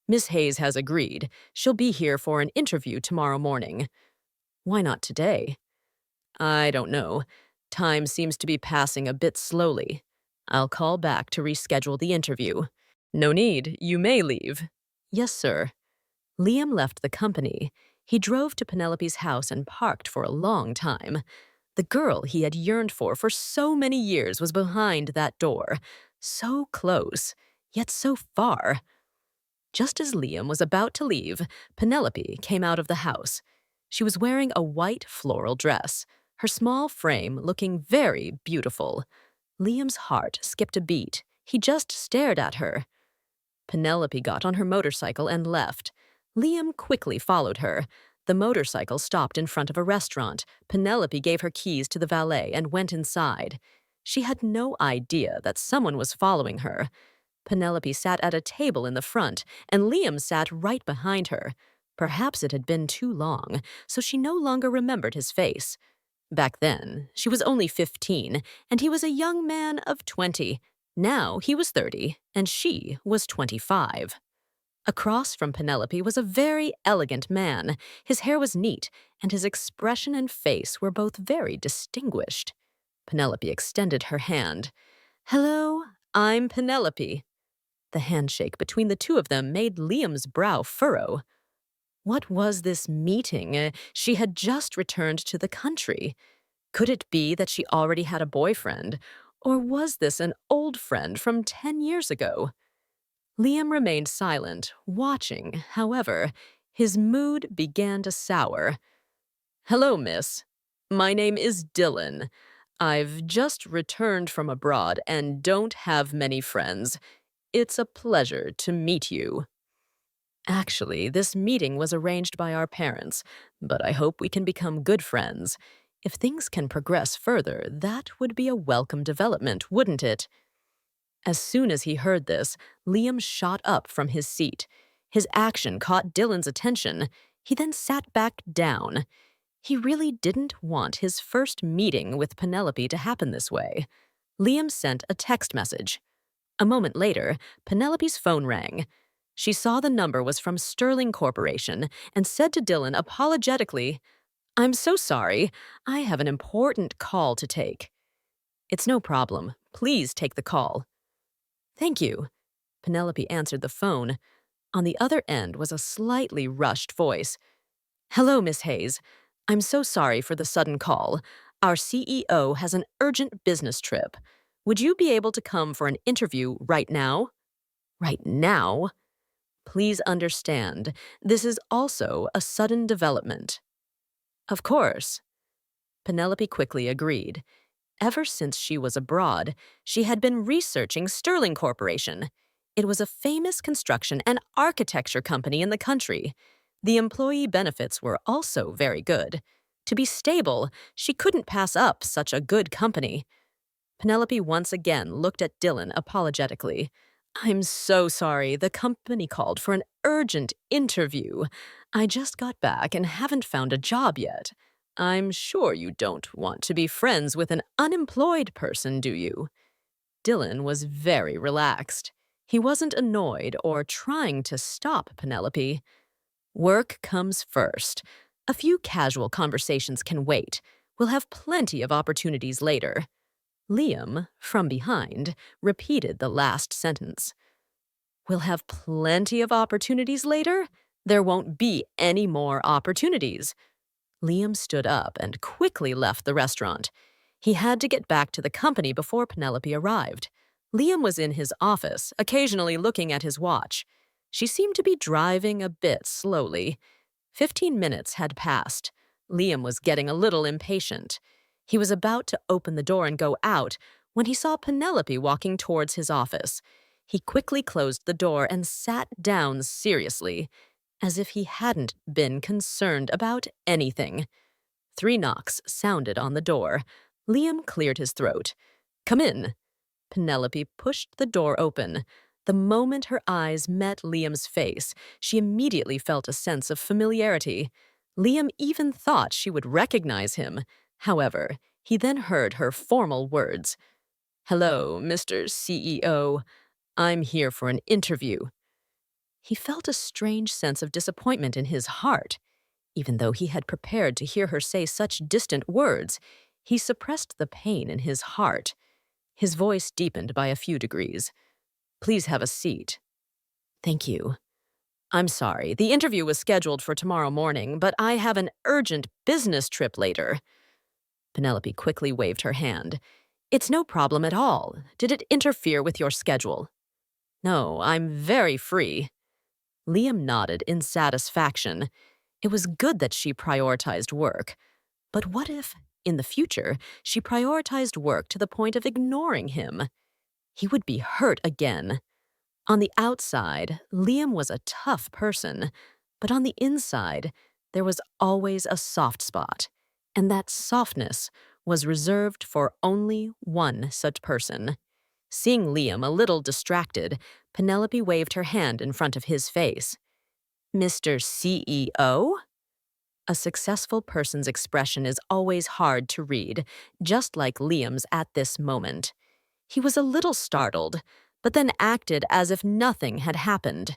Miss Hayes has agreed. She'll be here for an interview tomorrow morning. Why not today? I don't know. Time seems to be passing a bit slowly. I'll call back to reschedule the interview. No need. You may leave. Yes, sir. Liam left the company. He drove to Penelope's house and parked for a long time. The girl he had yearned for so many years was behind that door. So close, yet so far. Just as Liam was about to leave, Penelope came out of the house. She was wearing a white floral dress, her small frame looking very beautiful. Liam's heart skipped a beat. He just stared at her. Penelope got on her motorcycle and left. Liam quickly followed her. The motorcycle stopped in front of a restaurant. Penelope gave her keys to the valet and went inside. She had no idea that someone was following her. Penelope sat at a table in the front, and Liam sat right behind her. Perhaps it had been too long, so she no longer remembered his face. Back then, she was only 15, and he was a young man of 20. Now he was 30, and she was 25. Across from Penelope was a very elegant man. His hair was neat, and his expression and face were both very distinguished. Penelope extended her hand. "Hello, I'm Penelope." The handshake between the two of them made Liam's brow furrow. What was this meeting? She had just returned to the country. Could it be that she already had a boyfriend? Or was this an old friend from 10 years ago? Liam remained silent, watching. However, his mood began to sour. "Hello, miss. My name is Dylan. I've just returned from abroad and don't have many friends. It's a pleasure to meet you." Actually, this meeting was arranged by our parents, but I hope we can become good friends. If things can progress further, that would be a welcome development, wouldn't it? As soon as he heard this, Liam shot up from his seat. His action caught Dylan's attention. He then sat back down. He really didn't want his first meeting with Penelope to happen this way. Liam sent a text message. A moment later, Penelope's phone rang. She saw the number was from Sterling Corporation and said to Dylan apologetically, "I'm so sorry. I have an important call to take." "It's no problem. Please take the call." "Thank you." Penelope answered the phone. On the other end was a slightly rushed voice. "Hello, Miss Hayes. I'm so sorry for the sudden call. Our CEO has an urgent business trip. Would you be able to come for an interview right now?" "Right now?" "Please understand, this is also a sudden development." "Of course." Penelope quickly agreed. Ever since she was abroad, she had been researching Sterling Corporation. It was a famous construction and architecture company in the country. The employee benefits were also very good. To be stable, she couldn't pass up such a good company. Penelope once again looked at Dylan apologetically. "I'm so sorry. The company called for an urgent interview. I just got back and haven't found a job yet. I'm sure you don't want to be friends with an unemployed person, do you?" Dylan was very relaxed. He wasn't annoyed or trying to stop Penelope. "Work comes first. A few casual conversations can wait. We'll have plenty of opportunities later." Liam, from behind, repeated the last sentence. "We'll have plenty of opportunities later? There won't be any more opportunities." Liam stood up and quickly left the restaurant. He had to get back to the company before Penelope arrived. Liam was in his office, occasionally looking at his watch. She seemed to be driving a bit slowly. 15 minutes had passed. Liam was getting a little impatient. He was about to open the door and go out when he saw Penelope walking towards his office. He quickly closed the door and sat down seriously, as if he hadn't been concerned about anything. 3 knocks sounded on the door. Liam cleared his throat. "Come in." Penelope pushed the door open. The moment her eyes met Liam's face, she immediately felt a sense of familiarity. Liam even thought she would recognize him. However, he then heard her formal words. "Hello, Mr. CEO. I'm here for an interview." He felt a strange sense of disappointment in his heart. Even though he had prepared to hear her say such distant words, he suppressed the pain in his heart. His voice deepened by a few degrees. "Please have a seat." "Thank you." "I'm sorry. The interview was scheduled for tomorrow morning, but I have an urgent business trip later." Penelope quickly waved her hand. "It's no problem at all. Did it interfere with your schedule?" "No, I'm very free." Liam nodded in satisfaction. It was good that she prioritized work. But what if, in the future, she prioritized work to the point of ignoring him? He would be hurt again. On the outside, Liam was a tough person, but on the inside, there was always a soft spot, and that softness was reserved for only one such person. Seeing Liam a little distracted, Penelope waved her hand in front of his face. "Mr. CEO?" A successful person's expression is always hard to read, just like Liam's at this moment. He was a little startled, but then acted as if nothing had happened.